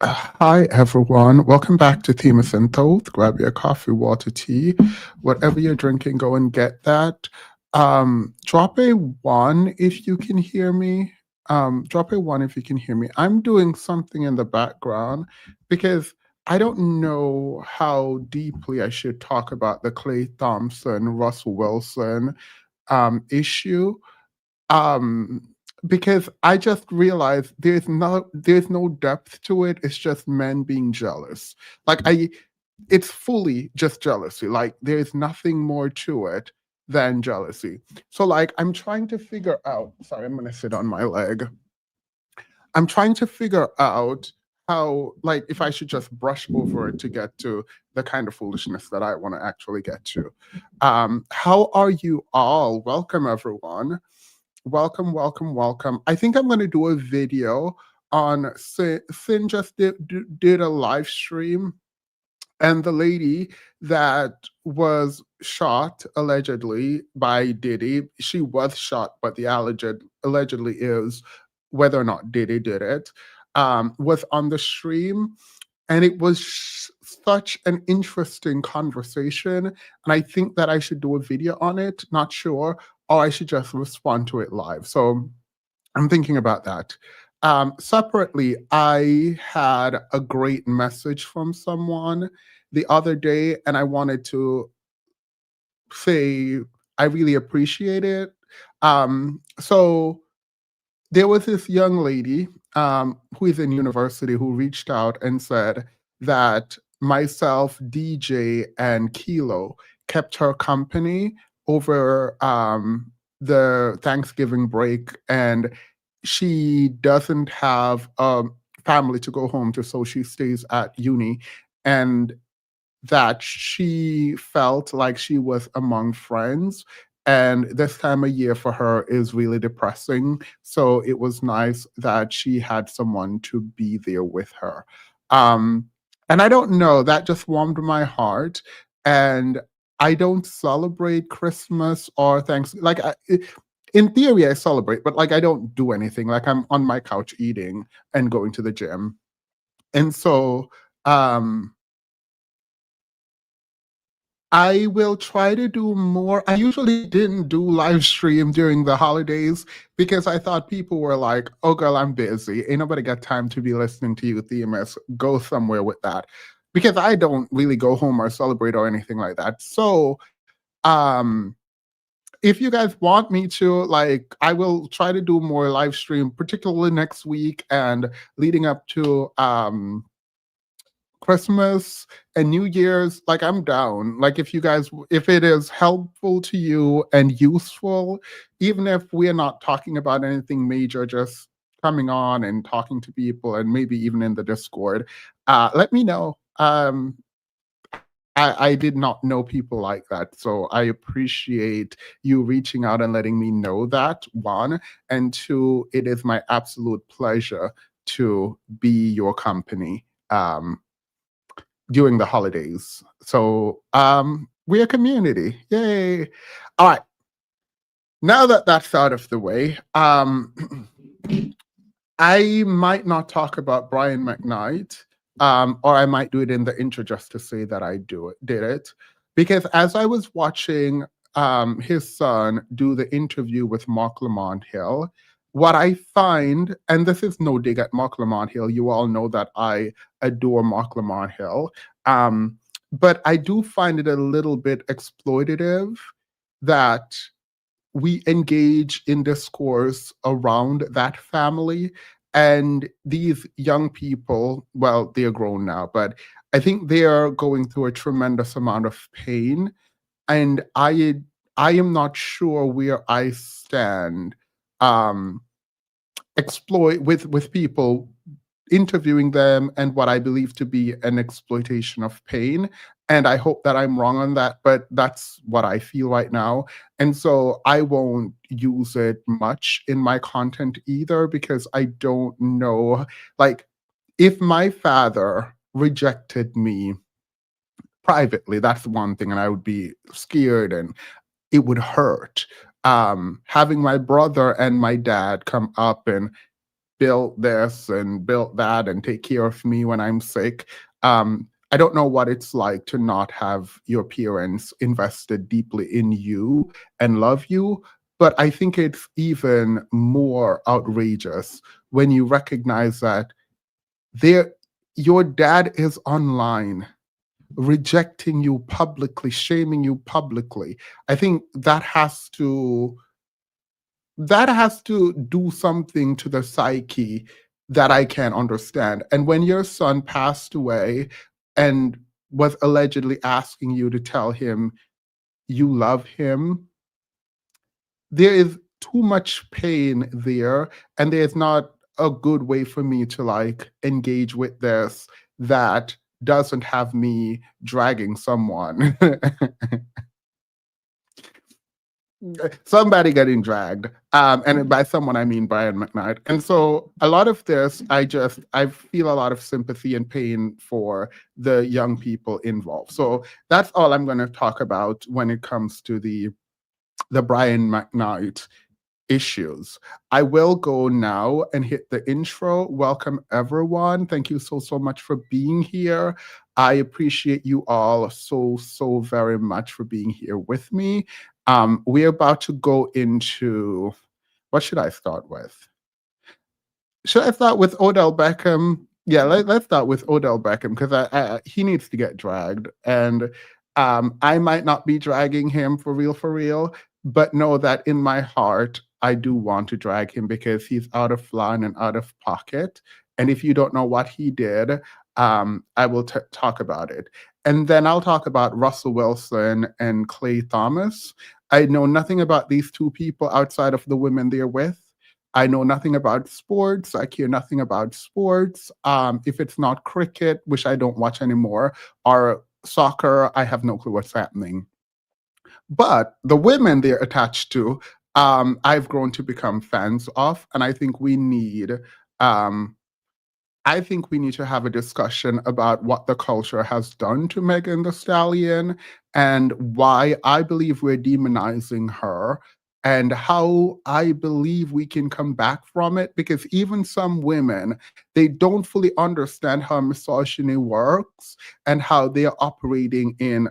Hi, everyone. Welcome back to Themis and Thoth. Grab your coffee, water, tea, whatever you're drinking, go and get that. Drop a one if you can hear me. Drop a one if you can hear me. I'm doing something in the background because I don't know how deeply I should talk about the Clay Thompson, Russell Wilson issue, um because I just realized there's no depth to it. It's just men being jealous. Like I it's fully just jealousy. Like there's nothing more to it than jealousy. So like I'm trying to figure out, sorry, I'm gonna sit on my leg. I'm trying to figure out how, like, if I should just brush over it to get to the kind of foolishness that I want to actually get to. How are you all? Welcome, everyone. Welcome, welcome, welcome. I think I'm going to do a video on Sin just did a live stream, and the lady that was shot allegedly by Diddy, she was shot, but the allegedly is whether or not Diddy did it, was on the stream. And it was such an interesting conversation. And I think that I should do a video on it, not sure, or I should just respond to it live. So I'm thinking about that. Separately, I had a great message from someone the other day, and I wanted to say I really appreciate it. So there was this young lady who is in university who reached out and said that myself, DJ, and Kilo kept her company over the Thanksgiving break, and she doesn't have a family to go home to, so she stays at uni, and that she felt like she was among friends. And this time of year for her is really depressing. So it was nice that she had someone to be there with her. Um, and I don't know, that just warmed my heart. And I don't celebrate Christmas or Thanksgiving. In theory, I celebrate, but like I don't do anything. Like I'm on my couch eating and going to the gym. And so, um, I will try to do more. I usually didn't do live stream during the holidays because I thought people were like, "Oh, girl, I'm busy. Ain't nobody got time to be listening to you, TMS. Go somewhere with that." Because I don't really go home or celebrate or anything like that. So, um, if you guys want me to, like, I will try to do more live stream, particularly next week and leading up to Christmas and New Year's. Like I'm down. Like if you guys, if it is helpful to you and useful, even if we're not talking about anything major, just coming on and talking to people and maybe even in the Discord, let me know. I did not know people like that. So I appreciate you reaching out and letting me know that, one. And two, it is my absolute pleasure to be your company. During the holidays. So we're a community. Yay. All right. Now that that's out of the way, I might not talk about Brian McKnight, or I might do it in the intro just to say that did it. Because as I was watching his son do the interview with Mark Lamont Hill, what I find, and this is no dig at Mark Lamont Hill, you all know that I adore Mark Lamont Hill, but I do find it a little bit exploitative that we engage in discourse around that family. And these young people, well, they're grown now, but I think they are going through a tremendous amount of pain. And I am not sure where I stand um exploit with people, interviewing them, and what I believe to be an exploitation of pain. And I hope that I'm wrong on that, but that's what I feel right now. And so I won't use it much in my content either because I don't know. Like, if my father rejected me privately, that's one thing, and I would be scared and it would hurt. Having my brother and my dad come up and built this and built that and take care of me when I'm sick. I don't know what it's like to not have your parents invested deeply in you and love you, but I think it's even more outrageous when you recognize that there your dad is online rejecting you publicly, shaming you publicly. I think that has to do something to the psyche that I can't understand. And when your son passed away and was allegedly asking you to tell him you love him, there is too much pain there, and there's not a good way for me to like engage with this that doesn't have me dragging someone. Somebody getting dragged. And by someone, I mean Brian McKnight. And so a lot of this, I feel a lot of sympathy and pain for the young people involved. So that's all I'm going to talk about when it comes to the Brian McKnight issues. I will go now and hit the intro. Welcome, everyone. Thank you so much for being here. I appreciate you all so very much for being here with me. We're about to go into what should I start with? Should I start with Odell Beckham? Yeah, let's start with Odell Beckham because he needs to get dragged, and I might not be dragging him for real, but know that in my heart I do want to drag him because he's out of line and out of pocket. And if you don't know what he did, I will talk about it, and then I'll talk about Russell Wilson and Clay Thomas. I know nothing about these two people outside of the women they're with. I know nothing about sports. I care nothing about sports. If it's not cricket, which I don't watch anymore, or soccer, I have no clue what's happening. But the women they're attached to, I've grown to become fans of, and um, I think we need to have a discussion about what the culture has done to Megan the Stallion and why I believe we're demonizing her and how I believe we can come back from it because even some women they don't fully understand how misogyny works and how they are operating in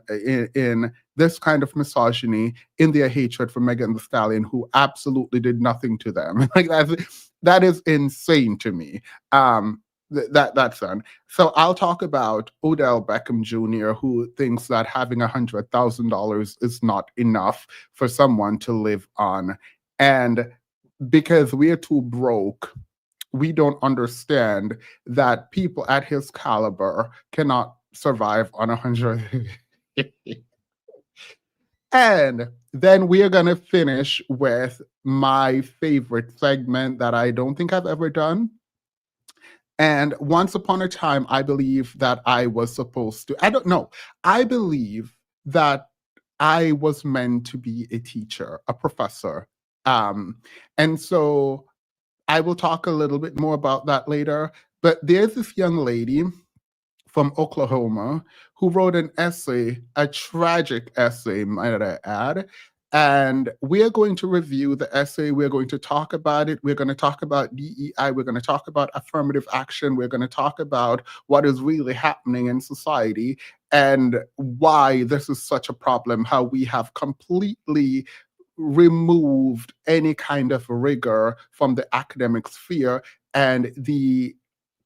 this kind of misogyny in their hatred for Megan the Stallion who absolutely did nothing to them. Like that is insane to me. That's done. So I'll talk about Odell Beckham Jr., who thinks that having $100,000 is not enough for someone to live on, and because we're too broke, we don't understand that people at his caliber cannot survive on 100. And then we are gonna finish with my favorite segment that I don't think I've ever done. And once upon a time, I believe that I was supposed to, I don't know, I believe that I was meant to be a teacher, a professor. Um, and so I will talk a little bit more about that later. But there's this young lady from Oklahoma who wrote an essay, a tragic essay, might I add. And we're going to review the essay. We're going to talk about it. We're going to talk about DEI. We're going to talk about affirmative action. We're going to talk about what is really happening in society and why this is such a problem, how we have completely removed any kind of rigor from the academic sphere and the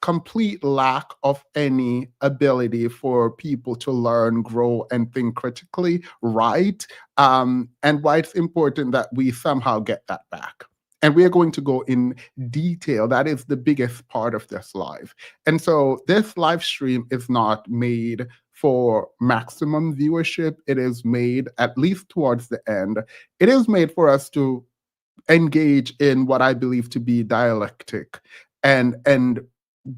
complete lack of any ability for people to learn, grow, and think critically, right? And why it's important that we somehow get that back. And we are going to go in detail. That is the biggest part of this live. And so this live stream is not made for maximum viewership. It is made, at least towards the end, it is made for us to engage in what I believe to be dialectic and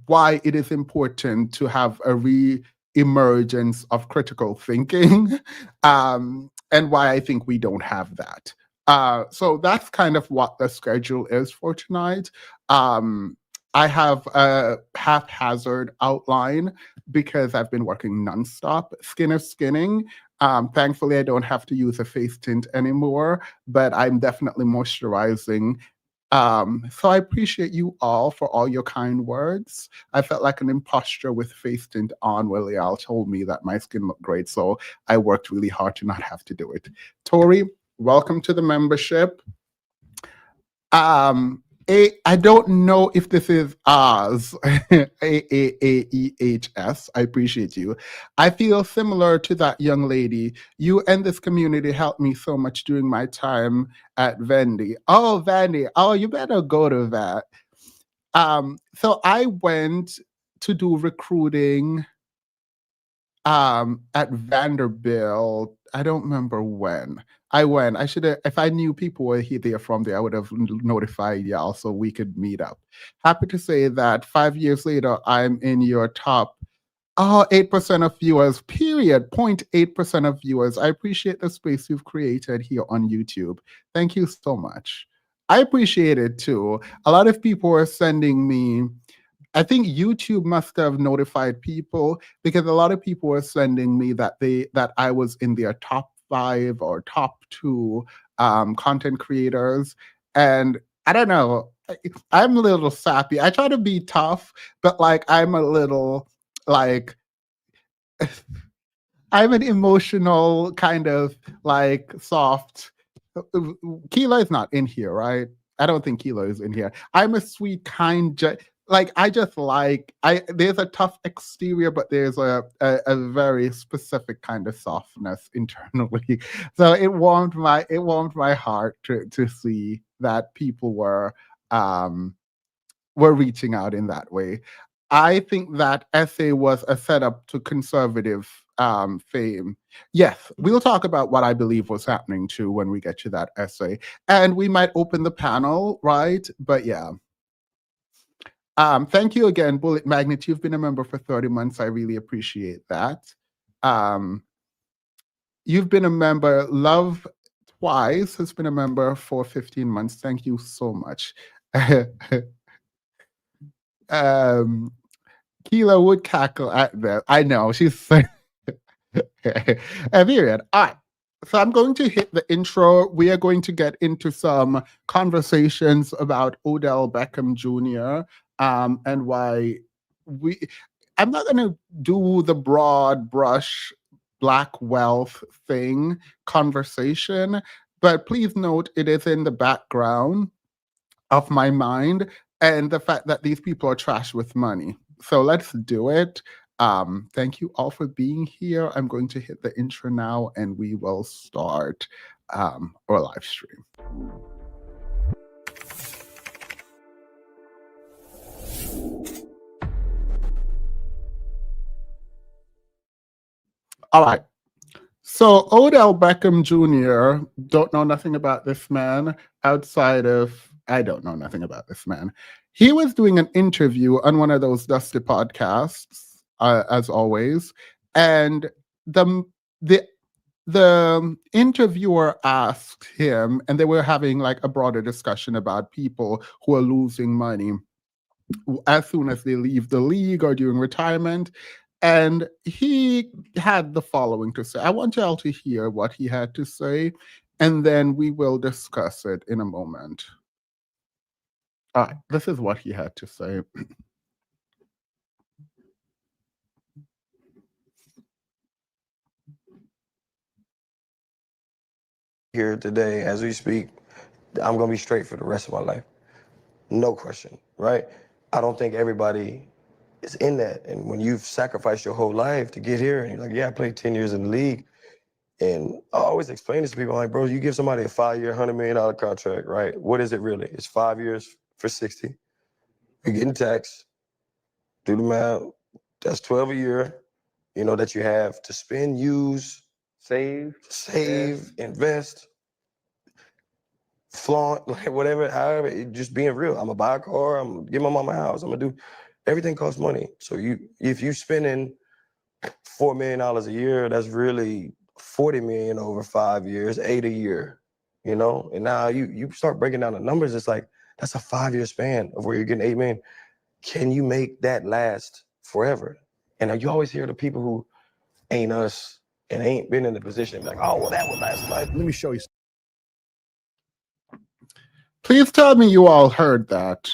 why it is important to have a re-emergence of critical thinking and why I think we don't have that. So that's kind of what the schedule is for tonight. I have a haphazard outline because I've been working nonstop. Skin is skinning. Thankfully, I don't have to use a face tint anymore, but I'm definitely moisturizing So I appreciate you all for all your kind words. I felt like an imposter with face tint on when y'all told me that my skin looked great, so I worked really hard to not have to do it. Tori, welcome to the membership. I don't know if this is Oz, Aahs. I appreciate you. I feel similar to that young lady. You and this community helped me so much during my time at Vendy. Oh, Vendy. Oh, you better go to that. So I went to do recruiting at Vanderbilt. I don't remember when. I went. I should have, if I knew people were there from there, I would have notified y'all so we could meet up. Happy to say that 5 years later, I'm in your top 8% of viewers, period. 0.8% of viewers. I appreciate the space you've created here on YouTube. Thank you so much. I appreciate it too. A lot of people are sending me, I think YouTube must have notified people because a lot of people were sending me that I was in their top 5 or top 2 content creators, and I don't know. I'm a little sappy. I try to be tough, but like I'm a little like I'm an emotional kind of like soft. Keela is not in here, right? I don't think Keela is in here. I'm a sweet, kind, like I just like I. There's a tough exterior, but there's a very specific kind of softness internally. So it warmed my heart to see that people were reaching out in that way. I think that essay was a setup to conservative fame. Yes, we'll talk about what I believe was happening too when we get to that essay. And we might open the panel, right? But yeah. Thank you again, Bullet Magnet. You've been a member for 30 months. I really appreciate that. You've been a member. Love Twice has been a member for 15 months. Thank you so much. um, Keela would cackle at that. I know she's period. All right. So I'm going to hit the intro. We are going to get into some conversations about Odell Beckham Jr. And why we. I'm not going to do the broad brush black wealth thing conversation, but please note it is in the background of my mind and the fact that these people are trash with money. So let's do it. Thank you all for being here. I'm going to hit the intro now and we will start our live stream. All right. So Odell Beckham Jr., don't know nothing about this man outside of, I don't know nothing about this man. He was doing an interview on one of those Dusty podcasts, as always, and the the the interviewer asked him, and they were having like a broader discussion about people who are losing money as soon as they leave the league or during retirement. And he had the following to say. I want y'all to hear what he had to say, and then we will discuss it in a moment. All right, this is what he had to say. Here today, as we speak, I'm gonna be straight for the rest of my life. No question, right? I don't think everybody is in that. And when you've sacrificed your whole life to get here, and you're like, yeah, I played 10 years in the league. And I always explain this to people, like, bro, you give somebody a 5-year, $100 million contract, right? What is it really? It's 5 years for 60. You're getting taxed. Do the math. That's 12 a year, that you have to spend, use, save, invest, flaunt, like whatever, however, just being real. I'm gonna buy a car, I'm gonna give my mama a house, I'm gonna do everything costs money. So if you spending $4 million a year, that's really 40 million over 5 years, 8 a year, And now you start breaking down the numbers, it's like that's a 5-year span of where you're getting 8 million. Can you make that last forever? And you always hear the people who ain't us and ain't been in the position like, oh, well, that would last life. Let me show you. Please tell me you all heard that,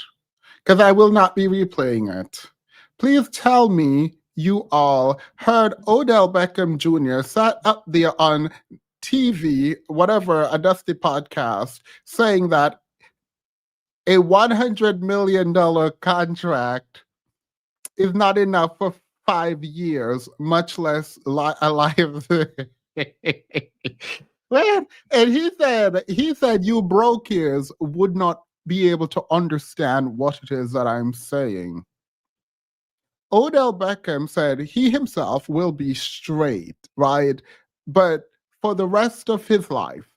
because I will not be replaying it. Please tell me you all heard Odell Beckham Jr. sat up there on TV, whatever, a Dusty podcast, saying that a $100 million contract is not enough for 5 years, much less a life. Man, and he said you brokers would not be able to understand what it is that I'm saying. Odell Beckham said he himself will be straight, right? But for the rest of his life.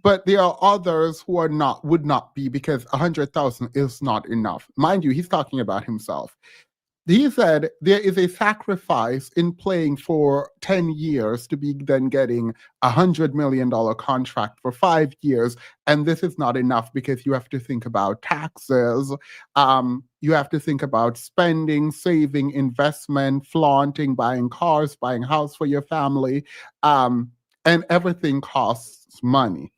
But there are others who are not, would not be, because 100,000 is not enough. Mind you, he's talking about himself. He said there is a sacrifice in playing for 10 years to be then getting $100 million contract for 5 years. And this is not enough because you have to think about taxes. You have to think about spending, saving, investment, flaunting, buying cars, buying house for your family. And everything costs money.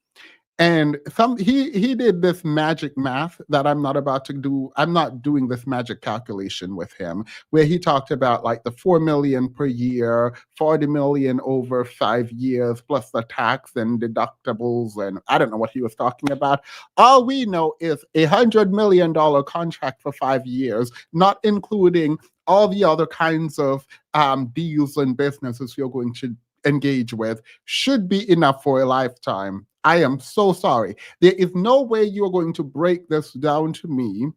And he did this magic math that I'm not about to do. I'm not doing this magic calculation with him, where he talked about like the 4 million per year, 40 million over 5 years, plus the tax and deductibles, and I don't know what he was talking about. All we know is $100 million contract for 5 years, not including all the other kinds of deals and businesses you're going to engage with, should be enough for a lifetime. I am so sorry. There is no way you're going to break this down to me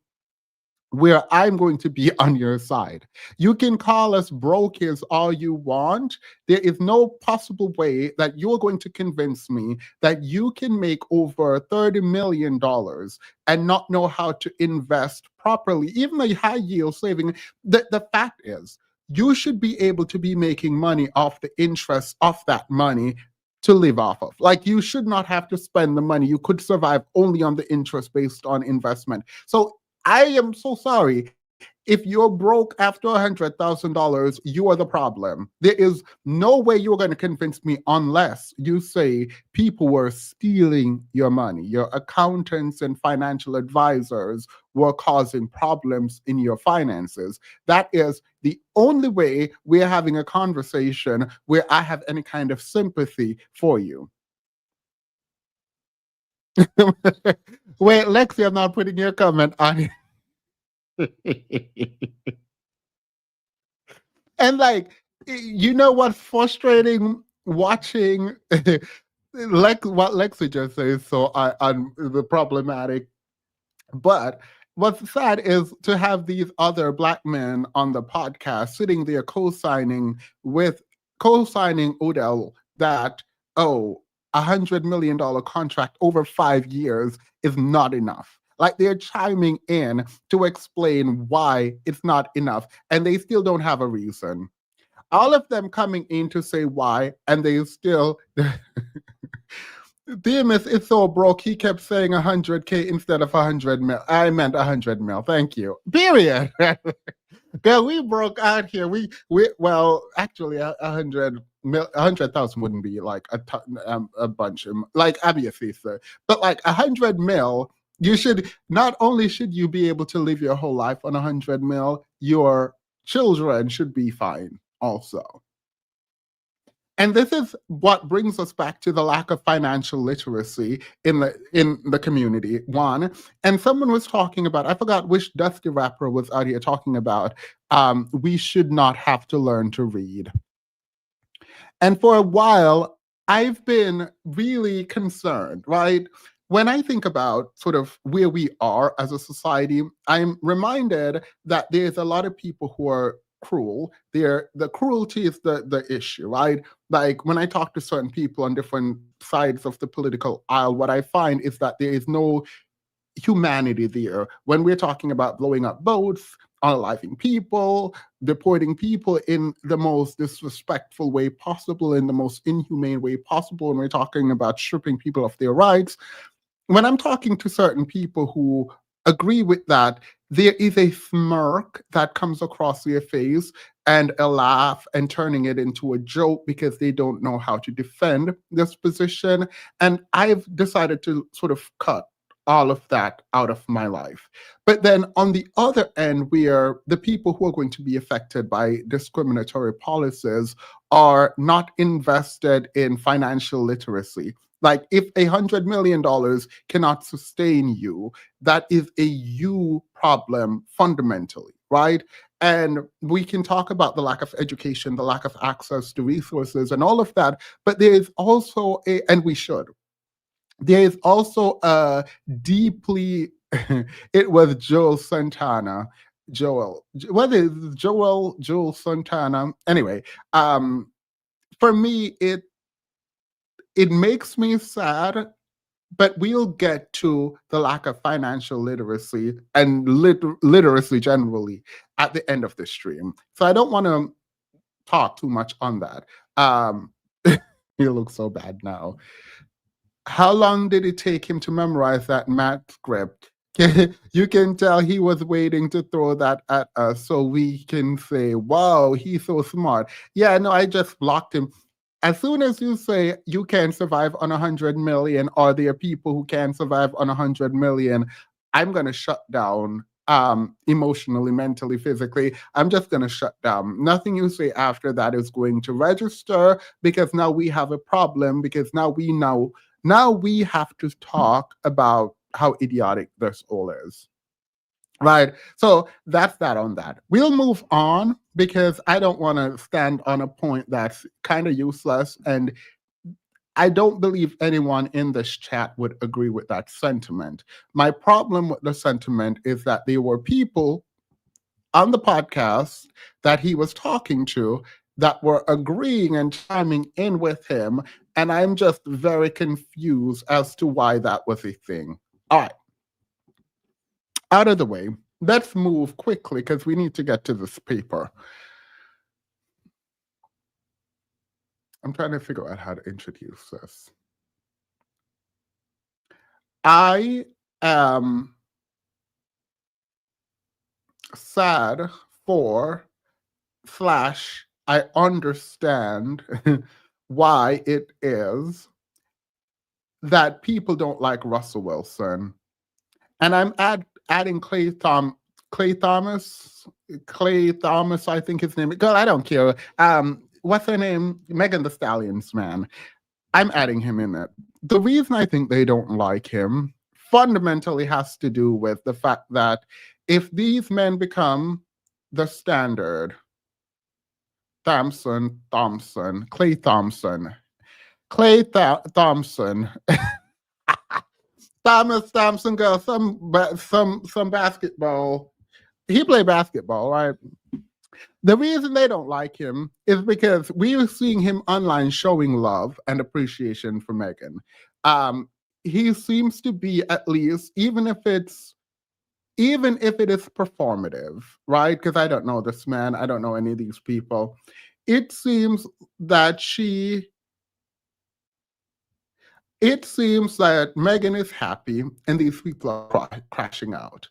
where I'm going to be on your side. You can call us brokers all you want. There is no possible way that you're going to convince me that you can make over $30 million and not know how to invest properly, even a high yield saving. The fact is, you should be able to be making money off the interest of that money to live off of. Like, you should not have to spend the money. You could survive only on the interest based on investment. So I am so sorry. If you're broke after $100,000, you are the problem. There is no way you're going to convince me unless you say people were stealing your money. Your accountants and financial advisors were causing problems in your finances. That is the only way we're having a conversation where I have any kind of sympathy for you. Wait, Lexi, I'm not putting your comment on. And like, you know what's frustrating watching what Lexi just says, so on the problematic. But what's sad is to have these other black men on the podcast sitting there co-signing Odell that, oh, $100 million contract over 5 years is not enough. Like, they're chiming in to explain why it's not enough, and they still don't have a reason. All of them coming in to say why, and they still Demas is so broke. He kept saying 100K instead of 100 mil. I meant 100 mil. Thank you. Period. Girl, we broke out here. We well, actually, 100,000 wouldn't be like a bunch of, like, obviously, sir, but like 100 mil. You should not only should you be able to live your whole life on 100 mil, your children should be fine also. And this is what brings us back to the lack of financial literacy in the community. One, and someone was talking about, I forgot which dusty rapper was out here talking about, we should not have to learn to read. And for a while, I've been really concerned, right? When I think about sort of where we are as a society, I'm reminded that there's a lot of people who are cruel. The cruelty is the issue, right? Like, when I talk to certain people on different sides of the political aisle, what I find is that there is no humanity there. When we're talking about blowing up boats, unaliving people, deporting people in the most disrespectful way possible, in the most inhumane way possible, when we're talking about stripping people of their rights, when I'm talking to certain people who agree with that, there is a smirk that comes across their face and a laugh and turning it into a joke because they don't know how to defend this position. And I've decided to sort of cut all of that out of my life. But then on the other end, we are the people who are going to be affected by discriminatory policies are not invested in financial literacy. Like if $100 million cannot sustain you, that is a you problem fundamentally, right? And we can talk about the lack of education, the lack of access to resources, and all of that. But there is also and we should, there is also a deeply, it was Joel Santana, whether it's Joel Santana, anyway, um, for me, it makes me sad, but we'll get to the lack of financial literacy and literacy generally at the end of the stream. So I don't want to talk too much on that. Um, you look so bad now. How long did it take him to memorize that math script? You can tell he was waiting to throw that at us so we can say, wow, he's so smart. Yeah, no, I just blocked him. As soon as you say you can survive on 100 million, or there are people who can survive on 100 million, I'm going to shut down emotionally, mentally, physically. I'm just going to shut down. Nothing you say after that is going to register, because now we have a problem, because now we have to talk about how idiotic this all is. Right. So that's that on that. We'll move on because I don't want to stand on a point that's kind of useless. And I don't believe anyone in this chat would agree with that sentiment. My problem with the sentiment is that there were people on the podcast that he was talking to that were agreeing and chiming in with him. And I'm just very confused as to why that was a thing. All right, out of the way. Let's move quickly because we need to get to this paper. I'm trying to figure out how to introduce this. I am sad for slash I understand why it is that people don't like Russell Wilson. And I'm adding Clay Thomas, I think his name. Girl, I don't care. What's her name? Megan the Stallions, man. I'm adding him in it. The reason I think they don't like him fundamentally has to do with the fact that if these men become the standard, Clay Thompson, Thompson, Thomas Thompson, girl, some basketball. He played basketball, right? The reason they don't like him is because we are seeing him online showing love and appreciation for Megan. Um, he seems to be, at least, even if it is performative, right? Because I don't know this man, I don't know any of these people. It seems that it seems that Megan is happy and these people are crashing out.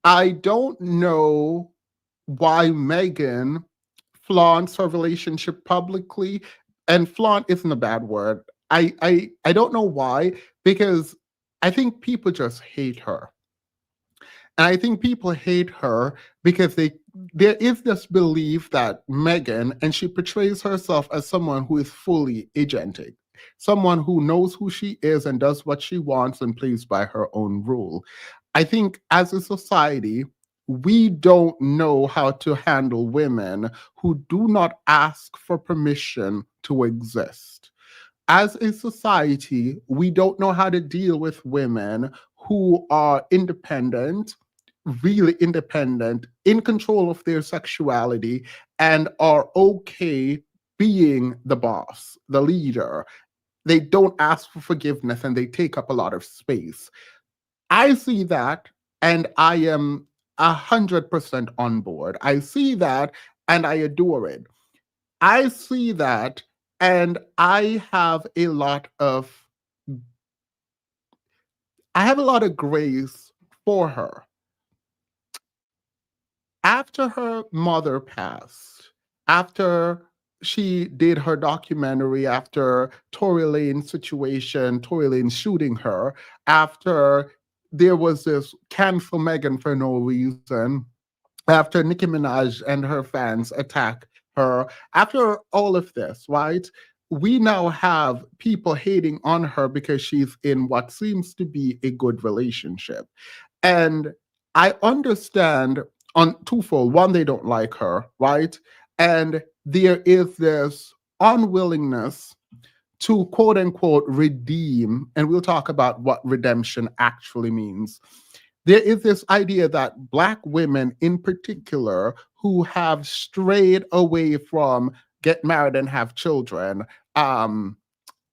I don't know why Megan flaunts her relationship publicly, and flaunt isn't a bad word. I don't know why, because I think people just hate her. And I think people hate her because there is this belief that Megan, and she portrays herself as someone who is fully agentic, someone who knows who she is and does what she wants and plays by her own rule. I think as a society, we don't know how to handle women who do not ask for permission to exist. As a society, we don't know how to deal with women who are independent, really independent, in control of their sexuality, and are okay being the boss, the leader. They don't ask for forgiveness and they take up a lot of space. I see that and I am 100% on board. I see that and I adore it. I see that and I have a lot of grace for her. After her mother passed, after she did her documentary, after Tory Lane shooting her, after there was this cancel Megan for no reason after Nicki Minaj and her fans attack her. After all of this, right? We now have people hating on her because she's in what seems to be a good relationship. And I understand on twofold. One, they don't like her, right? And there is this unwillingness to quote unquote redeem, and we'll talk about what redemption actually means. There is this idea that Black women, in particular, who have strayed away from get married and have children, um,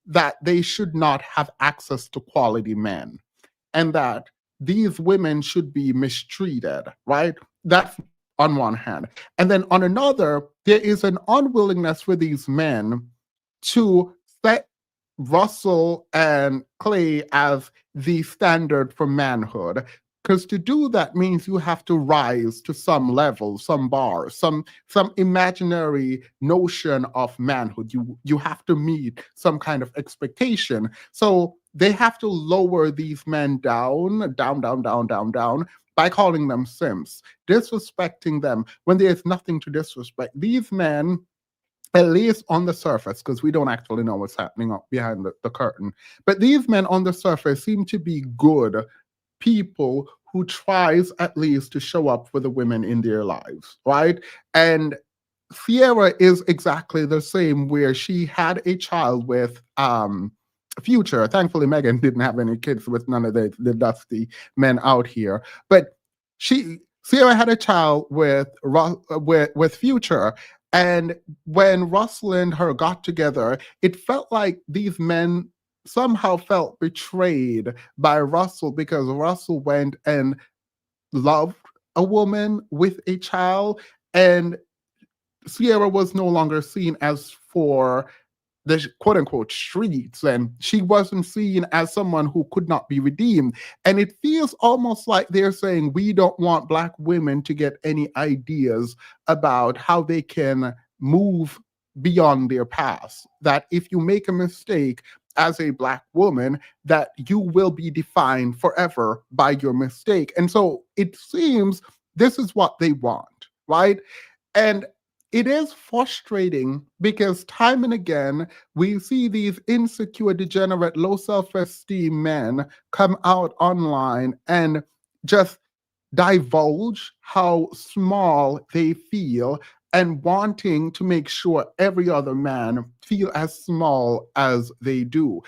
that they should not have access to quality men, and that these women should be mistreated, right? That's on one hand. And then on another, there is an unwillingness for these men to set Russell and Clay as the standard for manhood. Because to do that means you have to rise to some level, some bar, some imaginary notion of manhood. You have to meet some kind of expectation. So they have to lower these men down, down, down, down, down, down, by calling them simps, disrespecting them when there's nothing to disrespect. These men, at least on the surface, because we don't actually know what's happening behind the curtain. But these men on the surface seem to be good people who tries at least to show up for the women in their lives, right? And Sierra is exactly the same, where she had a child with Future. Thankfully, Megan didn't have any kids with none of the dusty men out here. But Sierra had a child with Future, and when Russell and her got together, it felt like these men somehow felt betrayed by Russell because Russell went and loved a woman with a child, and Sierra was no longer seen as for the quote unquote streets, and she wasn't seen as someone who could not be redeemed. And it feels almost like they're saying, we don't want Black women to get any ideas about how they can move beyond their past. That if you make a mistake as a Black woman, that you will be defined forever by your mistake. And so it seems this is what they want, right? And it is frustrating because time and again, we see these insecure, degenerate, low self esteem men come out online and just divulge how small they feel and wanting to make sure every other man feel as small as they do.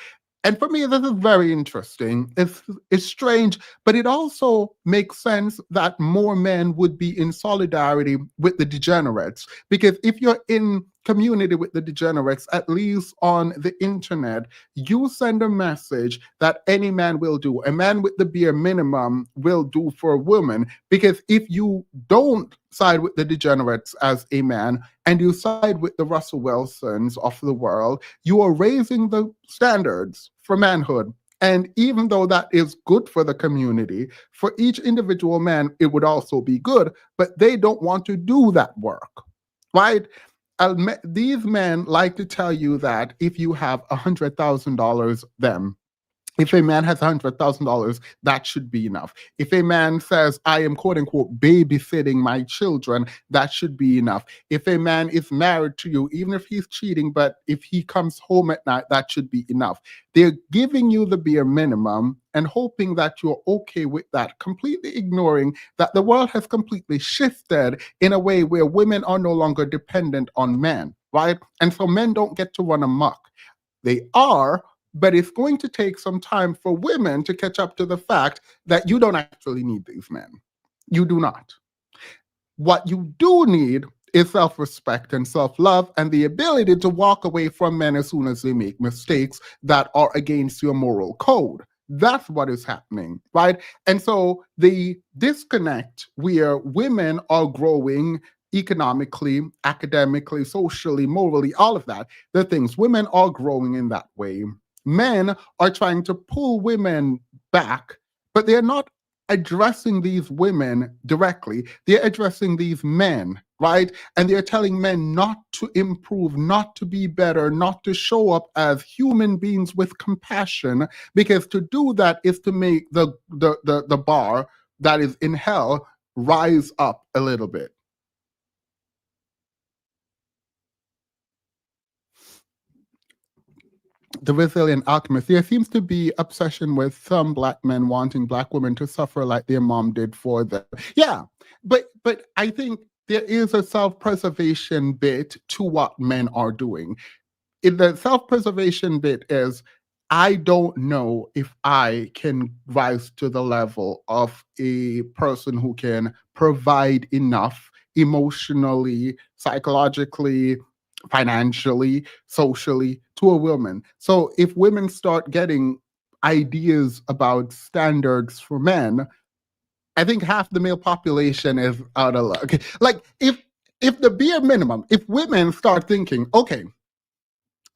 And for me, this is very interesting. It's strange, but it also makes sense that more men would be in solidarity with the degenerates. Because if you're in community with the degenerates, at least on the internet, you send a message that any man will do. A man with the bare minimum will do for a woman. Because if you don't side with the degenerates as a man and you side with the Russell Wilsons of the world, you are raising the standards for manhood. And even though that is good for the community, for each individual man, it would also be good, but they don't want to do that work, right? These men like to tell you that if you have $100,000, them, if a man has $100,000, that should be enough. If a man says, I am quote unquote babysitting my children, that should be enough. If a man is married to you, even if he's cheating, but if he comes home at night, that should be enough. They're giving you the bare minimum and hoping that you're okay with that, completely ignoring that the world has completely shifted in a way where women are no longer dependent on men, right? And so men don't get to run amok. They are, but it's going to take some time for women to catch up to the fact that you don't actually need these men. You do not. What you do need is self respect and self love and the ability to walk away from men as soon as they make mistakes that are against your moral code. That's what is happening, right? And so the disconnect where women are growing economically, academically, socially, morally, all of that, the things, women are growing in that way. Men are trying to pull women back, but they're not addressing these women directly. They're addressing these men right? And they're telling men not to improve, not to be better, not to show up as human beings with compassion, because to do that is to make the bar that is in hell rise up a little bit. The resilient alchemist. There seems to be obsession with some black men wanting black women to suffer like their mom did for them. Yeah, but I think there is a self-preservation bit to what men are doing. In the self-preservation bit is, I don't know if I can rise to the level of a person who can provide enough emotionally, psychologically, financially, socially to a woman. So if women start getting ideas about standards for men, I think half the male population is out of luck. Like if the bare minimum, if women start thinking, okay,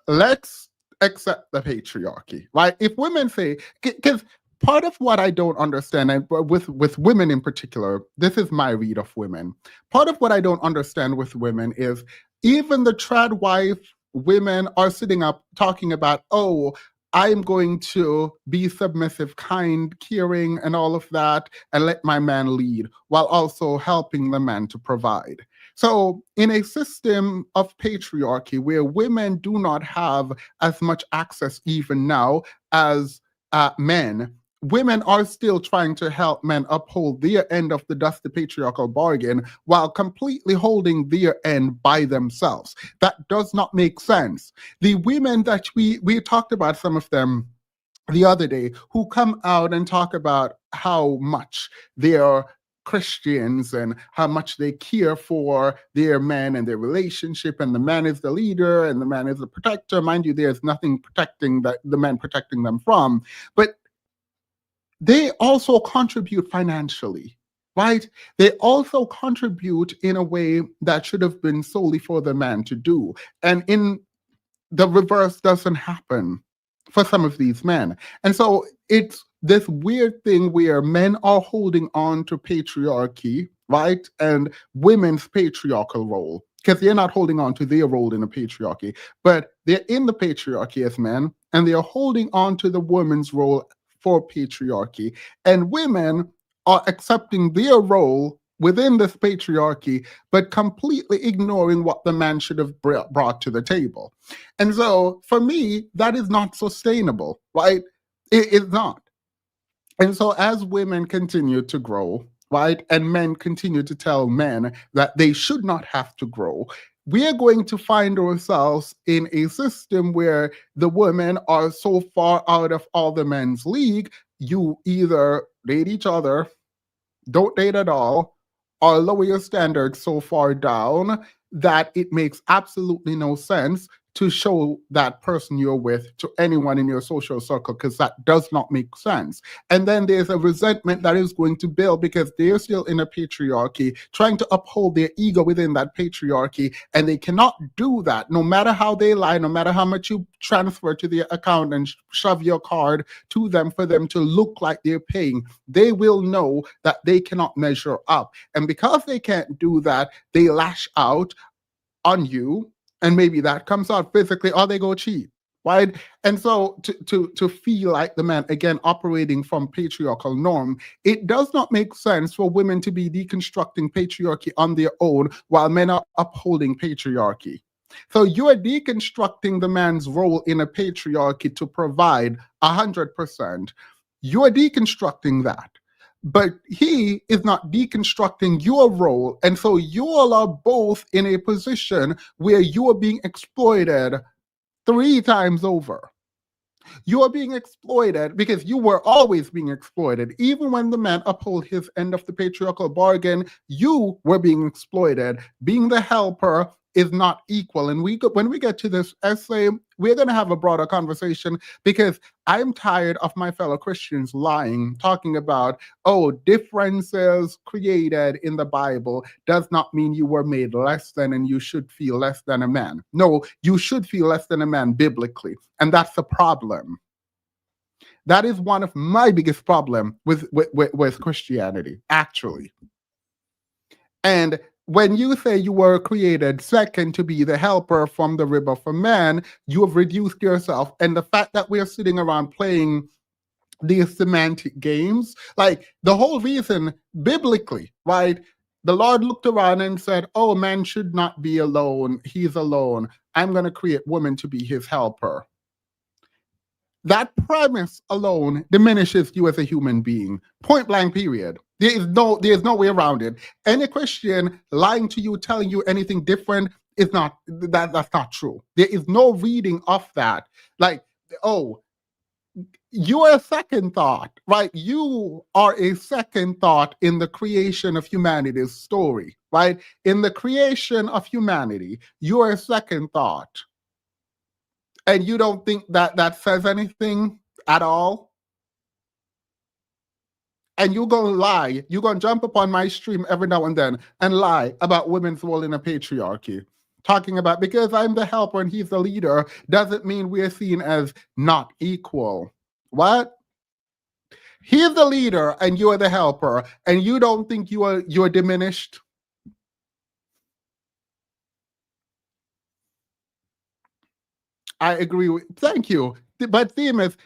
let's accept the patriarchy, right? If women say, because part of what I don't understand, and with women in particular, this is my read of women. Part of what I don't understand with women is even the trad wife women are sitting up talking about, oh, I'm going to be submissive, kind, caring, and all of that, and let my man lead, while also helping the man to provide. So, in a system of patriarchy where women do not have as much access, even now, as men, women are still trying to help men uphold their end of the dusty patriarchal bargain while completely holding their end by themselves. That does not make sense. The women that we talked about, some of them the other day, who come out and talk about how much they are Christians and how much they care for their man and their relationship, and the man is the leader and the man is the protector. Mind you, there's nothing protecting the man protecting them from, but they also contribute financially, right? They also contribute in a way that should have been solely for the man to do. And in the reverse doesn't happen for some of these men. And so it's this weird thing where men are holding on to patriarchy, right? And women's patriarchal role, because they're not holding on to their role in the patriarchy, but they're in the patriarchy as men, and they're holding on to the woman's role for patriarchy. And women are accepting their role within this patriarchy, but completely ignoring what the man should have brought to the table. And so for me, that is not sustainable, right? It is not. And so as women continue to grow, right, and men continue to tell men that they should not have to grow, we are going to find ourselves in a system where the women are so far out of all the men's league. You either date each other, don't date at all, or lower your standards so far down that it makes absolutely no sense to show that person you're with to anyone in your social circle, because that does not make sense. And then there's a resentment that is going to build because they're still in a patriarchy, trying to uphold their ego within that patriarchy, and they cannot do that no matter how they lie, no matter how much you transfer to their account and shove your card to them for them to look like they're paying. They will know that they cannot measure up. And because they can't do that, they lash out on you, and maybe that comes out physically, or they go cheat, right? And so to feel like the man again operating from patriarchal norm, it does not make sense for women to be deconstructing patriarchy on their own while men are upholding patriarchy. So you are deconstructing the man's role in a patriarchy to provide 100%. You are deconstructing that, but he is not deconstructing your role. And so you all are both in a position where you are being exploited 3 times over. You are being exploited because you were always being exploited. Even when the man upheld his end of the patriarchal bargain, you were being exploited. Being the helper is not equal. And when we get to this essay, we're going to have a broader conversation, because I'm tired of my fellow Christians lying, talking about, oh, differences created in the Bible does not mean you were made less than and you should feel less than a man. No, you should feel less than a man biblically. And that's the problem. That is one of my biggest problem with Christianity, actually. And when you say you were created second to be the helper from the rib of a man, you have reduced yourself. And the fact that we're sitting around playing these semantic games, like the whole reason biblically, right? The Lord looked around and said, oh, man should not be alone. He's alone. I'm going to create woman to be his helper. That premise alone diminishes you as a human being. Point blank, period. There is no way around it. Any Christian lying to you, telling you anything different is not that's not true. There is no reading of that. Like, oh, you are a second thought, right? You are a second thought in the creation of humanity's story, right? In the creation of humanity, you are a second thought. And you don't think that that says anything at all? And you're gonna lie, you're gonna jump upon my stream every now and then and lie about women's role in a patriarchy. Talking about because I'm the helper and he's the leader doesn't mean we're seen as not equal. What? He's the leader and you're the helper, and you don't think you're diminished? I agree with thank you. But Themis,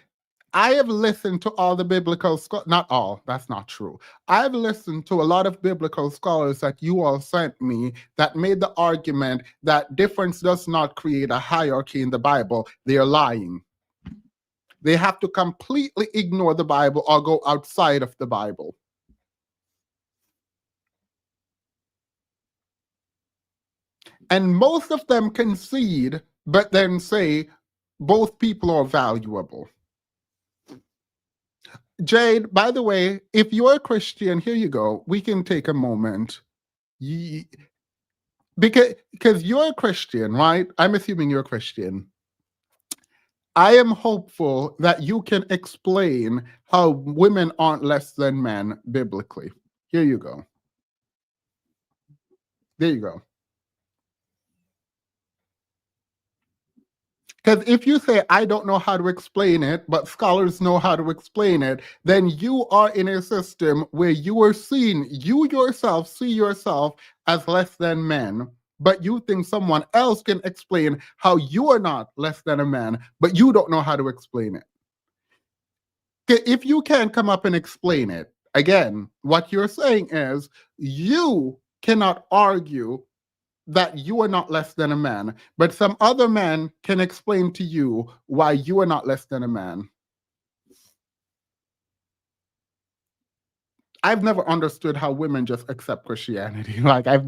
I have listened to all the biblical not all, that's not true. I've listened to a lot of biblical scholars that you all sent me that made the argument that difference does not create a hierarchy in the Bible. They're lying. They have to completely ignore the Bible or go outside of the Bible. And most of them concede, but then say both people are valuable. Jade, by the way, if you're a Christian, here you go. We can take a moment. Because you're a Christian, right? I'm assuming you're a Christian. I am hopeful that you can explain how women aren't less than men biblically. Here you go. There you go. Because if you say, I don't know how to explain it, but scholars know how to explain it, then you are in a system where you yourself see yourself as less than men, but you think someone else can explain how you are not less than a man, but you don't know how to explain it. If you can't come up and explain it, again, what you're saying is you cannot argue that you are not less than a man, but some other man can explain to you why you are not less than a man. I've never understood how women just accept Christianity. Like, as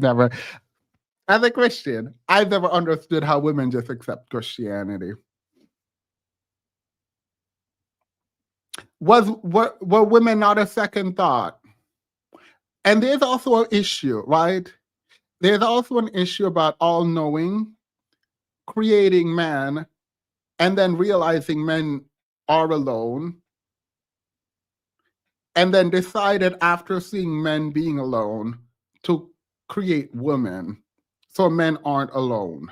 a Christian, I've never understood how women just accept Christianity. Were women not a second thought? And there's also an issue, right? There's also an issue about all knowing, creating man, and then realizing men are alone, and then decided after seeing men being alone to create women so men aren't alone.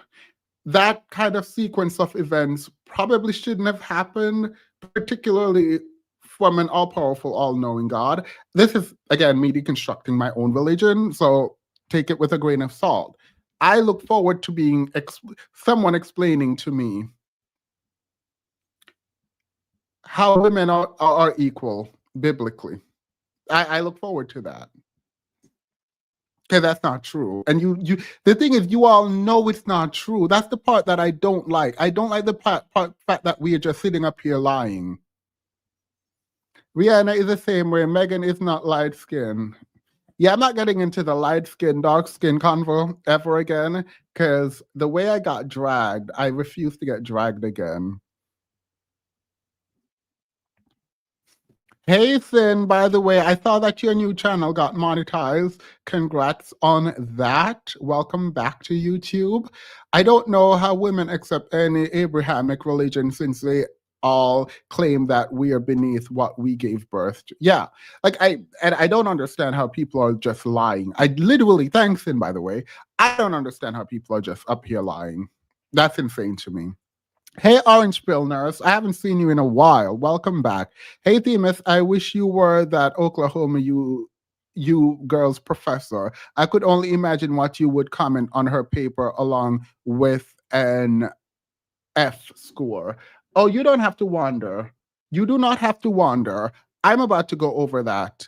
That kind of sequence of events probably shouldn't have happened, particularly from an all-powerful, all-knowing God. This is, again, me deconstructing my own religion, so take it with a grain of salt. I look forward to being someone explaining to me how women are equal biblically. I look forward to that. Okay, that's not true. And the thing is, you all know it's not true. That's the part that I don't like. I don't like the fact that we are just sitting up here lying. Rihanna is the same way. Megan is not light skinned. Yeah, I'm not getting into the light skin, dark skin convo ever again, because the way I got dragged, I refuse to get dragged again. Hey, Finn, by the way, I saw that your new channel got monetized. Congrats on that. Welcome back to YouTube. I don't know how women accept any Abrahamic religion since they all claim that we are beneath what we gave birth to. Yeah, like I don't understand how people are just lying. I literally, thanks, Finn, by the way. I don't understand how people are just up here lying. That's insane to me. Hey, Orange Pill Nurse, I haven't seen you in a while. Welcome back. Hey, Themis, I wish you were that Oklahoma you girls professor. I could only imagine what you would comment on her paper along with an F score. Oh, you don't have to wonder. You do not have to wonder. I'm about to go over that.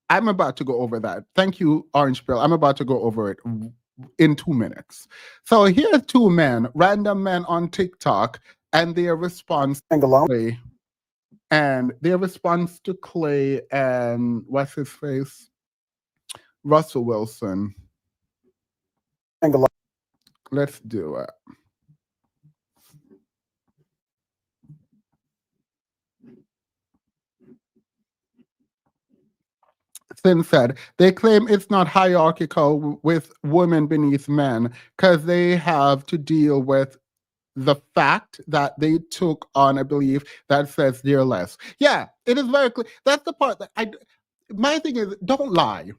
I'm about to go over that. Thank you, Orange Pill. I'm about to go over it in 2 minutes. So here's two men, random men on TikTok, and their response to Clay, and their response to Clay and what's his face? Russell Wilson. Let's do it. Sin said, they claim it's not hierarchical with women beneath men because they have to deal with the fact that they took on a belief that says they're less. Yeah, it is very clear. That's the part that my thing is, don't lie.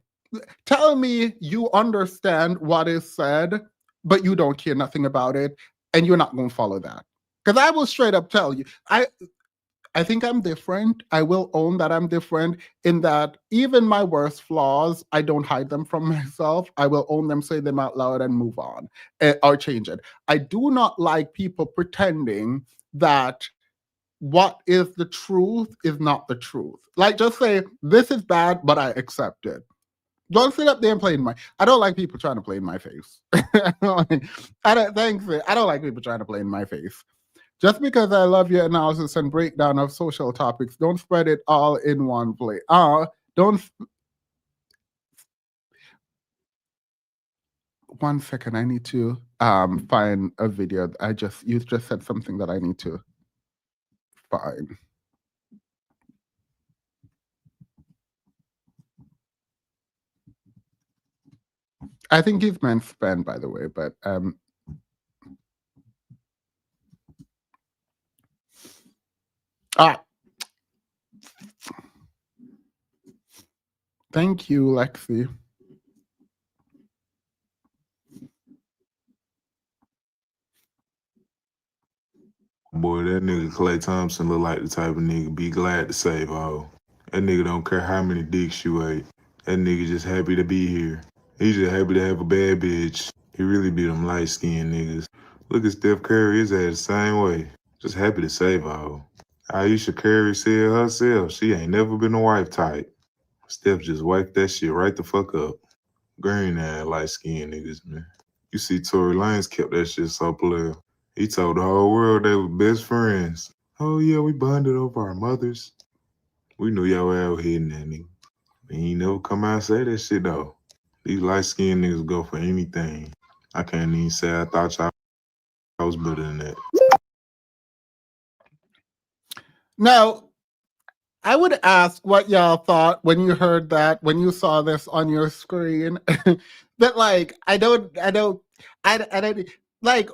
Tell me you understand what is said, but you don't care nothing about it, and you're not going to follow that. Because I will straight up tell you, I think I'm different. I will own that I'm different in that even my worst flaws, I don't hide them from myself. I will own them, say them out loud, and move on or change it. I do not like people pretending that what is the truth is not the truth. Like, just say, this is bad, but I accept it. Don't sit up there and play in my. I don't like people trying to play in my face. Thanks. I don't like people trying to play in my face. Just because I love your analysis and breakdown of social topics, don't spread it all in one place. Don't. One second, I need to find a video. You just said something that I need to find. I think he's meant spend, by the way, but thank you, Lexi. Boy, that nigga Clay Thompson look like the type of nigga be glad to save a hoe. That nigga don't care how many dicks you ate. That nigga just happy to be here. He just happy to have a bad bitch. He really be them light-skinned niggas. Look at Steph Curry, his ass the same way. Just happy to save a hoe. Aisha Curry said herself, she ain't never been a wife type. Steph just wiped that shit right the fuck up. Green ass light-skinned niggas, man. You see Tory Lanez kept that shit so player. He told the whole world they were best friends. Oh yeah, we bonded over our mothers. We knew y'all were out hitting that nigga. He ain't never come out and say that shit though. These light skinned niggas go for anything. I can't even say I thought y'all was better than that. Now, I would ask what y'all thought when you heard that, when you saw this on your screen. But like, I don't, like,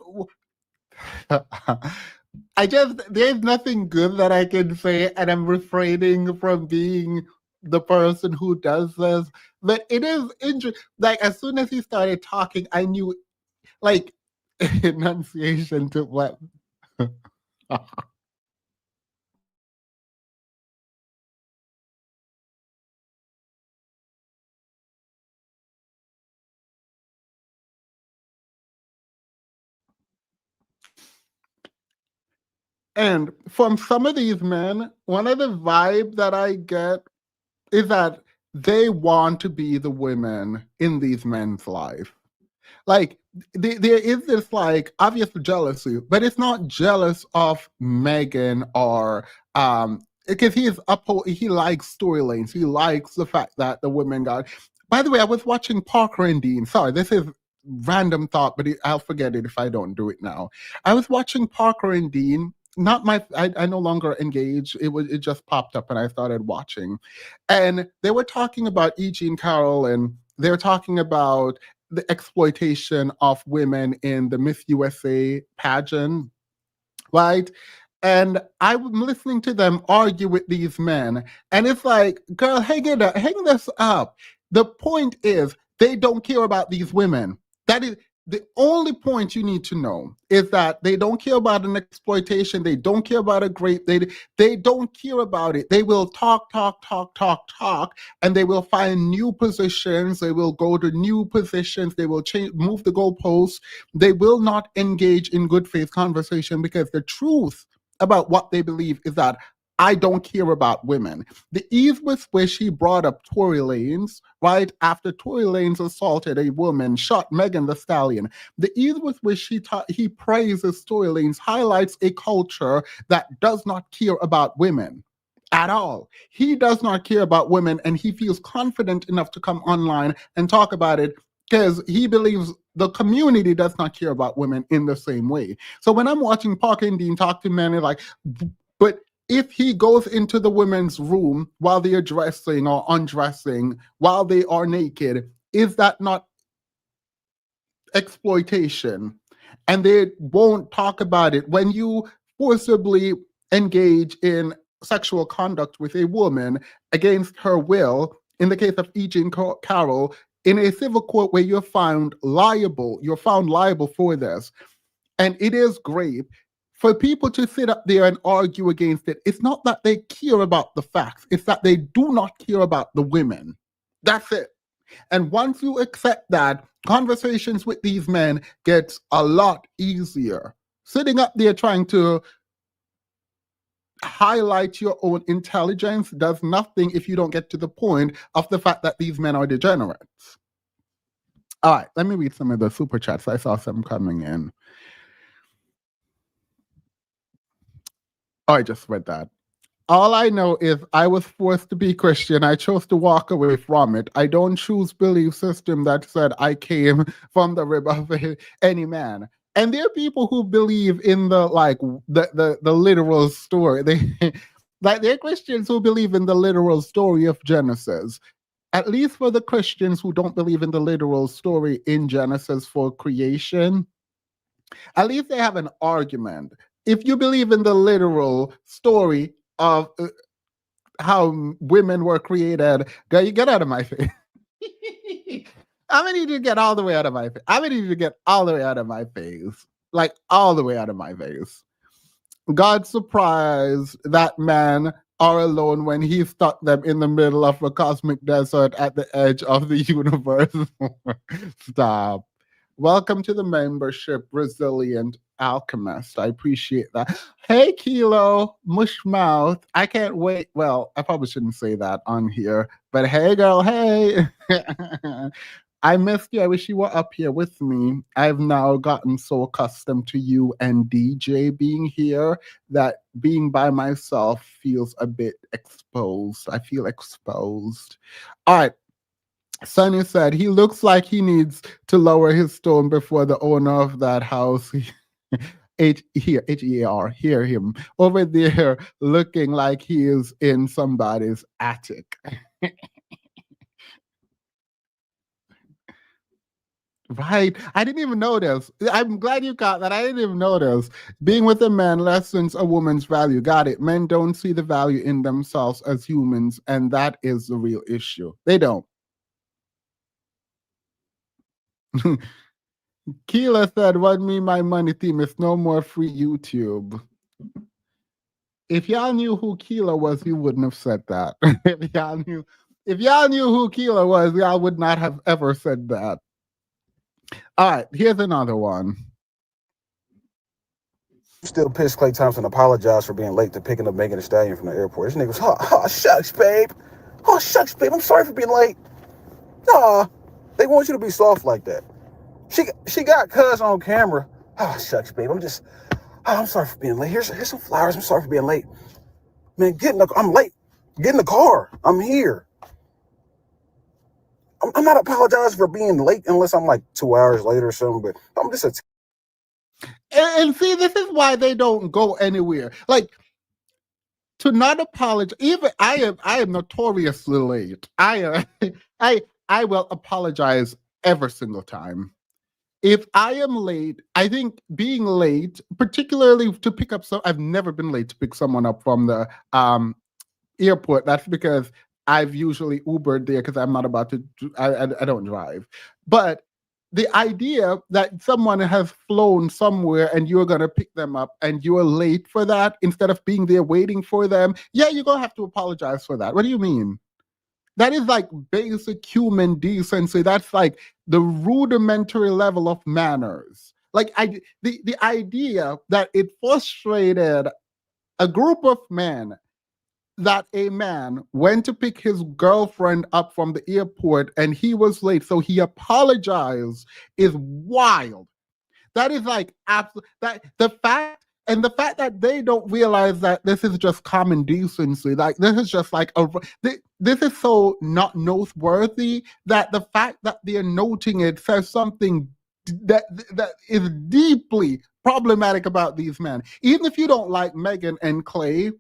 there's nothing good that I can say, and I'm refraining from being the person who does this. But it is interesting. Like, as soon as he started talking, I knew, like, enunciation to what. And from some of these men, one of the vibes that I get is that they want to be the women in these men's life. Like, there is this, like, obvious jealousy, but it's not jealous of Megan or because he likes storylines. He likes the fact that the women got. By the way, I was watching Parker and Dean. Sorry, this is random thought, but I'll forget it if I don't do it now. I was watching Parker and Dean. Not my. I no longer engage. It just popped up and I started watching, and they were talking about E.G. and Carol, and they were talking about the exploitation of women in the Miss USA pageant, right? And I'm listening to them argue with these men, and it's like, girl, hang this up. The point is, they don't care about these women. The only point you need to know is that they don't care about an exploitation. They don't care about a grape. They don't care about it. They will talk, talk, talk, talk, talk, and they will find new positions. They will go to new positions. They will change, move the goalposts. They will not engage in good faith conversation because the truth about what they believe is that I don't care about women. The ease with which he brought up Tory Lanez, right after Tory Lanez assaulted a woman, shot Megan Thee Stallion, the ease with which he praises Tory Lanez highlights a culture that does not care about women at all. He does not care about women, and he feels confident enough to come online and talk about it because he believes the community does not care about women in the same way. So when I'm watching Parker and Dean talk to men, it's like, but if he goes into the women's room while they are dressing or undressing, while they are naked, is that not exploitation? And they won't talk about it. When you forcibly engage in sexual conduct with a woman against her will, in the case of E. Carroll, in a civil court where you're found liable for this, and it is great for people to sit up there and argue against it. It's not that they care about the facts, it's that they do not care about the women. That's it. And once you accept that, conversations with these men gets a lot easier. Sitting up there trying to highlight your own intelligence does nothing if you don't get to the point of the fact that these men are degenerates. All right, let me read some of the super chats. I saw some coming in. Oh, I just read that. All I know is I was forced to be Christian. I chose to walk away from it. I don't choose belief system that said I came from the rib of any man. And there are people who believe in the literal story. They like they're Christians who believe in the literal story of Genesis. At least for the Christians who don't believe in the literal story in Genesis for creation, at least they have an argument. If you believe in the literal story of how women were created, girl, you get out of my face. I'm gonna need you to get all the way out of my face. I'm gonna need you to get all the way out of my face. Like all the way out of my face. God surprised that man are alone when he stuck them in the middle of a cosmic desert at the edge of the universe. Stop. Welcome to the membership, Resilient Alchemist. I appreciate that. Hey, Kilo, Mushmouth. I can't wait. Well, I probably shouldn't say that on here, but hey, girl, hey. I missed you. I wish you were up here with me. I've now gotten so accustomed to you and DJ being here that being by myself feels a bit exposed. I feel exposed. All right. Sonny said he looks like he needs to lower his tone before the owner of that house. H-E-A-R, hear him over there looking like he is in somebody's attic. Right. I didn't even notice. I'm glad you got that. I didn't even notice. Being with a man lessens a woman's value. Got it. Men don't see the value in themselves as humans, and that is the real issue. They don't. Keela said, "What me my money team? It's no more free YouTube." If y'all knew who Keela was, you wouldn't have said that. if y'all knew who Keela was, y'all would not have ever said that. All right, here's another one. Still pissed Clay Thompson apologized for being late to picking up Megan Thee Stallion from the airport. This nigga was, oh, shucks, babe. Oh, shucks, babe. I'm sorry for being late. Nah, they want you to be soft like that. She got cuz on camera. Oh, shucks, babe. I'm sorry for being late. Here's some flowers. I'm sorry for being late. Man, I'm late. Get in the car. I'm here. I'm not apologizing for being late unless I'm like 2 hours late or something, but I'm just and see, this is why they don't go anywhere. Like, to not apologize, even I am notoriously late. I will apologize every single time. If I am late, I think being late, particularly to pick up I've never been late to pick someone up from the airport. That's because I've usually Ubered there because I'm not about to. I don't drive, but the idea that someone has flown somewhere and you're going to pick them up and you're late for that instead of being there waiting for them, yeah, you're going to have to apologize for that. What do you mean? That is like basic human decency. That's like the rudimentary level of manners. Like the idea that it frustrated a group of men that a man went to pick his girlfriend up from the airport and he was late, so he apologized is wild. That is like absolute that the fact that they don't realize that this is just common decency, like this is just like this is so not noteworthy that the fact that they're noting it says something that is deeply problematic about these men. Even if you don't like Megan and Clay,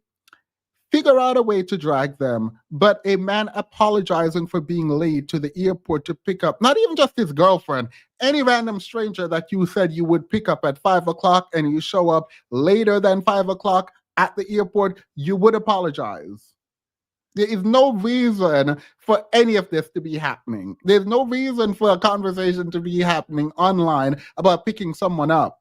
figure out a way to drag them. But a man apologizing for being late to the airport to pick up not even just his girlfriend, any random stranger that you said you would pick up at 5 o'clock and you show up later than 5 o'clock at the airport, you would apologize. There is no reason for any of this to be happening. There's no reason for a conversation to be happening online about picking someone up.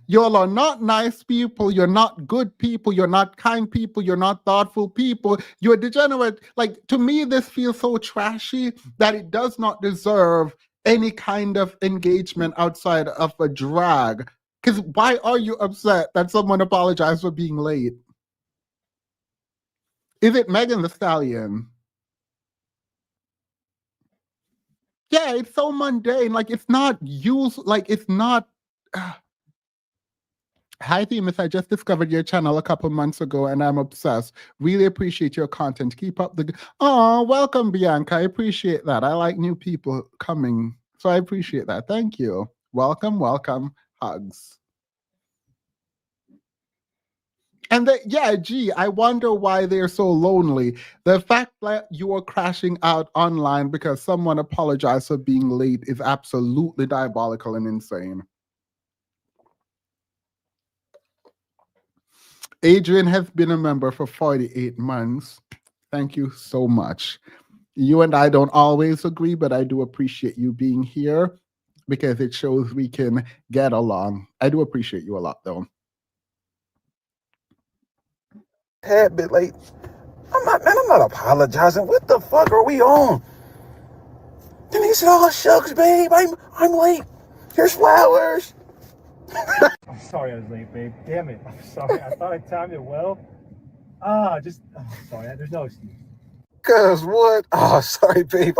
Y'all are not nice people. You're not good people. You're not kind people. You're not thoughtful people. You're degenerate. Like, to me, this feels so trashy that it does not deserve any kind of engagement outside of a drag. Because why are you upset that someone apologized for being late? Is it Megan Thee Stallion? Yeah, it's so mundane. Like, it's not used. Like, it's not. Hi, Themis. I just discovered your channel a couple months ago and I'm obsessed. Really appreciate your content. Keep up the. Oh, welcome, Bianca. I appreciate that. I like new people coming. So I appreciate that. Thank you. Welcome, welcome. Hugs. And yeah, gee, I wonder why they're so lonely. The fact that you are crashing out online because someone apologized for being late is absolutely diabolical and insane. Adrian has been a member for 48 months. Thank you so much. You and I don't always agree, but I do appreciate you being here because it shows we can get along. I do appreciate you a lot, though. Tad bit late. I'm not apologizing. What the fuck are we on? Then he said, "Oh shucks, babe, I'm late. Here's flowers." I'm sorry I was late, babe. Damn it. I'm sorry. I thought I timed it well. Sorry. There's no excuse. Cause what? Oh, sorry, babe.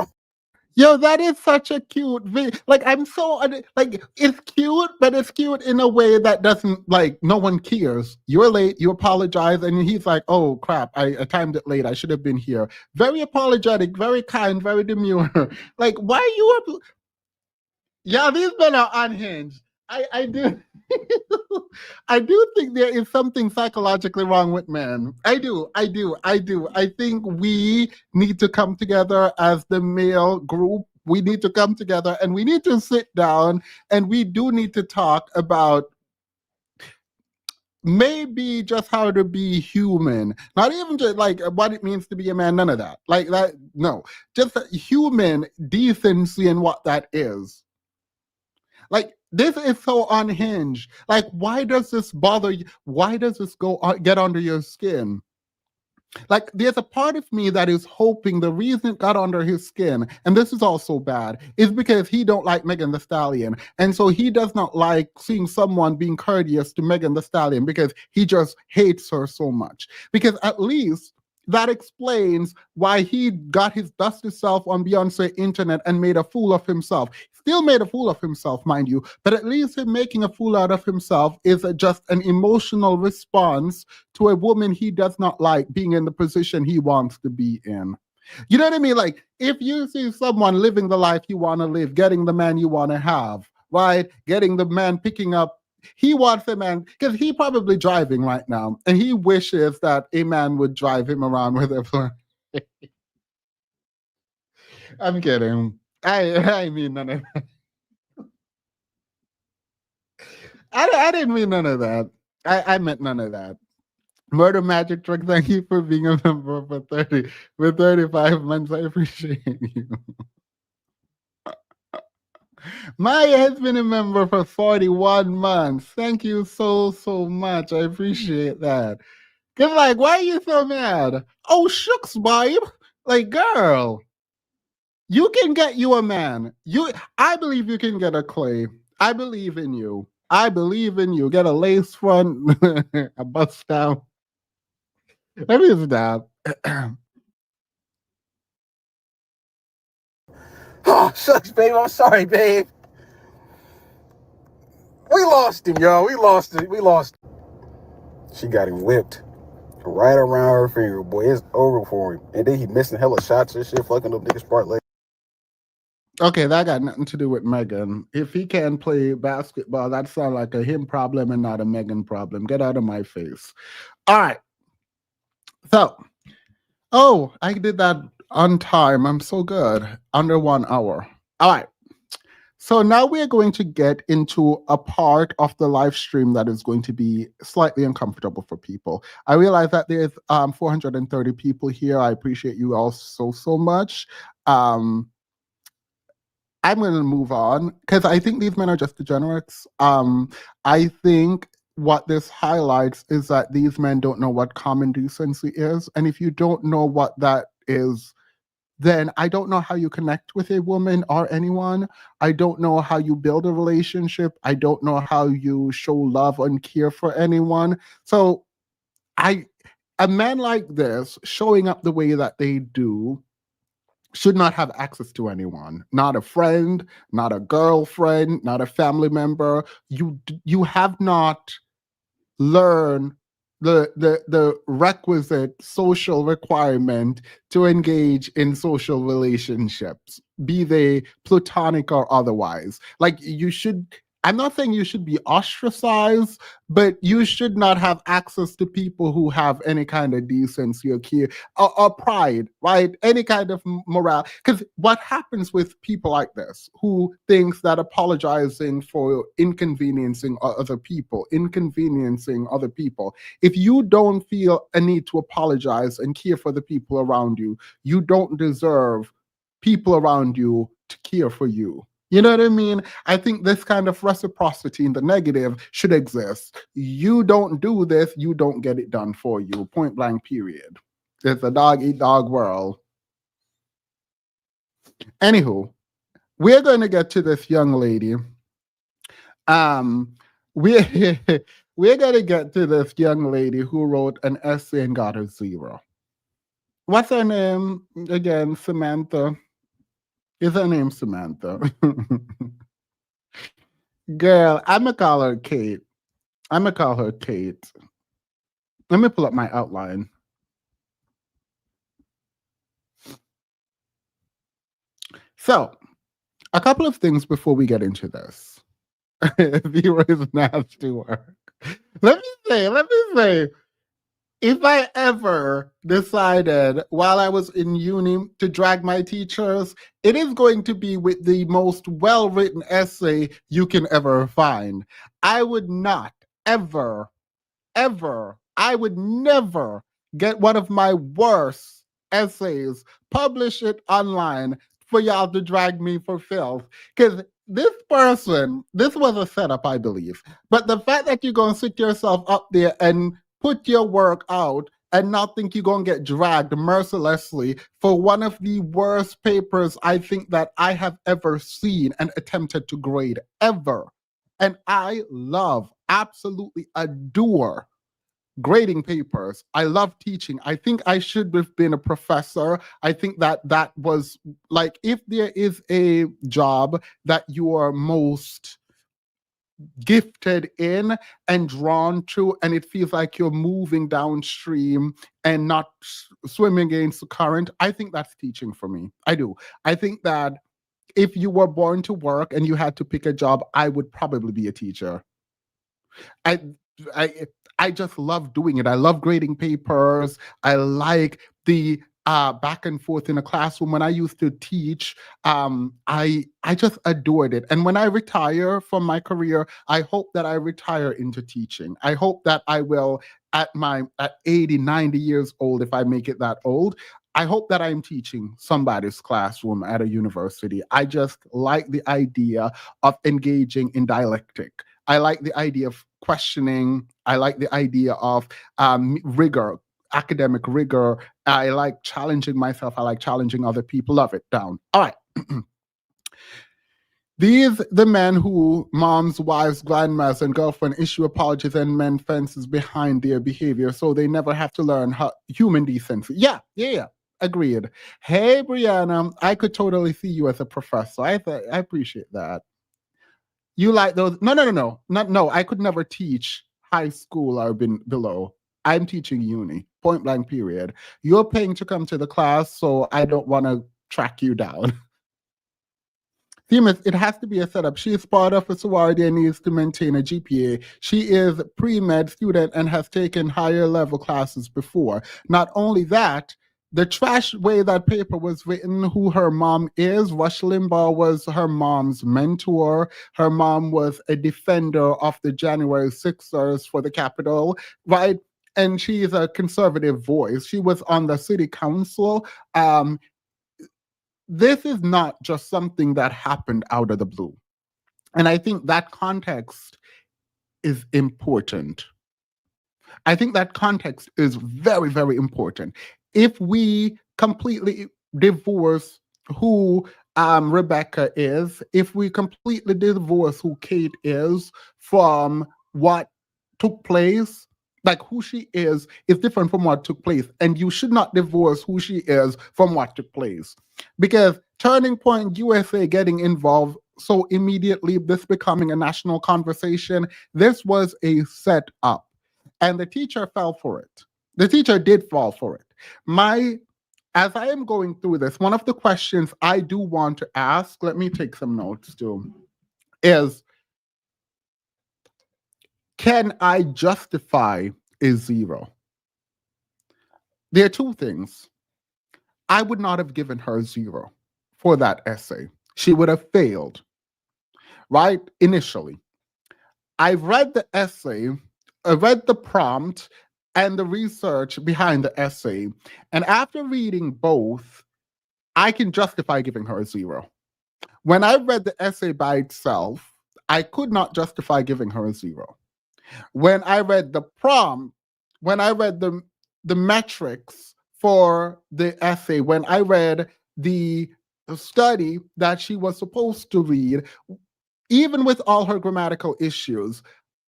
Yo, that is such a cute video. Like, I'm so like, it's cute, but it's cute in a way that doesn't, like, no one cares. You're late, you apologize, and he's like, "Oh crap, I timed it late. I should have been here." Very apologetic, very kind, very demure. Like, why are you? Yeah, these men are unhinged. I do. I do think there is something psychologically wrong with men. I do. I think we need to come together as the male group. We need to come together and we need to sit down and we do need to talk about maybe just how to be human. Not even just like what it means to be a man, none of that. Like that, no. Just human decency and what that is. Like, this is so unhinged. Like, why does this bother you? Why does this get under your skin? Like, there's a part of me that is hoping the reason it got under his skin, and this is also bad, is because he don't like Megan Thee Stallion. And so he does not like seeing someone being courteous to Megan Thee Stallion because he just hates her so much. Because at least that explains why he got his dusty self on Beyonce internet and made a fool of himself. Still made a fool of himself, mind you, but at least him making a fool out of himself is just an emotional response to a woman he does not like being in the position he wants to be in. You know what I mean? Like, if you see someone living the life you want to live, getting the man you want to have, right? Getting the man picking up, he wants a man, because he probably driving right now, and he wishes that a man would drive him around with a. I'm kidding. I mean none of that. I didn't mean none of that. I meant none of that. Murder Magic Truck, thank you for being a member for 35 months. I appreciate you. Maya has been a member for 41 months. Thank you so, so much. I appreciate that. Cause like, why are you so mad? Oh, shucks, babe. Like, girl, you can get you a man. I believe you can get a Clay. I believe in you. I believe in you. Get a lace front, a bust down. Let me stop. Oh, shucks, babe. I'm sorry, babe. We lost him, yo. We lost it. We lost. She got him whipped right around her finger, boy. It's over for him. And then he missing hella shots and shit, fucking up niggas' part leg. Okay, that got nothing to do with Megan. If he can't play basketball, that sounds like a him problem and not a Megan problem. Get out of my face. All right. So, oh, I did that on time. I'm so good. Under 1 hour. All right. So now we're going to get into a part of the live stream that is going to be slightly uncomfortable for people. I realize that there's 430 people here. I appreciate you all so, so much. I'm going to move on because I think these men are just degenerates. I think what this highlights is that these men don't know what common decency is. And if you don't know what that is, then I don't know how you connect with a woman or anyone. I don't know how you build a relationship. I don't know how you show love and care for anyone. So a man like this showing up the way that they do should not have access to anyone, not a friend, not a girlfriend, not a family member. You have not learned the requisite social requirement to engage in social relationships, be they platonic or otherwise. Like you should, I'm not saying you should be ostracized, but you should not have access to people who have any kind of decency or care or pride, right? Any kind of morale. Because what happens with people like this who thinks that apologizing for inconveniencing other people, if you don't feel a need to apologize and care for the people around you, you don't deserve people around you to care for you. You know what I mean? I think this kind of reciprocity in the negative should exist. You don't do this, you don't get it done for you. Point blank, period. It's a dog eat dog world. Anywho, we're going to get to this young lady. We we're going to get to this young lady who wrote an essay and got a 0. What's her name again? Samantha. Is her name Samantha? Girl, I'm gonna call her Kate. I'm gonna call her Kate. Let me pull up my outline. So, a couple of things before we get into this. Viewers nasty work. Let me say, if I ever decided while I was in uni to drag my teachers, it is going to be with the most well-written essay you can ever find. I would not ever, I would never get one of my worst essays, publish it online for y'all to drag me for filth. Because this was a setup, I believe. But the fact that you're going to sit yourself up there and put your work out and not think you're going to get dragged mercilessly for one of the worst papers I think that I have ever seen and attempted to grade ever. And I absolutely adore grading papers. I love teaching. I think I should have been a professor. I think that was like, if there is a job that you are most gifted in and drawn to, and it feels like you're moving downstream and not swimming against the current, I think that's teaching for me. I do. I think that if you were born to work and you had to pick a job, I would probably be a teacher. I I I just love doing it. I love grading papers. I like the back and forth in a classroom. When I used to teach, I just adored it. And when I retire from my career, I hope that I retire into teaching. I hope that I will at 80, 90 years old, if I make it that old, I hope that I'm teaching somebody's classroom at a university. I just like the idea of engaging in dialectic. I like the idea of questioning. I like the idea of rigor, academic rigor. I like challenging myself. I like challenging other people. Love it. Down. All right. These the men who moms, wives, grandmas, and girlfriend issue apologies and mend fences behind their behavior, so they never have to learn human decency. Yeah. Agreed. Hey, Brianna, I could totally see you as a professor. I appreciate that. You like those? No. Not no. I could never teach high school or below. I'm teaching uni. Point blank. Period. You're paying to come to the class, so I don't want to track you down. Themis, it has to be a setup. She is part of a sorority and needs to maintain a GPA. She is pre-med student and has taken higher level classes before. Not only that, the trash way that paper was written, who her mom is, Rush Limbaugh was her mom's mentor. Her mom was a defender of the January 6ers for the Capitol, right? And she is a conservative voice. She was on the city council. This is not just something that happened out of the blue. And I think that context is important. I think that context is very, very important. If we completely divorce who Rebecca is, if we completely divorce who Kate is from what took place, like who she is different from what took place. And you should not divorce who she is from what took place. Because Turning Point USA getting involved so immediately, this becoming a national conversation, this was a setup. And the teacher fell for it. The teacher did fall for it. As I am going through this, one of the questions I do want to ask, let me take some notes too, is can I justify a zero? There are two things. I would not have given her zero for that essay. She would have failed, right? Initially. I read the essay, I read the prompt and the research behind the essay. And after reading both, I can justify giving her a zero. When I read the essay by itself, I could not justify giving her a zero. When I read the prompt, when I read the metrics for the essay, when I read the study that she was supposed to read, even with all her grammatical issues,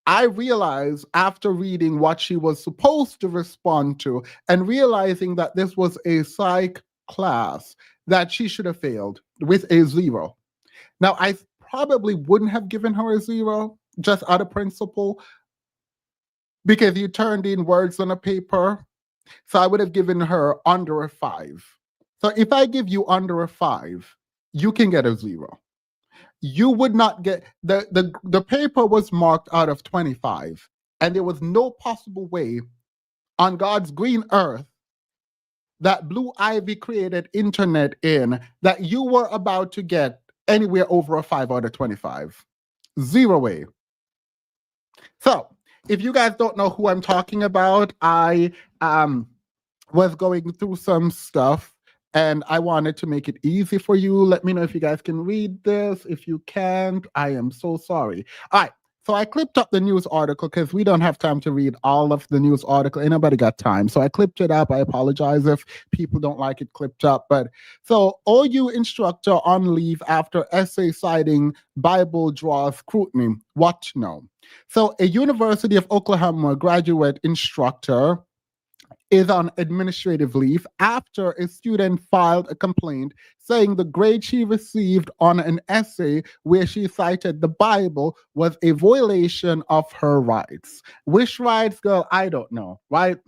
I realized after reading what she was supposed to respond to and realizing that this was a psych class that she should have failed with a zero. Now, I probably wouldn't have given her a zero just out of principle because you turned in words on a paper. So I would have given her under a 5. So if I give you under a 5, you can get a zero. You would not get the paper was marked out of 25, and there was no possible way on God's green earth that Blue Ivy created internet in that you were about to get anywhere over a 5 out of 25. Zero way. So if you guys don't know who I'm talking about, I was going through some stuff and I wanted to make it easy for you. Let me know if you guys can read this. If you can't, I am so sorry. All right. So I clipped up the news article because we don't have time to read all of the news article. Ain't nobody got time. So I clipped it up. I apologize if people don't like it clipped up. But so OU instructor on leave after essay citing Bible draws scrutiny. What to know? So a University of Oklahoma graduate instructor is on administrative leave after a student filed a complaint saying the grade she received on an essay where she cited the Bible was a violation of her rights. Which rights, girl? I don't know, right?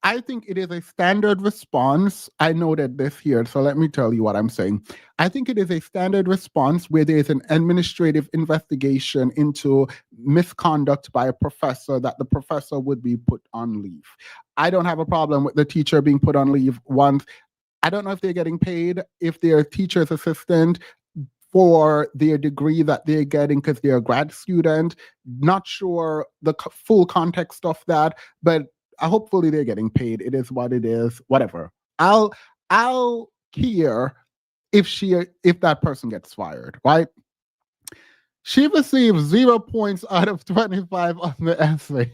I think it is a standard response. I noted this here, so let me tell you what I'm saying. I think it is a standard response where there is an administrative investigation into misconduct by a professor that the professor would be put on leave. I don't have a problem with the teacher being put on leave once. I don't know if they're getting paid, if they're a teacher's assistant for their degree that they're getting because they're a grad student. Not sure the full context of that, but hopefully they're getting paid. It is what it is. Whatever. I'll care if that person gets fired, right? She received 0 points out of 25 on the essay.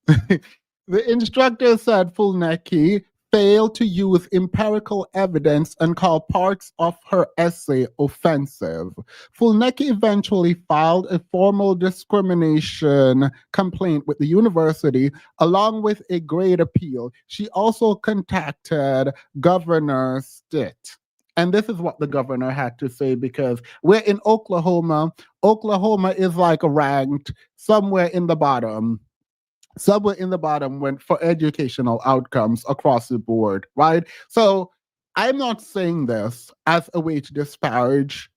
The instructor said Fulnecki failed to use empirical evidence and called parts of her essay offensive. Fulnecki eventually filed a formal discrimination complaint with the university along with a grade appeal. She also contacted Governor Stitt. And this is what the governor had to say, because we're in Oklahoma. Oklahoma is like ranked somewhere in the bottom when for educational outcomes across the board, right? So I'm not saying this as a way to disparage.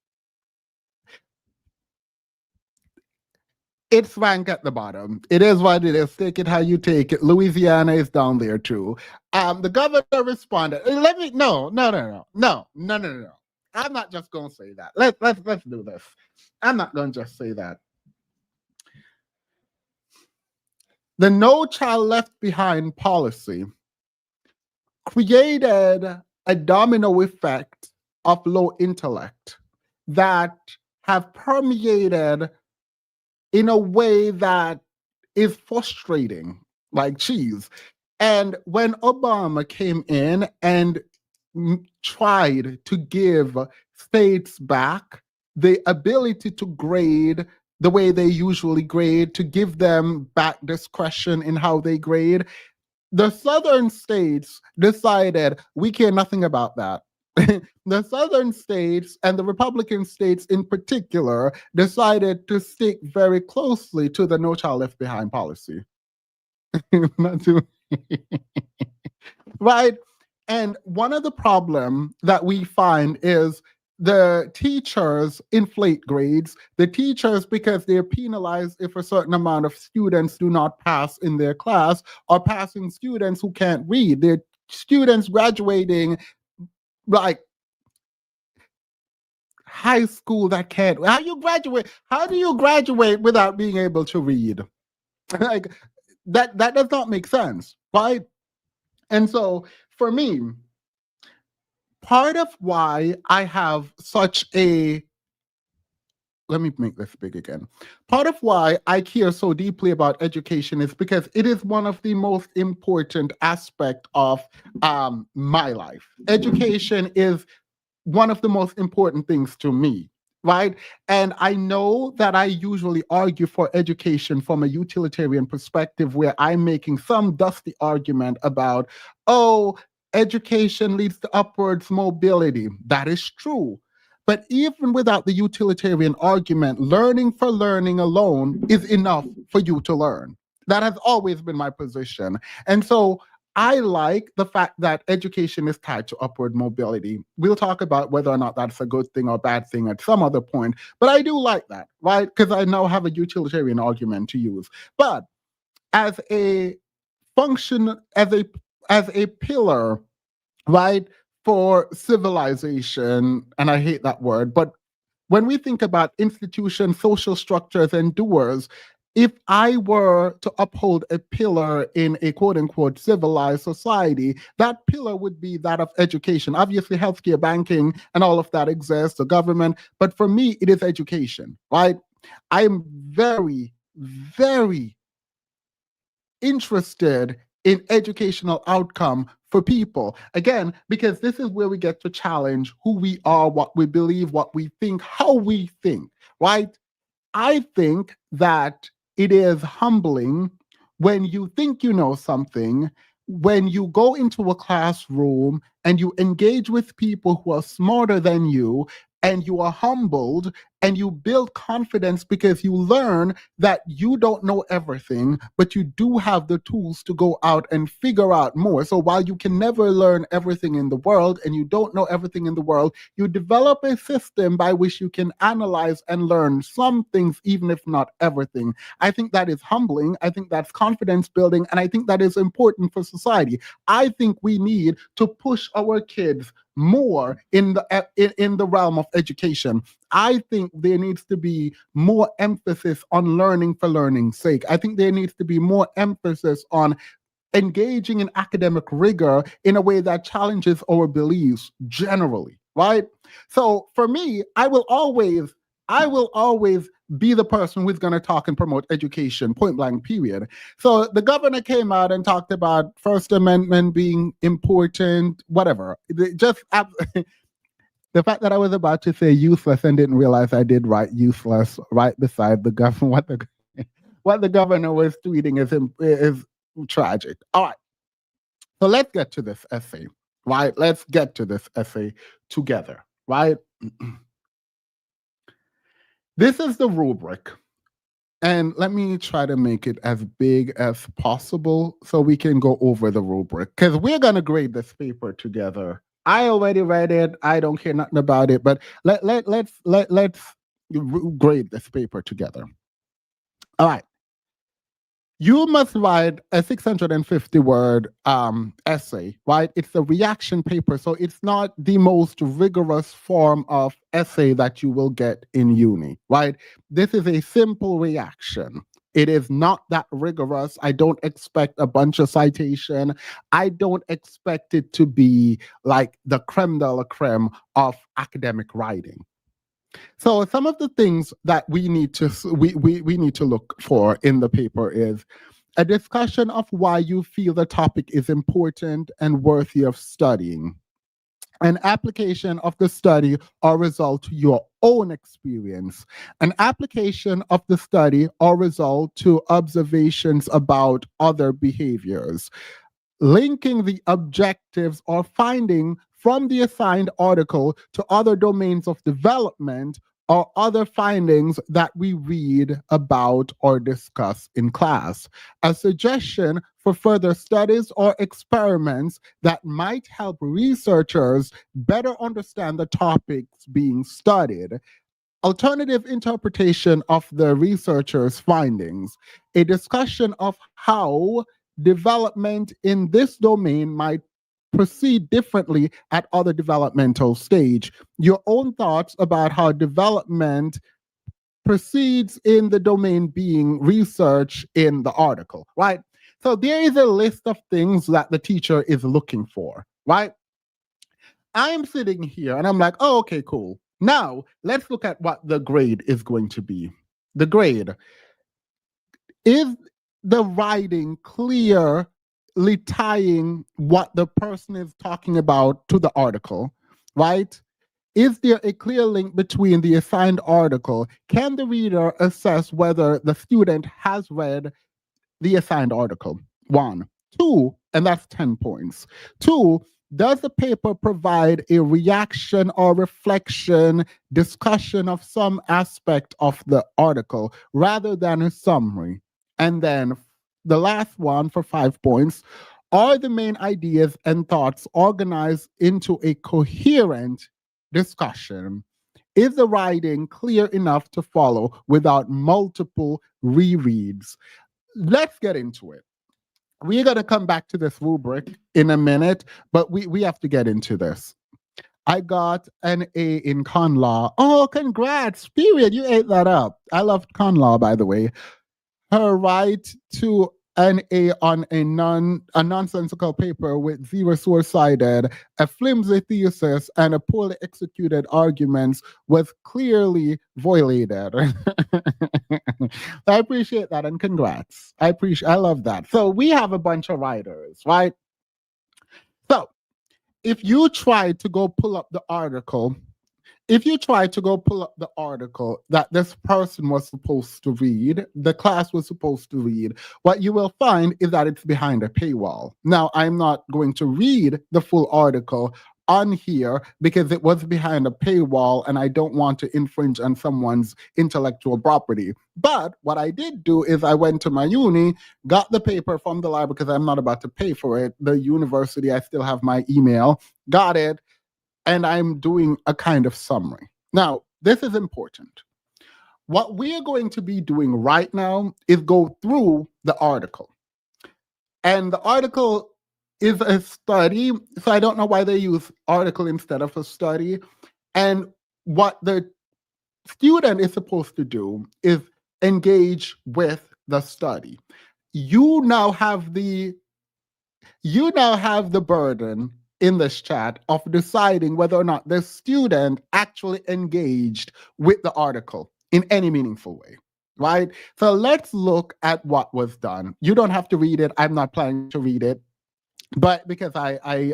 It's ranked at the bottom. It is what it is. Take it how you take it. Louisiana is down there too. The governor responded. Let me no. I'm not just gonna say that. Let's do this. I'm not gonna just say that. The No Child Left Behind policy created a domino effect of low intellect that have permeated in a way that is frustrating, like cheese. And when Obama came in and tried to give states back the ability to grade the way they usually grade, to give them back discretion in how they grade, the southern states decided we care nothing about that. The southern states and the Republican states in particular decided to stick very closely to the No Child Left Behind policy. Not to, right? And one of the problem that we find is the teachers inflate grades. The teachers, because they're penalized if a certain amount of students do not pass in their class, are passing students who can't read. They're students graduating like high school that can't. How do you graduate without being able to read? Like that does not make sense, right? And so for me, part of why I have such a, let me make this big again. Part of why I care so deeply about education is because it is one of the most important aspect of my life. Education is one of the most important things to me, right? And I know that I usually argue for education from a utilitarian perspective, where I'm making some dusty argument about, oh, education leads to upwards mobility. That is true. But even without the utilitarian argument, learning for learning alone is enough for you to learn. That has always been my position. And so I like the fact that education is tied to upward mobility. We'll talk about whether or not that's a good thing or bad thing at some other point, but I do like that, right? Because I now have a utilitarian argument to use. But as a function, as a pillar, right, for civilization, and I hate that word, but when we think about institutions, social structures, and doers, if I were to uphold a pillar in a quote unquote civilized society, that pillar would be that of education. Obviously, healthcare, banking, and all of that exists, the government, but for me, it is education, right? I am very, very interested in educational outcome for people. Again, because this is where we get to challenge who we are, what we believe, what we think, how we think, right? I think that it is humbling when you think you know something, when you go into a classroom and you engage with people who are smarter than you, and you are humbled and you build confidence because you learn that you don't know everything, but you do have the tools to go out and figure out more. So while you can never learn everything in the world and you don't know everything in the world, you develop a system by which you can analyze and learn some things, even if not everything. I think that is humbling. I think that's confidence building. And I think that is important for society. I think we need to push our kids more in the realm of education. I think there needs to be more emphasis on learning for learning's sake. I think there needs to be more emphasis on engaging in academic rigor in a way that challenges our beliefs generally, right? So for me, I will always be the person who's going to talk and promote education, point blank, period. So the governor came out and talked about First Amendment being important, whatever. The fact that I was about to say useless and didn't realize I did write useless right beside the governor, what the governor was tweeting is tragic. All right, so let's get to this essay, right? Let's get to this essay together, right? This is the rubric. And let me try to make it as big as possible so we can go over the rubric because we're going to grade this paper together. I already read it. I don't care nothing about it, but let's grade this paper together. All right. You must write a 650 word essay, right? It's a reaction paper, so it's not the most rigorous form of essay that you will get in uni, right? This is a simple reaction. It is not that rigorous. I don't expect a bunch of citation. I don't expect it to be like the creme de la creme of academic writing. So some of the things that we need to look for in the paper is a discussion of why you feel the topic is important and worthy of studying, an application of the study or result to your own experience, an application of the study or result to observations about other behaviors, linking the objectives or finding from the assigned article to other domains of development or other findings that we read about or discuss in class. A suggestion for further studies or experiments that might help researchers better understand the topics being studied. Alternative interpretation of the researcher's findings, a discussion of how development in this domain might proceed differently at other developmental stage. Your own thoughts about how development proceeds in the domain being research in the article, right? So there is a list of things that the teacher is looking for, right? I'm sitting here and I'm like, oh, okay, cool. Now let's look at what the grade is going to be. The grade is the writing clearly tying what the person is talking about to the article, right? Is there a clear link between the assigned article? Can the reader assess whether the student has read the assigned article? One. Two, and that's 10 points. Two, does the paper provide a reaction or reflection, discussion of some aspect of the article rather than a summary? And then the last one for 5 points, are the main ideas and thoughts organized into a coherent discussion? Is the writing clear enough to follow without multiple rereads? Let's get into it. We're going to come back to this rubric in a minute, but we have to get into this. I got an A in con law. Oh, congrats, period. You ate that up. I loved con law, by the way. Her right to an A on a nonsensical paper with zero source cited, a flimsy thesis, and a poorly executed arguments was clearly violated. I appreciate that and congrats. I love that. So we have a bunch of writers, right? So if you try to go pull up the article that this person was supposed to read, the class was supposed to read, what you will find is that it's behind a paywall. Now, I'm not going to read the full article on here because it was behind a paywall and I don't want to infringe on someone's intellectual property. But what I did do is I went to my uni, got the paper from the library because I'm not about to pay for it. The university, I still have my email, got it, and I'm doing a kind of summary. Now, this is important. What we are going to be doing right now is go through the article. And the article is a study, so I don't know why they use article instead of a study. And what the student is supposed to do is engage with the study. You now have the You now have the burden in this chat of deciding whether or not the student actually engaged with the article in any meaningful way. Right? So let's look at what was done. You don't have to read it. I'm not planning to read it. But because I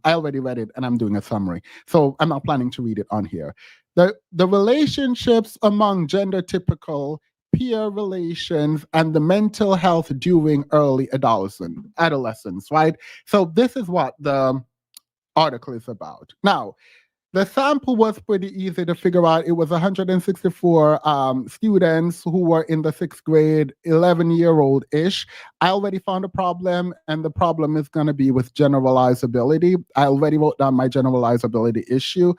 already read it and I'm doing a summary, so I'm not planning to read it on here. The relationships among gender typical peer relations and the mental health during early adolescence, right? So this is what the article is about. Now, the sample was pretty easy to figure out. It was 164 students who were in the sixth grade, 11-year-old ish. I already found a problem, and the problem is going to be with generalizability. I already wrote down my generalizability issue.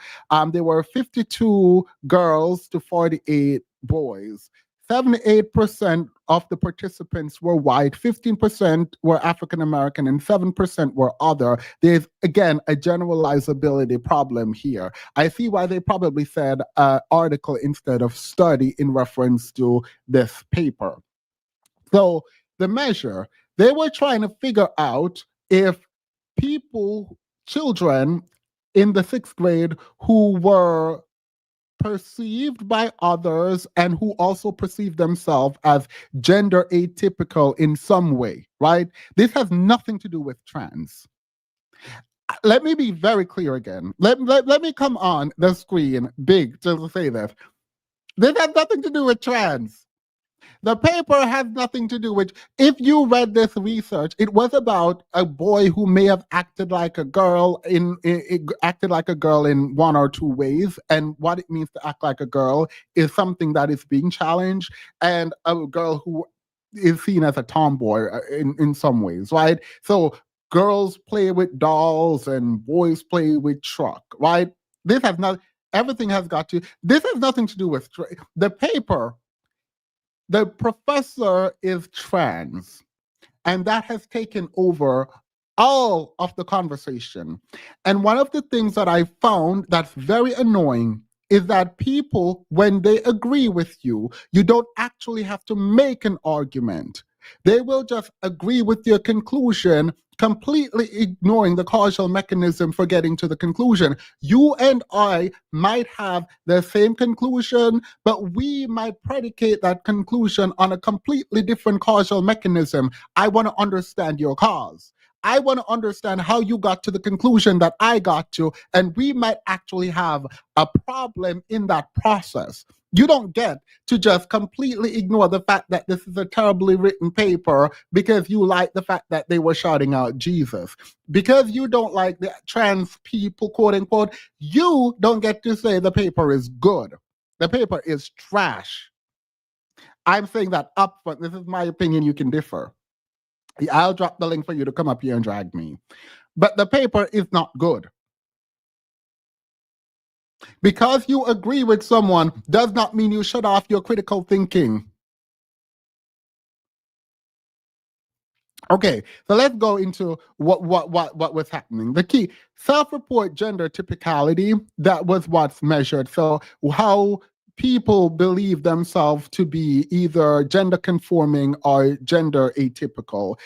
There were 52 girls to 48 boys. 78% of the participants were white, 15% were African American, and 7% were other. There's, again, a generalizability problem here. I see why they probably said article instead of study in reference to this paper. So the measure, they were trying to figure out if children in the sixth grade who were perceived by others and who also perceive themselves as gender atypical in some way, right? This has nothing to do with trans. Let me be very clear again. Let me come on the screen big to say this. This has nothing to do with trans. The paper has nothing to do with. If you read this research, it was about a boy who may have acted like a girl acted like a girl in one or two ways, and what it means to act like a girl is something that is being challenged, and a girl who is seen as a tomboy in some ways, right? So girls play with dolls and boys play with truck, right? This has not. Everything has got to. This has nothing to do with the paper. The professor is trans, and that has taken over all of the conversation. And one of the things that I found that's very annoying is that people, when they agree with you, you don't actually have to make an argument. They will just agree with your conclusion, completely ignoring the causal mechanism for getting to the conclusion. You and I might have the same conclusion, but we might predicate that conclusion on a completely different causal mechanism. I want to understand your cause. I want to understand how you got to the conclusion that I got to, and we might actually have a problem in that process. You don't get to just completely ignore the fact that this is a terribly written paper because you like the fact that they were shouting out Jesus. Because you don't like the trans people, quote unquote, you don't get to say the paper is good. The paper is trash. I'm saying that up front. This is my opinion. You can differ. I'll drop the link for you to come up here and drag me. But the paper is not good. Because you agree with someone does not mean you shut off your critical thinking. Okay, so let's go into what was happening. The key self-report gender typicality, that was what's measured. So how people believe themselves to be either gender conforming or gender atypical.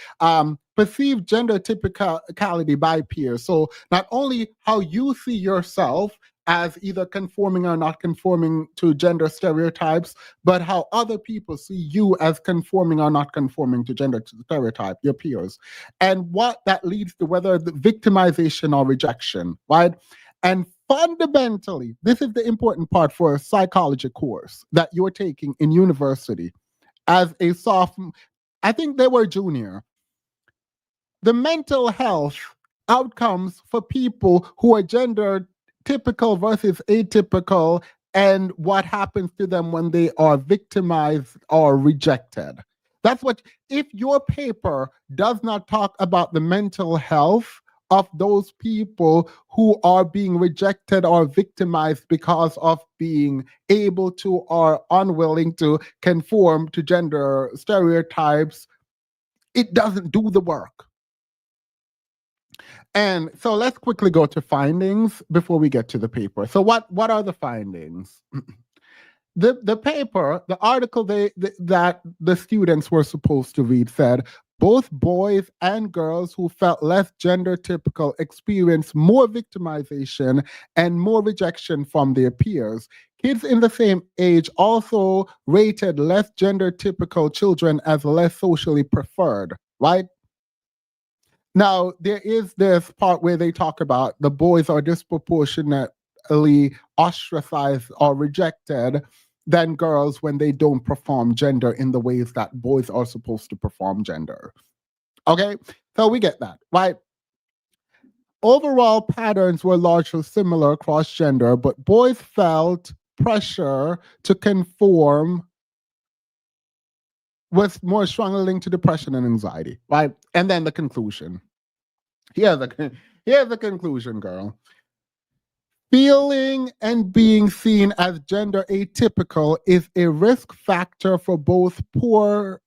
Perceived gender typicality by peers. So not only how you see yourself as either conforming or not conforming to gender stereotypes, but how other people see you as conforming or not conforming to gender stereotype, your peers. And what that leads to, whether the victimization or rejection, right? And fundamentally, this is the important part for a psychology course that you're taking in university as a sophomore. I think they were junior. The mental health outcomes for people who are gender typical versus atypical, and what happens to them when they are victimized or rejected. That's what, if your paper does not talk about the mental health of those people who are being rejected or victimized because of being able to or unwilling to conform to gender stereotypes, it doesn't do the work. And so let's quickly go to findings before we get to the paper. So what are the findings? The paper, the article that the students were supposed to read said, Both boys and girls who felt less gender typical experienced more victimization and more rejection from their peers. Kids in the same age also rated less gender typical children as less socially preferred, right? Now, there is this part where they talk about the boys are disproportionately ostracized or rejected than girls when they don't perform gender in the ways that boys are supposed to perform gender. Okay, so we get that, right? Overall patterns were largely similar across gender, but boys felt pressure to conform was more strongly linked to depression and anxiety, right? And then the conclusion. Here's the conclusion, girl. Feeling and being seen as gender atypical is a risk factor for both poor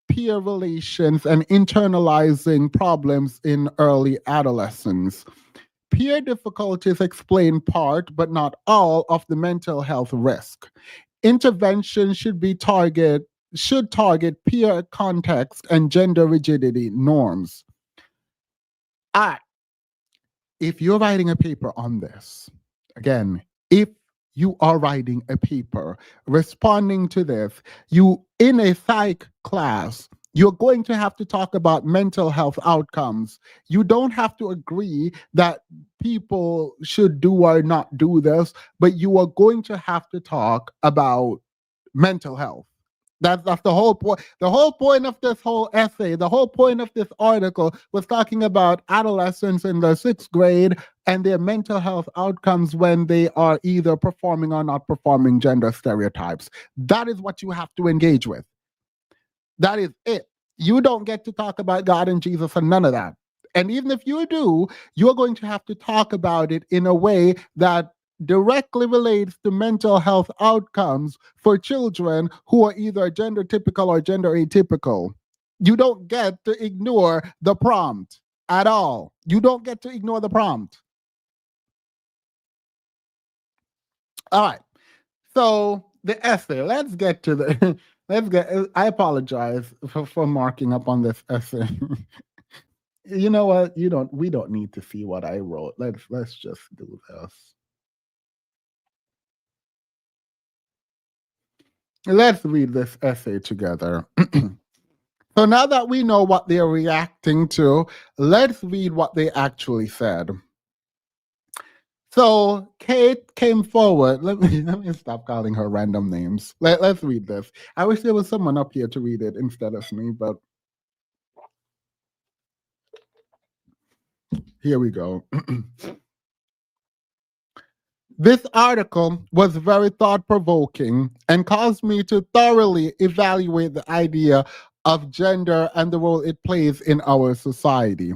peer relations and internalizing problems in early adolescence. Peer difficulties explain part, but not all, of the mental health risk. Intervention should target peer context and gender rigidity norms. I If you're writing a paper on this, again, if you are writing a paper responding to this, you in a psych class, you're going to have to talk about mental health outcomes. You don't have to agree that people should do or not do this, but you are going to have to talk about mental health. That's the whole point. The whole point of this whole essay, the whole point of this article was talking about adolescents in the 6th grade and their mental health outcomes when they are either performing or not performing gender stereotypes. That is what you have to engage with. That is it. You don't get to talk about God and Jesus and none of that. And even if you do, you're going to have to talk about it in a way that directly relates to mental health outcomes for children who are either gender typical or gender atypical. You don't get to ignore the prompt at all. You don't get to ignore the prompt. All right. So the essay, let's get to the I apologize for marking up on this essay. You know what? We don't need to see what I wrote. Let's just do this. Let's read this essay together. So now that we know what they're reacting to, let's read what they actually said. So Kate came forward. Let me stop calling her random names. Let's read this. I wish there was someone up here to read it instead of me, but here we go. This article was very thought-provoking and caused me to thoroughly evaluate the idea of gender and the role it plays in our society.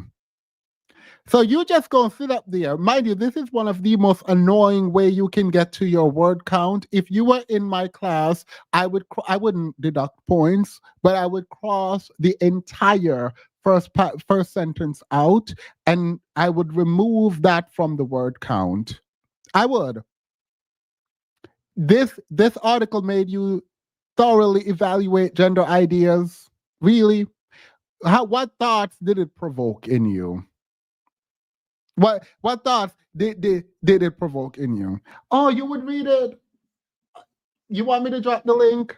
So you just go sit up there. Mind you, this is one of the most annoying way you can get to your word count. If you were in my class, I wouldn't deduct points, but I would cross the entire first sentence out, and I would remove that from the word count. I would. This article made you thoroughly evaluate gender ideas. Really? What thoughts did it provoke in you? What thoughts did it provoke in you? Oh, you would read it. You want me to drop the link?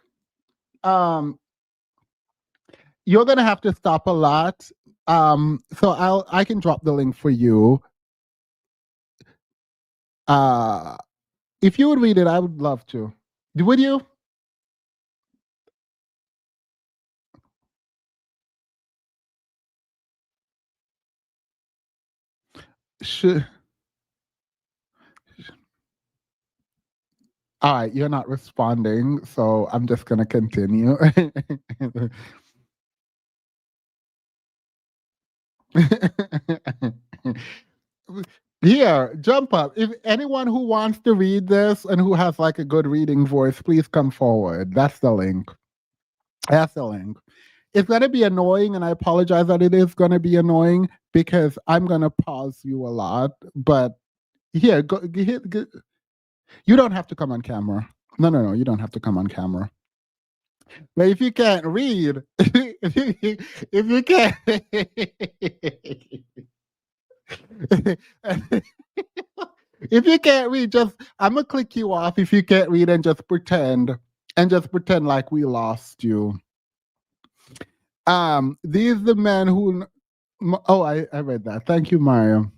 You're gonna have to stop a lot. So I can drop the link for you. If you would read it, I would love to. Would you? Should. All right, you're not responding, so I'm just gonna continue. Here, jump up. If anyone who wants to read this and who has like a good reading voice, please come forward. That's the link. That's the link. It's going to be annoying, and I apologize that it is going to be annoying because I'm going to pause you a lot. But here, you don't have to come on camera. No, you don't have to come on camera. But if you can't read, if you can't, if you can't read, just I'm gonna click you off if you can't read and just pretend like we lost you. These the men who. Oh, I read that. Thank you, Mario.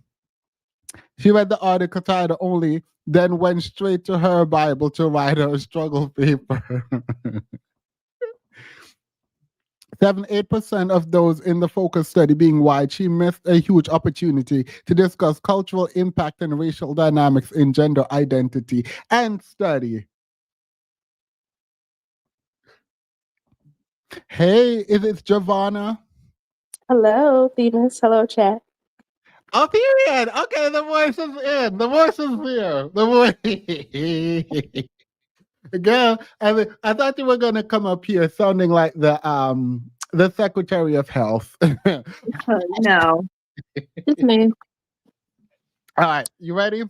She read the article title only, then went straight to her Bible to write her struggle paper. 78% of those in the focus study being white, she missed a huge opportunity to discuss cultural impact and racial dynamics in gender identity and study. Hey, is it Giovanna? Hello, Venus. Hello, chat. Oh, period. Okay, the voice is in. The voice is here. The voice. Girl, I thought you were gonna come up here sounding like the Secretary of Health. No, it's me. All right, you ready?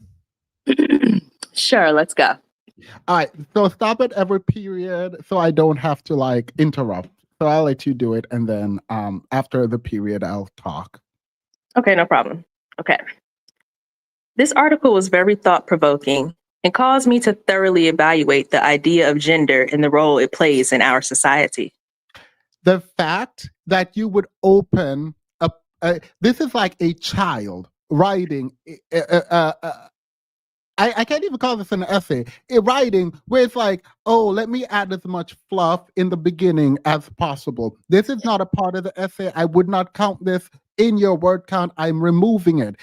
Sure, let's go. All right, so stop at every period so I don't have to like interrupt. So I'll let you do it, and then after the period I'll talk. Okay, no problem. Okay. This article was very thought-provoking and caused me to thoroughly evaluate the idea of gender and the role it plays in our society. The fact that you would open this is like a child writing I can't even call this an essay. Writing where it's like, oh, let me add as much fluff in the beginning as possible. This is not a part of the essay. I would not count this in your word count. I'm removing it.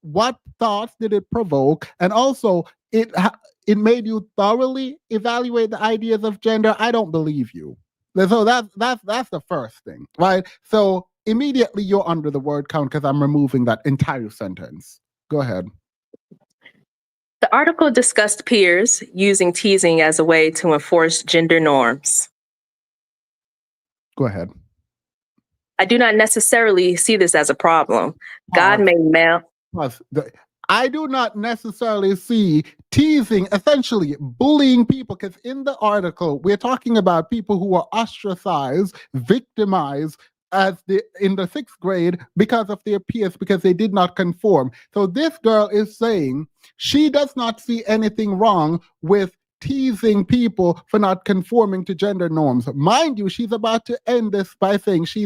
What thoughts did it provoke? And also, it made you thoroughly evaluate the ideas of gender. I don't believe you. So that's the first thing, right? So immediately you're under the word count because I'm removing that entire sentence. Go ahead. The article discussed peers using teasing as a way to enforce gender norms. Go ahead. I do not necessarily see this as a problem. God made male. I do not necessarily see teasing, essentially bullying people, because in the article, we're talking about people who are ostracized, victimized, in the 6th grade because of their peers, because they did not conform. So this girl is saying she does not see anything wrong with teasing people for not conforming to gender norms. Mind you, she's about to end this by saying she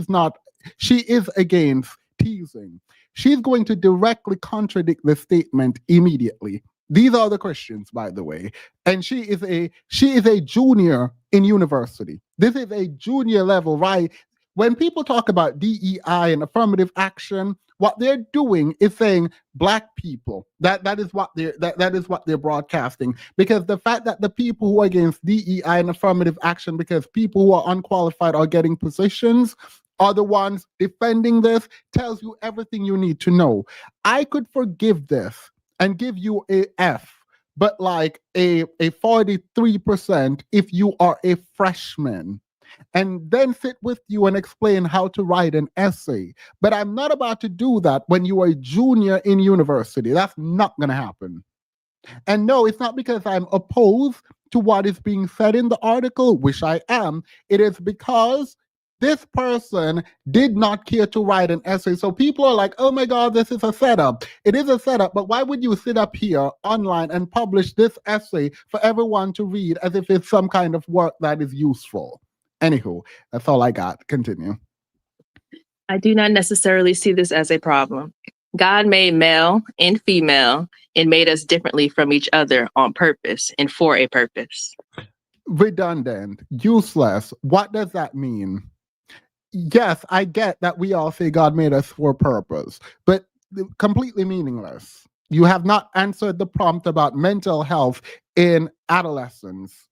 is against teasing. She's going to directly contradict the statement immediately. These are the Christians, by the way. And she is a junior in university. This is a junior level, right? When people talk about DEI and affirmative action, what they're doing is saying Black people. That is what they're broadcasting. Because the fact that the people who are against DEI and affirmative action, because people who are unqualified are getting positions, are the ones defending this, tells you everything you need to know. I could forgive this and give you a F, but like a 43% if you are a freshman, and then sit with you and explain how to write an essay. But I'm not about to do that when you are a junior in university. That's not going to happen. And no, it's not because I'm opposed to what is being said in the article, which I am. It is because this person did not care to write an essay. So people are like, oh my God, this is a setup. It is a setup, but why would you sit up here online and publish this essay for everyone to read as if it's some kind of work that is useful? Anywho, that's all I got. Continue. I do not necessarily see this as a problem. God made male and female and made us differently from each other on purpose and for a purpose. Redundant, useless. What does that mean? Yes, I get that we all say God made us for a purpose, but completely meaningless. You have not answered the prompt about mental health in adolescence.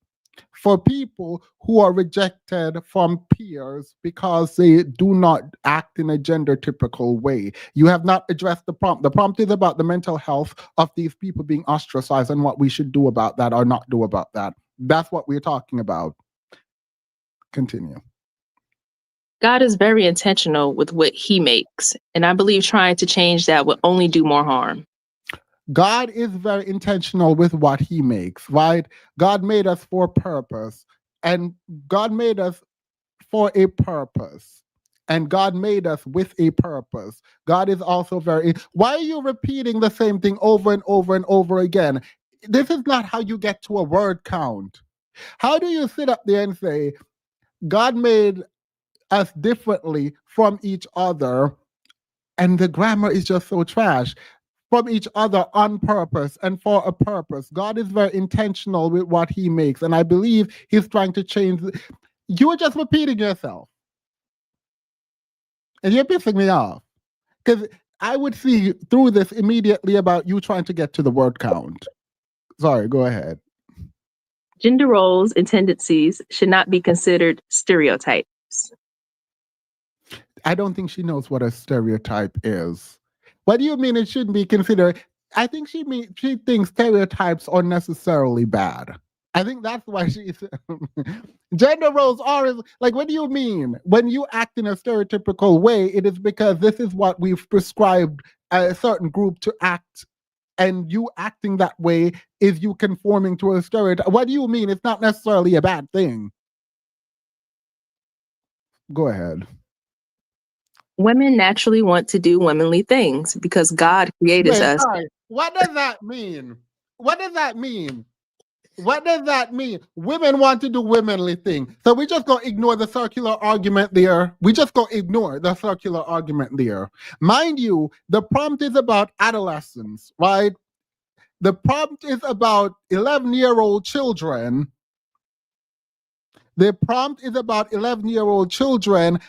For people who are rejected from peers because they do not act in a gender typical way. You have not addressed the prompt. The prompt is about the mental health of these people being ostracized and what we should do about that or not do about that. That's what we're talking about. Continue. God is very intentional with what he makes, and I believe trying to change that would only do more harm. God is very intentional with what he makes, right? God made us for a purpose. And God made us for a purpose. And God made us with a purpose. God is also very. Why are you repeating the same thing over and over and over again? This is not how you get to a word count. How do you sit up there and say, God made us differently from each other, and the grammar is just so trash? From each other on purpose and for a purpose. God is very intentional with what he makes, and I believe he's trying to change. You're just repeating yourself, and you're pissing me off because I would see through this immediately about you trying to get to the word count. Sorry, go ahead. Gender roles and tendencies should not be considered stereotypes. I don't think she knows what a stereotype is. What do you mean it shouldn't be considered? I think she thinks stereotypes are necessarily bad. I think that's why she's gender roles are like, what do you mean? When you act in a stereotypical way, it is because this is what we've prescribed a certain group to act, and you acting that way is you conforming to a stereotype. What do you mean? It's not necessarily a bad thing. Go ahead. Women naturally want to do womanly things because God created Wait, us. sorry. What does that mean? What does that mean? What does that mean? Women want to do womanly things. So we just gonna ignore the circular argument there. We just gonna ignore the circular argument there. Mind you, the prompt is about adolescence, right? The prompt is about 11-year-old children. The prompt is about 11-year-old children.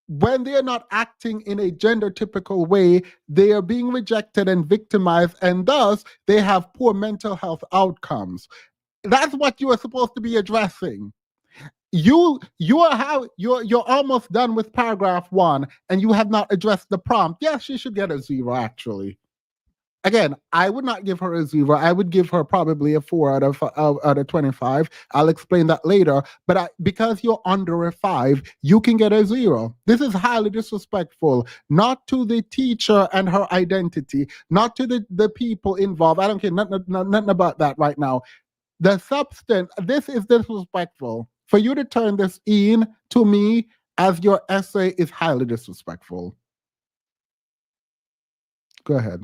When they're not acting in a gender typical way, they are being rejected and victimized, and thus they have poor mental health outcomes. That's what you are supposed to be addressing. You're almost done with paragraph 1, and you have not addressed the prompt. Yes, she should get a 0, actually. Again, I would not give her a 0. I would give her probably a 4 out of 25. I'll explain that later. But because you're under a 5, you can get a 0. This is highly disrespectful, not to the teacher and her identity, not to the people involved. I don't care nothing about that right now. The substance, this is disrespectful. For you to turn this in to me as your essay is highly disrespectful. Go ahead.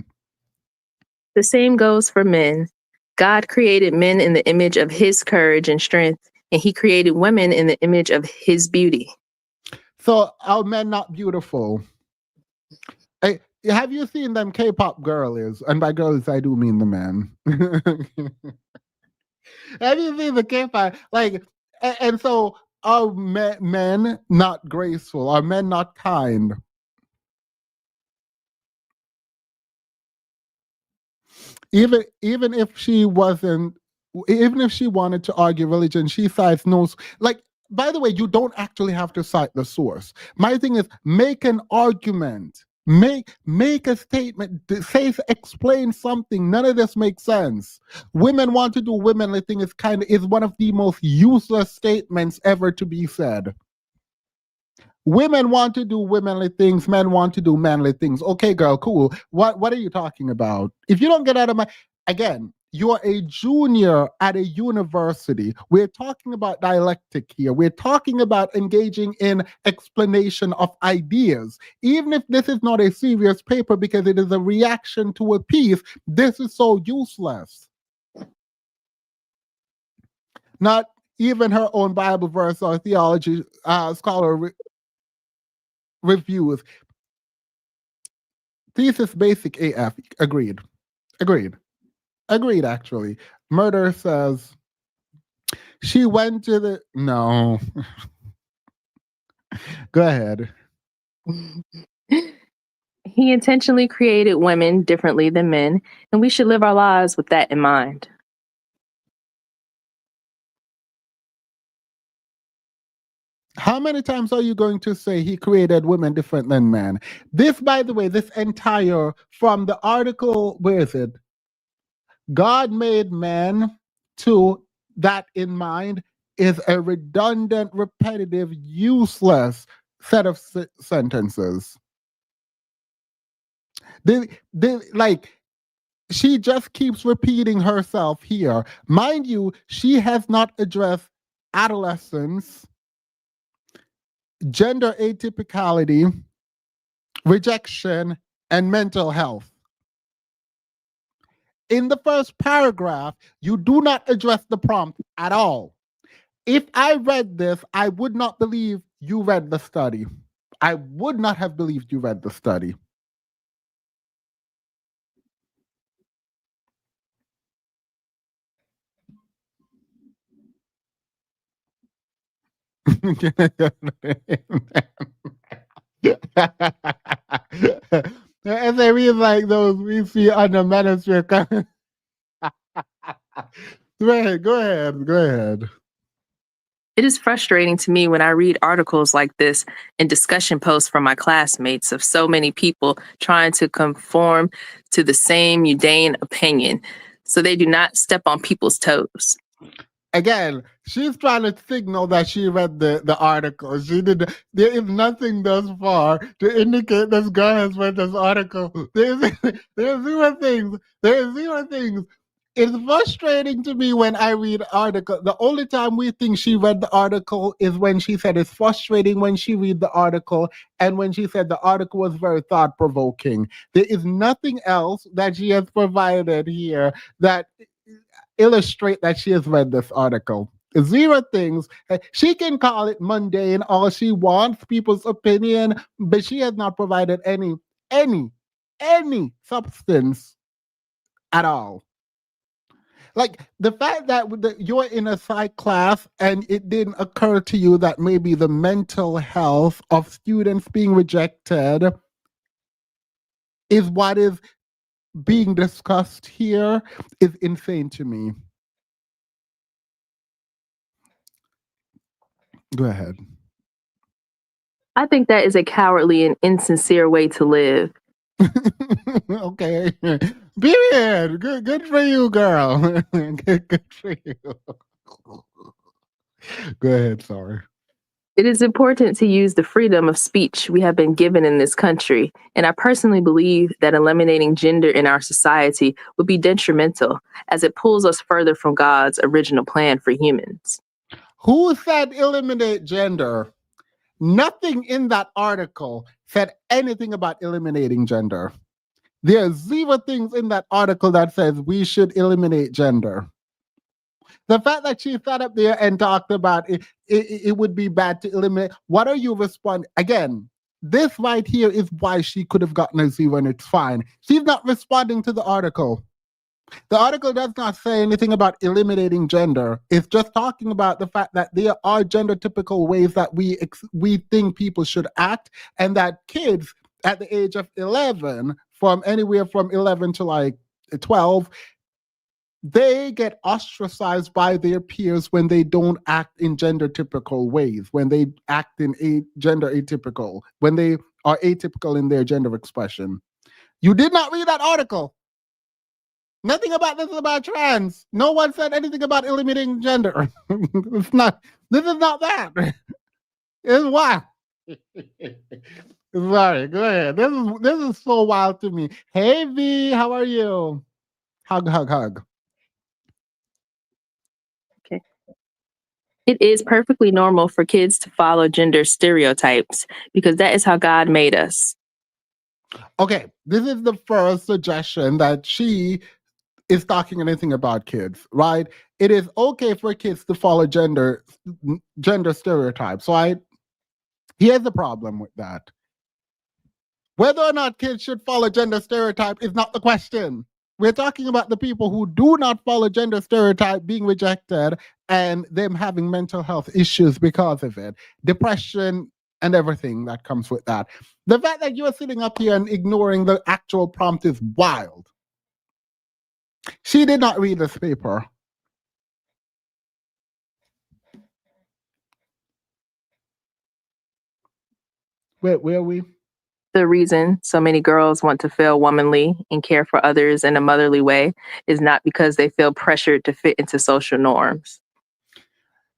The same goes for men. God created men in the image of his courage and strength, and he created women in the image of his beauty. So are men not beautiful? Have you seen them K-pop girlies? And by girlies, I do mean the men. Have you seen the K-pop? And so are men not graceful? Are men not kind? Even if she wasn't, even if she wanted to argue religion, she cites no. By the way, you don't actually have to cite the source. My thing is, make an argument. Make a statement. Explain something. None of this makes sense. Women want to do womanly thing is one of the most useless statements ever to be said. Women want to do womanly things, men want to do manly things. Okay, girl, cool. What are you talking about? If you don't get out of my, again, you're a junior at a university. We're talking about dialectic here. We're talking about engaging in explanation of ideas. Even if this is not a serious paper because it is a reaction to a piece, this is so useless. Not even her own Bible verse or theology scholar reviews. Thesis basic AF. Agreed. Actually. Murder says she went to the. No. Go ahead. He intentionally created women differently than men, and we should live our lives with that in mind. How many times are you going to say he created women different than men? This, by the way, this entire, from the article, where is it? God made man to that in mind is a redundant, repetitive, useless set of sentences. She just keeps repeating herself here. Mind you, she has not addressed adolescence, gender atypicality, rejection, and mental health. In the first paragraph, you do not address the prompt at all. If I read this, I would not believe you read the study. I would not have believed you read the study. And they read like those we see on the manosphere. Go ahead. It is frustrating to me when I read articles like this and discussion posts from my classmates of so many people trying to conform to the same mundane opinion so they do not step on people's toes. Again, she's trying to signal that she read the article. She did. There is nothing thus far to indicate this girl has read this article. There's zero things. There's zero things. It's frustrating to me when I read article. The only time we think she read the article is when she said it's frustrating when she read the article and when she said the article was very thought-provoking. There is nothing else that she has provided here that illustrate that she has read this article. Zero things. She can call it mundane all she wants, people's opinion, but she has not provided any substance at all. Like the fact that you're in a psych class and it didn't occur to you that maybe the mental health of students being rejected is what is being discussed here is insane to me. Go ahead. I think that is a cowardly and insincere way to live. Okay. Period. Good for you, girl. Good for you. Go ahead, sorry. It is important to use the freedom of speech we have been given in this country, and I personally believe that eliminating gender in our society would be detrimental as it pulls us further from God's original plan for humans. Who said eliminate gender? Nothing in that article said anything about eliminating gender. There are zero things in that article that says we should eliminate gender. The fact that she sat up there and talked about it would be bad to eliminate. What are you responding? Again, this right here is why she could have gotten a zero and it's fine. She's not responding to the article. The article does not say anything about eliminating gender. It's just talking about the fact that there are gender typical ways that we think people should act, and that kids at the age of 11, from anywhere from 11 to like 12, they get ostracized by their peers when they don't act in gender typical ways, when they act in gender atypical, when they are atypical in their gender expression. You did not read that article. Nothing about this is about trans. No one said anything about eliminating gender. It's not. This is not that. It's why. Sorry. Go ahead. This is so wild to me. Hey V, how are you? Hug. Okay. It is perfectly normal for kids to follow gender stereotypes because that is how God made us. Okay, this is the first suggestion that she is talking anything about kids, right? It is okay for kids to follow gender stereotypes. So here's the problem with that. Whether or not kids should follow gender stereotype is not the question. We're talking about the people who do not follow gender stereotype being rejected and them having mental health issues because of it, depression and everything that comes with that. The fact that you're sitting up here and ignoring the actual prompt is wild. She did not read this paper. Where are we? The reason so many girls want to feel womanly and care for others in a motherly way is not because they feel pressured to fit into social norms.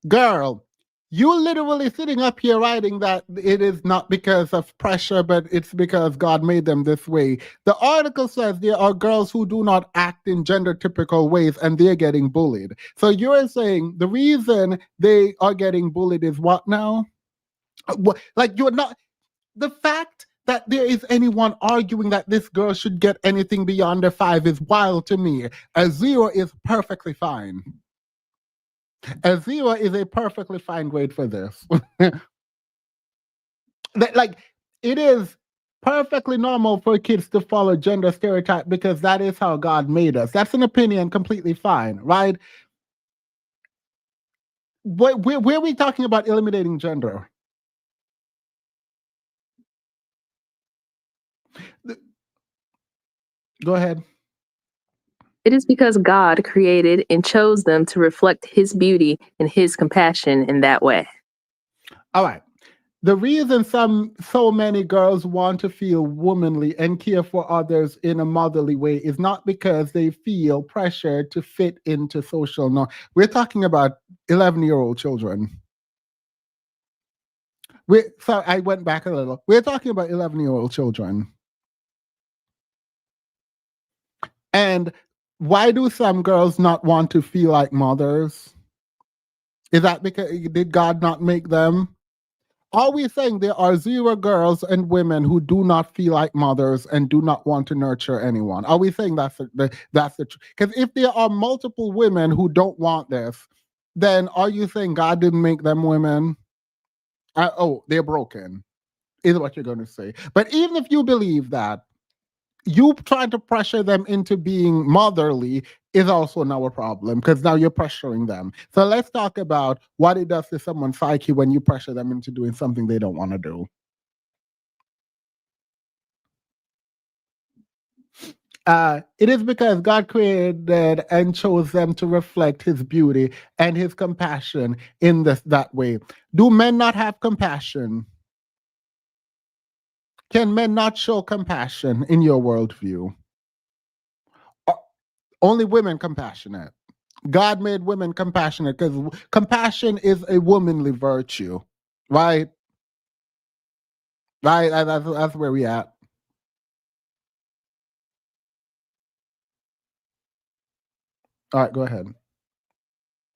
Girl, You literally sitting up here writing that it is not because of pressure, but it's because God made them this way. The article says there are girls who do not act in gender typical ways and they're getting bullied. So you're saying the reason they are getting bullied is what now? Like you're not, the fact that there is anyone arguing that this girl should get anything beyond a 5 is wild to me. A 0 is perfectly fine. A 0 is a perfectly fine grade for this. Like, it is perfectly normal for kids to follow gender stereotype because that is how God made us. That's an opinion, completely fine, right? Where are we talking about eliminating gender? Go ahead. It is because God created and chose them to reflect his beauty and his compassion in that way. All right. The reason so many girls want to feel womanly and care for others in a motherly way is not because they feel pressure to fit into social norm. We're talking about 11-year-old children. So I went back a little. We're talking about 11-year-old children. And why do some girls not want to feel like mothers? Is that because did God not make them? Are we saying there are 0 girls and women who do not feel like mothers and do not want to nurture anyone? Are we saying that's the truth? Because if there are multiple women who don't want this, then are you saying God didn't make them women? They're broken, is what you're going to say. But even if you believe that, you trying to pressure them into being motherly is also now a problem because now you're pressuring them. So let's talk about what it does to someone's psyche when you pressure them into doing something they don't want to do. It is because God created and chose them to reflect his beauty and his compassion in that way. Do men not have compassion? Can men not show compassion in your worldview? Only women compassionate. God made women compassionate because compassion is a womanly virtue, right? Right, that's where we at. All right, go ahead.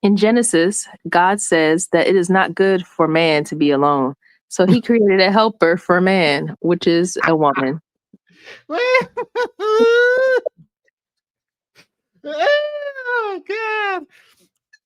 In Genesis, God says that it is not good for man to be alone. So he created a helper for man, which is a woman. Oh, God.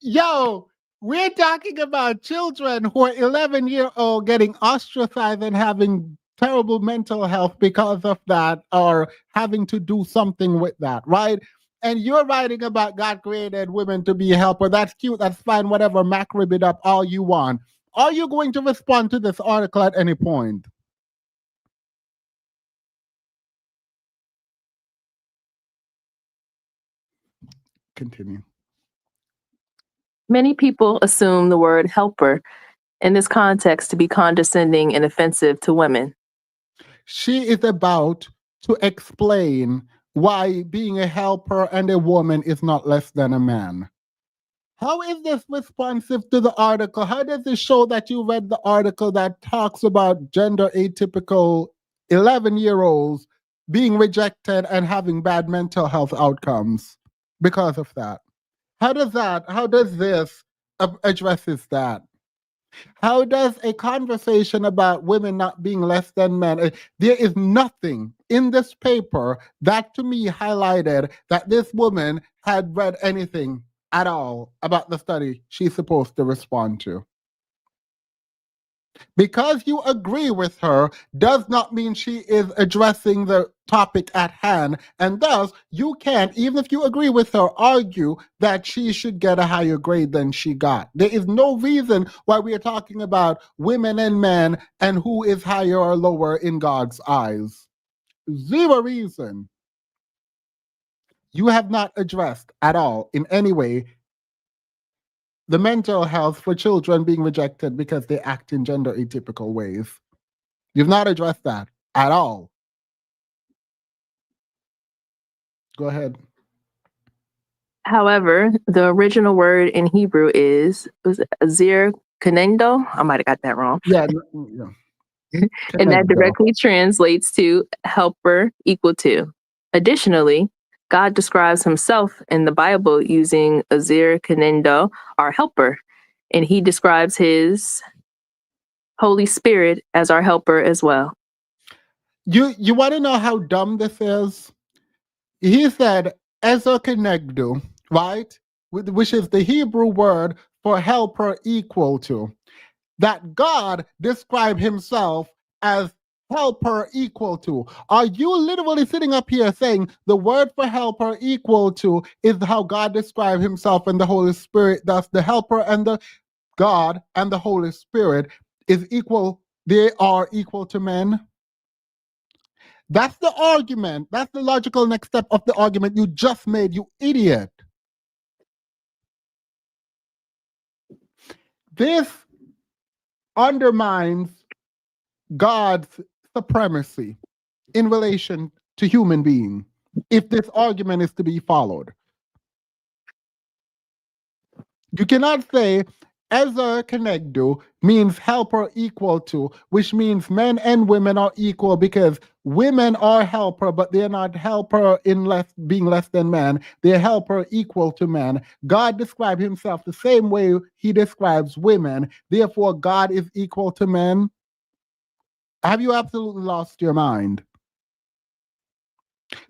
Yo, we're talking about children who are 11-year-old getting ostracized and having terrible mental health because of that or having to do something with that, right? And you're writing about God created women to be a helper. That's cute. That's fine. Whatever. Mac rib it up all you want. Are you going to respond to this article at any point? Continue. Many people assume the word helper in this context to be condescending and offensive to women. She is about to explain why being a helper and a woman is not less than a man. How is this responsive to the article? How does it show that you read the article that talks about gender atypical 11-year-olds being rejected and having bad mental health outcomes because of that? How does this addresses that? How does a conversation about women not being less than men? There is nothing in this paper that to me highlighted that this woman had read anything at all about the study she's supposed to respond to. Because you agree with her does not mean she is addressing the topic at hand. And thus, you can't, even if you agree with her, argue that she should get a higher grade than she got. There is no reason why we are talking about women and men and who is higher or lower in God's eyes. 0 reason. You have not addressed at all in any way the mental health for children being rejected because they act in gender atypical ways. You've not addressed that at all. Go ahead. However, the original word in Hebrew is azir Canendo. I might have got that wrong. Yeah, And that Connecto. directly translates to helper equal to. Additionally, God describes himself in the Bible using Azir Canendo, our helper, and he describes his Holy Spirit as our helper as well. You want to know how dumb this is? He said Ezer Kenegdu, right? Which is the Hebrew word for helper equal to. That God described himself as helper equal to. Are you literally sitting up here saying the word for helper equal to is how God described himself and the Holy Spirit? Thus, the helper and the God and the Holy Spirit is equal. They are equal to men. That's the argument. That's the logical next step of the argument you just made, you idiot. This undermines God's supremacy in relation to human being if this argument is to be followed. You cannot say Ezer Kenegdu means helper equal to, which means men and women are equal because women are helper, but they're not helper in being less than man. They're helper equal to man. God described himself the same way he describes women. Therefore, God is equal to men. Have you absolutely lost your mind?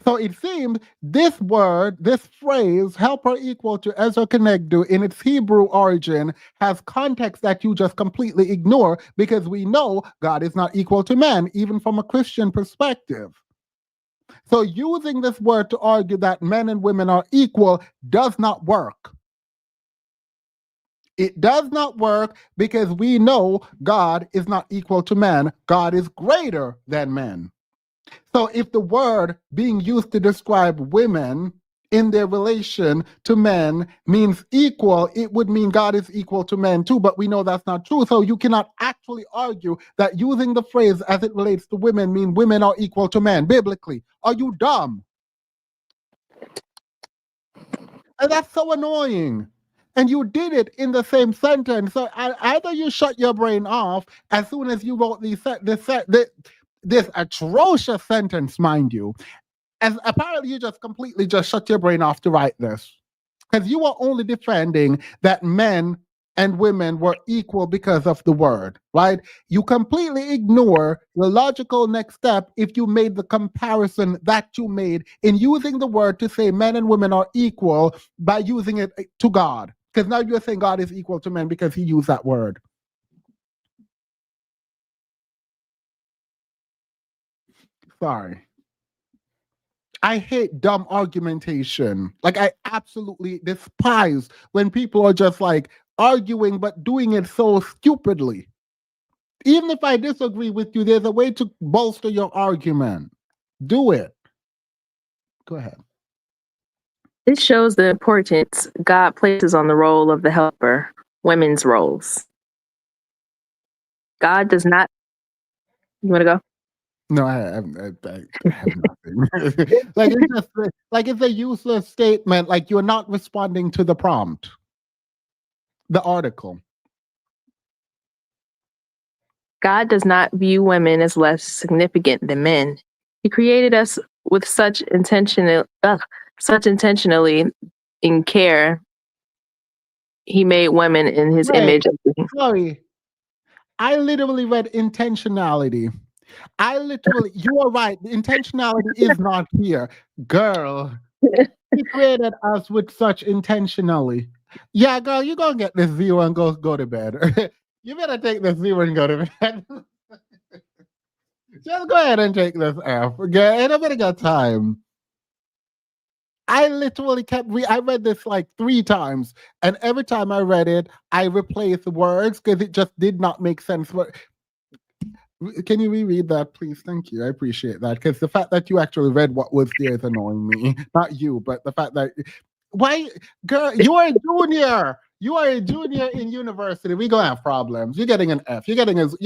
So it seems this word, this phrase, helper equal to Ezer Kenegdu in its Hebrew origin has context that you just completely ignore because we know God is not equal to man, even from a Christian perspective. So using this word to argue that men and women are equal does not work. It does not work because we know God is not equal to man. God is greater than men. So if the word being used to describe women in their relation to men means equal, it would mean God is equal to men too, but we know that's not true. So you cannot actually argue that using the phrase as it relates to women mean women are equal to men biblically. Are you dumb? And that's so annoying. And you did it in the same sentence. So either you shut your brain off as soon as you wrote this atrocious sentence, mind you, as apparently you just completely just shut your brain off to write this. Because you are only defending that men and women were equal because of the word, right? You completely ignore the logical next step if you made the comparison that you made in using the word to say men and women are equal by using it to God. Because now you're saying God is equal to men because he used that word. Sorry. I hate dumb argumentation. Like, I absolutely despise when people are just like arguing, but doing it so stupidly. Even if I disagree with you, there's a way to bolster your argument. Do it. Go ahead. This shows the importance God places on the role of the helper, women's roles. God does not. You want to go? No, I have nothing. Like it's a useless statement. Like you're not responding to the prompt, the article. God does not view women as less significant than men. He created us with such intentionally in care. He made women in his image. Sorry, I literally read intentionality. You are right. The intentionality is not here. Girl, he created us with such intentionally. Yeah, girl, you're going to get this zero and go to bed. You better take this zero and go to bed. Just go ahead and take this F. Okay? Nobody got time. I literally I read this like 3 times, and every time I read it, I replaced words because it just did not make sense. Can you reread that, please? Thank you. I appreciate that. Because the fact that you actually read what was there is annoying me. Not you, but the fact that why, girl, you are a junior. You are a junior in university. We're gonna have problems. You're getting an F. You're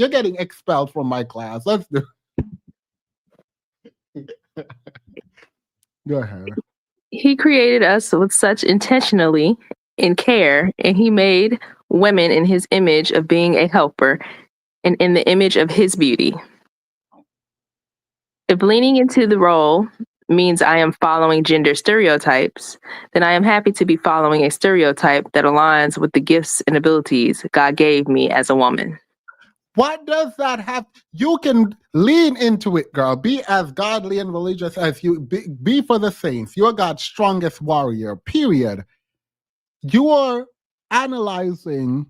getting expelled from my class. Let's do. Go ahead. He created us with such intentionally in care, and he made women in his image of being a helper and in the image of his beauty. If leaning into the role means I am following gender stereotypes, then I am happy to be following a stereotype that aligns with the gifts and abilities God gave me as a woman. What does that have? You can lean into it, girl. Be as godly and religious as you be for the saints. You're God's strongest warrior, period. You are analyzing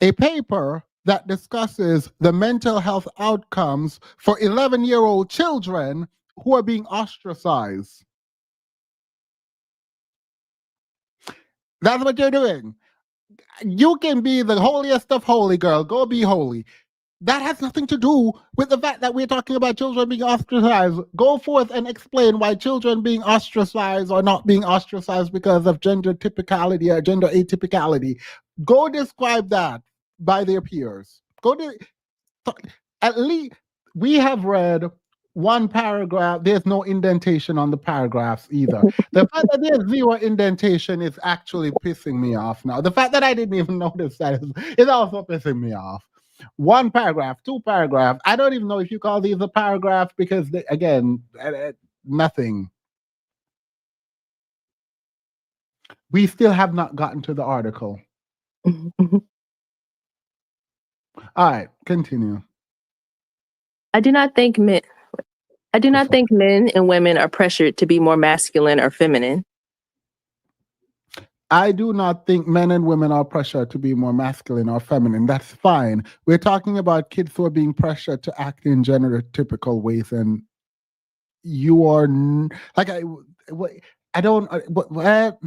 a paper that discusses the mental health outcomes for 11-year-old children who are being ostracized. That's what you're doing. You can be the holiest of holy, girl. Go be holy. That has nothing to do with the fact that we're talking about children being ostracized. Go forth and explain why children being ostracized or not being ostracized because of gender typicality or gender atypicality. Go describe that by their peers. At least we have read one paragraph. There's no indentation on the paragraphs either. The fact that there's zero indentation is actually pissing me off now. The fact that I didn't even notice that is also pissing me off. One paragraph, two paragraphs. I don't even know if you call these a paragraph because, again, nothing. We still have not gotten to the article. All right, continue. I do not think men and women are pressured to be more masculine or feminine. I do not think men and women are pressured to be more masculine or feminine. That's fine. We're talking about kids who are being pressured to act in gender typical ways, and you are like I don't. What?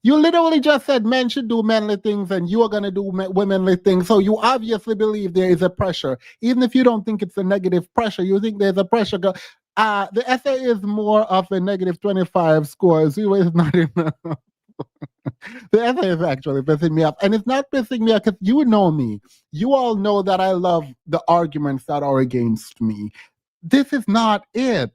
You literally just said men should do manly things, and you are going to do womanly things. So you obviously believe there is a pressure, even if you don't think it's a negative pressure. You think there's a pressure. The essay is more of a negative 25 score. Zero is not enough. The essay is actually pissing me off. And it's not pissing me off because you know me. You all know that I love the arguments that are against me. This is not it.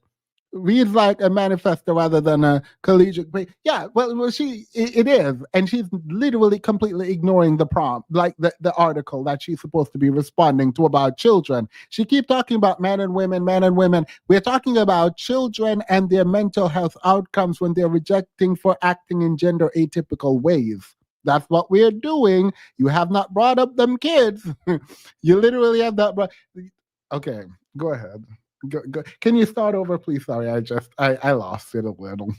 Reads like a manifesto rather than a collegiate. Yeah, well, it is. And she's literally completely ignoring the prompt, like the article that she's supposed to be responding to about children. She keeps talking about men and women, men and women. We're talking about children and their mental health outcomes when they're rejecting for acting in gender atypical ways. That's what we're doing. You have not brought up them kids. You literally have not brought. Okay, go ahead. Go. Can you start over, please? Sorry, I lost it a little.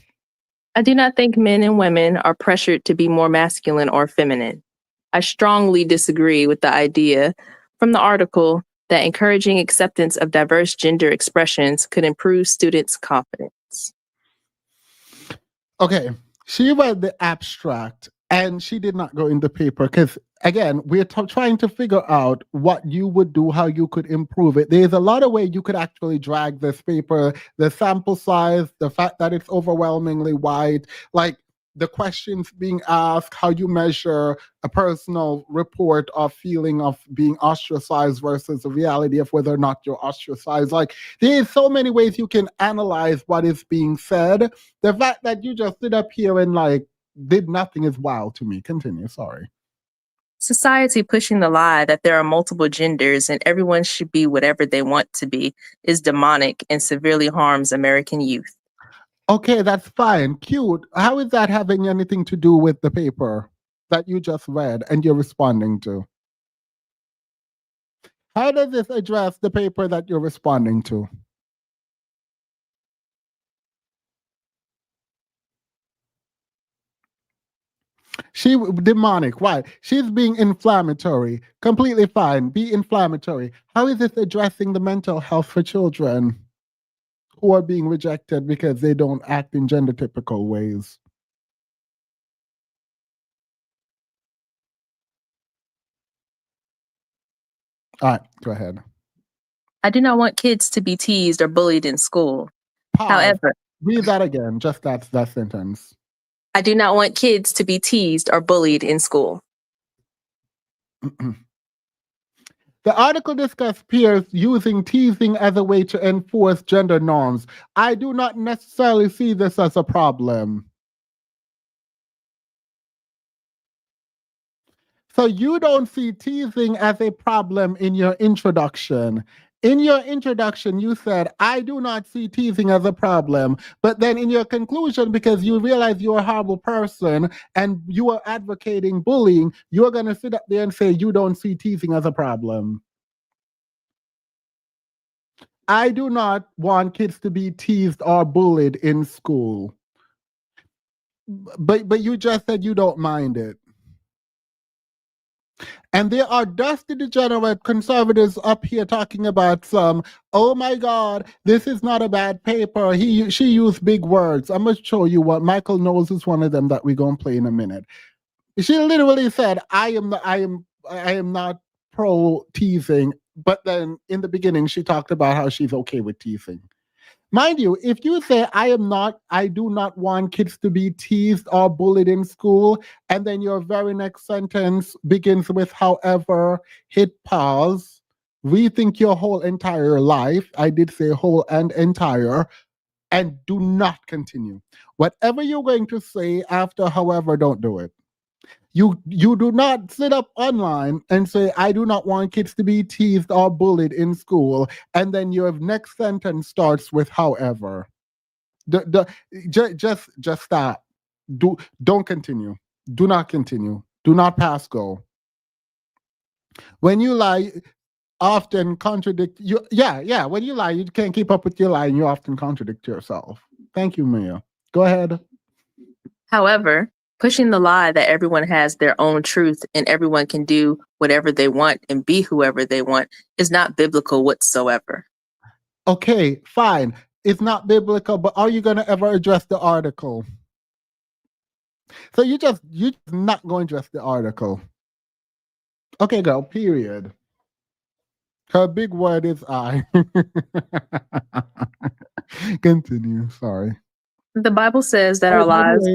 I do not think men and women are pressured to be more masculine or feminine. I strongly disagree with the idea from the article that encouraging acceptance of diverse gender expressions could improve students' confidence. Okay, she read the abstract and she did not go in the paper because, again, we're trying to figure out what you would do, how you could improve it. There's a lot of ways you could actually drag this paper, the sample size, the fact that it's overwhelmingly wide, like the questions being asked, how you measure a personal report of feeling of being ostracized versus the reality of whether or not you're ostracized. Like, there's so many ways you can analyze what is being said. The fact that you just sit up here and like did nothing is wild to me. Continue, sorry. Society pushing the lie that there are multiple genders and everyone should be whatever they want to be is demonic and severely harms American youth. Okay, that's fine. Cute. How is that having anything to do with the paper that you just read and you're responding to? How does this address the paper that you're responding to? She demonic. Why? She's being inflammatory. Completely fine. Be inflammatory. How is this addressing the mental health for children who are being rejected because they don't act in gender typical ways? All right, go ahead. I do not want kids to be teased or bullied in school. Pause. However, read that again. Just that sentence. I do not want kids to be teased or bullied in school. The article discussed peers using teasing as a way to enforce gender norms. I do not necessarily see this as a problem. So you don't see teasing as a problem in your introduction. In your introduction, you said, I do not see teasing as a problem. But then in your conclusion, because you realize you're a horrible person and you are advocating bullying, you're going to sit up there and say, you don't see teasing as a problem. I do not want kids to be teased or bullied in school. But you just said you don't mind it. And there are dusty degenerate conservatives up here talking about some, oh my God, this is not a bad paper. She used big words. I'm gonna show you what Michael Knowles is one of them that we're gonna play in a minute. She literally said, I am not pro teasing, but then in the beginning she talked about how she's okay with teasing. Mind you, if you say I do not want kids to be teased or bullied in school, and then your very next sentence begins with however, hit pause, rethink your whole entire life. I did say whole and entire, and do not continue. Whatever you're going to say after however, don't do it. You do not sit up online and say, I do not want kids to be teased or bullied in school, and then your next sentence starts with however. Just stop. Don't continue. Do not continue. Do not pass go. When you lie, often contradict you. Yeah. When you lie, you can't keep up with your lie and you often contradict yourself. Thank you, Mia. Go ahead. However, pushing the lie that everyone has their own truth and everyone can do whatever they want and be whoever they want is not biblical whatsoever. Okay, fine. It's not biblical, but are you going to ever address the article? So you're just not going to address the article. Okay, girl, period. Her big word is I. Continue, sorry. The Bible says that our lives...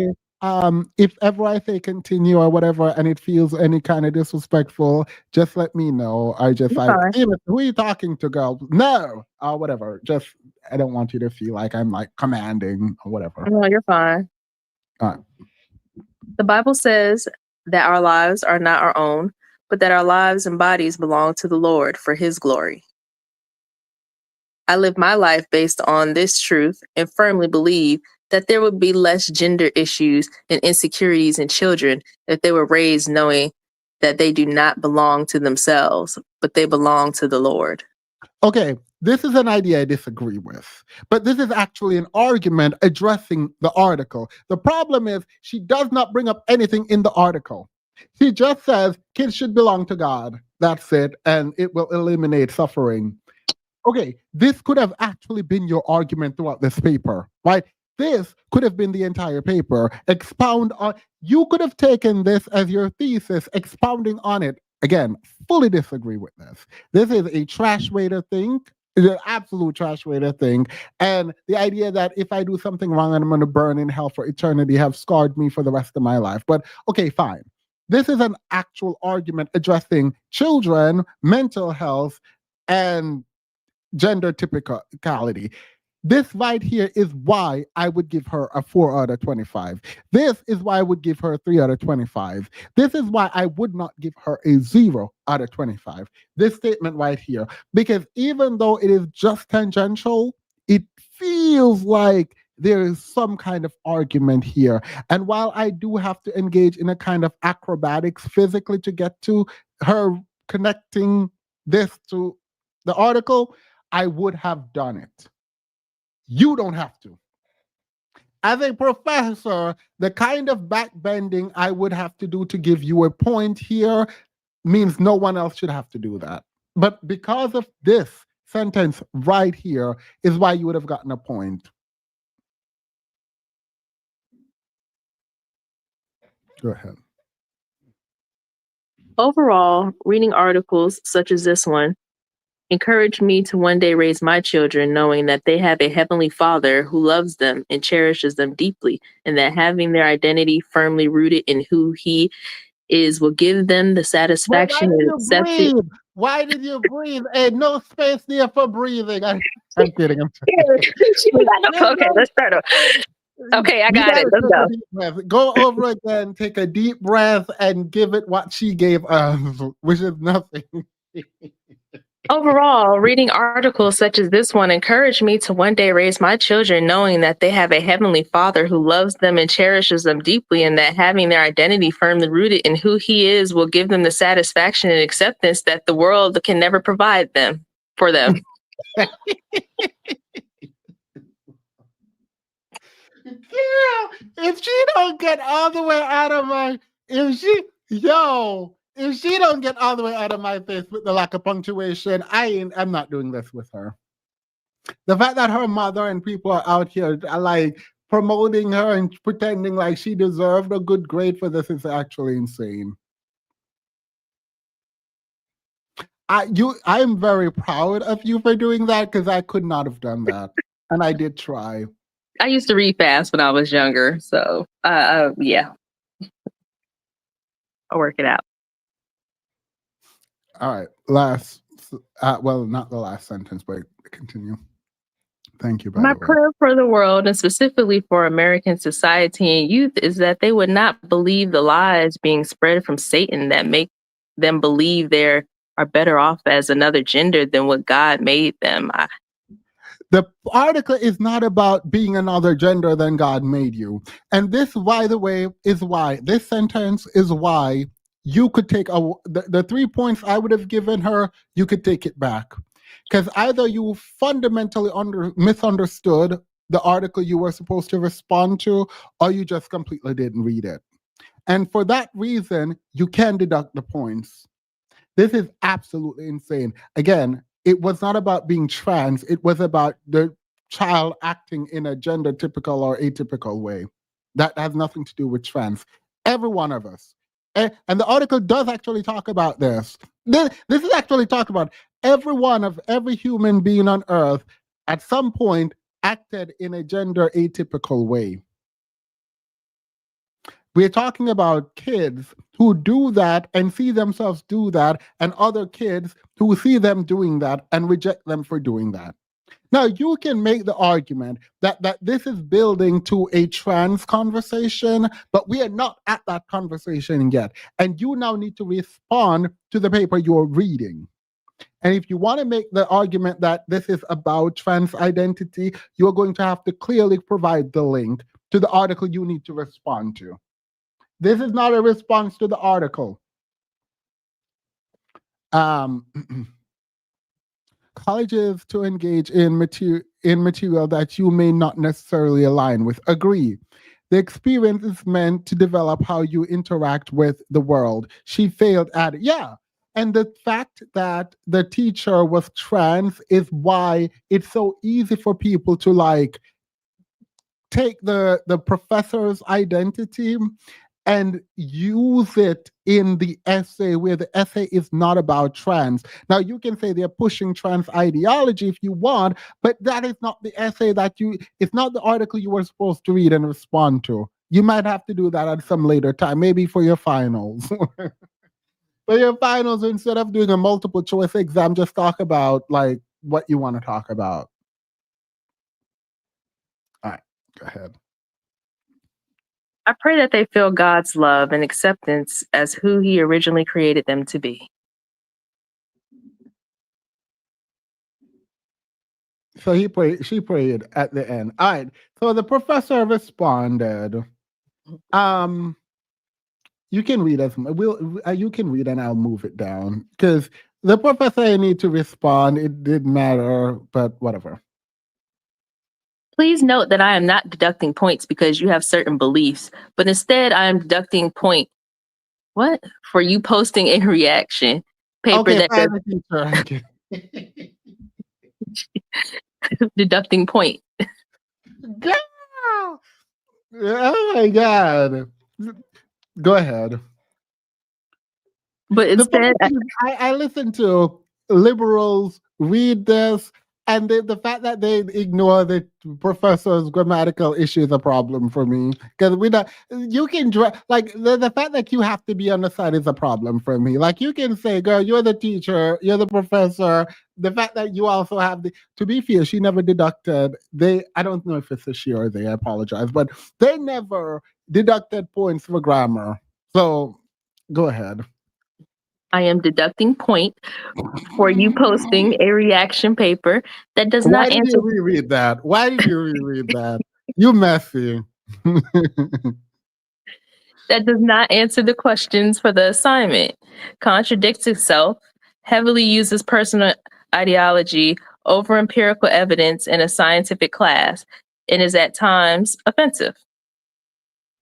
If ever I say continue or whatever and it feels any kind of disrespectful, just let me know. I just who are you talking to, girl? No, or whatever. Just I don't want you to feel like I'm like commanding or whatever. No, you're fine. All right. The Bible says that our lives are not our own, but that our lives and bodies belong to the Lord for his glory. I live my life based on this truth and firmly believe that there would be less gender issues and insecurities in children if they were raised knowing that they do not belong to themselves, but they belong to the Lord. Okay, this is an idea I disagree with, but this is actually an argument addressing the article. The problem is she does not bring up anything in the article. She just says kids should belong to God. That's it, and it will eliminate suffering. Okay, this could have actually been your argument throughout this paper, right? This could have been the entire paper. Expound on, you could have taken this as your thesis, expounding on it. Again, fully disagree with this. This is a trash way to think. It's an absolute trash way to think. And the idea that if I do something wrong and I'm going to burn in hell for eternity have scarred me for the rest of my life. But okay, fine. This is an actual argument addressing children, mental health, and gender typicality. This right here is why I would give her a 4 out of 25. This is why I would give her a 3 out of 25. This is why I would not give her a 0 out of 25. This statement right here, because even though it is just tangential, it feels like there is some kind of argument here. And while I do have to engage in a kind of acrobatics physically to get to her connecting this to the article, I would have done it. You don't have to. As a professor, the kind of backbending I would have to do to give you a point here means no one else should have to do that. But because of this sentence right here is why you would have gotten a point. Go ahead. Overall, reading articles such as this one encouraged me to one day raise my children knowing that they have a heavenly Father who loves them and cherishes them deeply, and that having their identity firmly rooted in who he is will give them the satisfaction of accepting. Why did you breathe? Hey, no space there for breathing. I'm kidding. I'm Okay, let's start over. Okay, I You got it. gotta Let's take a go. deep breath. Go over again, take a deep breath, and give it what she gave us, which is nothing. Overall, reading articles such as this one encouraged me to one day raise my children knowing that they have a heavenly father who loves them and cherishes them deeply, and that having their identity firmly rooted in who he is will give them the satisfaction and acceptance that the world can never provide them for them. Girl, if she don't get all the way out of my, if she don't get all the way out of my face with the lack of punctuation, I'm not doing this with her. The fact that her mother and people are out here are like promoting her and pretending like she deserved a good grade for this is actually insane. I am very proud of you for doing that because I could not have done that, and I did try. I used to read fast when I was younger, so yeah, I'll work it out. All right, last. Well, not the last sentence, but continue. Thank you, by My the way. prayer for the world, and specifically for American society and youth, is that they would not believe the lies being spread from Satan that make them believe they are better off as another gender than what God made them. The article is not about being another gender than God made you. And this, by the way, is why this sentence is why you could take the 3 points I would have given her, you could take it back. Because either you fundamentally misunderstood the article you were supposed to respond to, or you just completely didn't read it. And for that reason, you can deduct the points. This is absolutely insane. Again, it was not about being trans, it was about the child acting in a gender typical or atypical way. That has nothing to do with trans. Every one of us. And the article does actually talk about this. This is actually talking about every human being on earth at some point acted in a gender atypical way. We're talking about kids who do that and see themselves do that, and other kids who see them doing that and reject them for doing that. Now, you can make the argument that this is building to a trans conversation, but we are not at that conversation yet. And you now need to respond to the paper you're reading. And if you want to make the argument that this is about trans identity, you're going to have to clearly provide the link to the article you need to respond to. This is not a response to the article. Colleges to engage in material that you may not necessarily align with. Agree. The experience is meant to develop how you interact with the world. She failed at it. Yeah. And the fact that the teacher was trans is why it's so easy for people to like take the professor's identity and use it in the essay where the essay is not about trans. Now, you can say they're pushing trans ideology if you want, but that is not the essay it's not the article you were supposed to read and respond to. You might have to do that at some later time, maybe for your finals. For your finals, instead of doing a multiple choice exam, just talk about like what you want to talk about. All right, go ahead. I pray that they feel God's love and acceptance as who he originally created them to be. So she prayed at the end. All right. So the professor responded. You can read as you can read and I'll move it down because the professor need to respond. It didn't matter, but whatever. Please note that I am not deducting points because you have certain beliefs, but instead I am deducting for you posting a reaction paper Okay, that deducting point. Girl! Oh my god. Go ahead. But instead, I listen to liberals read this And the fact that they ignore the professor's grammatical issue is a problem for me. Because we not, you can like the fact that you have to be on the side is a problem for me. Like you can say, girl, you're the teacher, you're the professor. The fact that you also have the, to be fair, she never deducted. I don't know if it's a she or they. I apologize, but they never deducted points for grammar. So go ahead. I am deducting point for you posting a reaction paper that does Why not did answer you reread that? Why did you reread that? You messy. that does not answer the questions for the assignment, contradicts itself, heavily uses personal ideology over empirical evidence in a scientific class, and is at times offensive.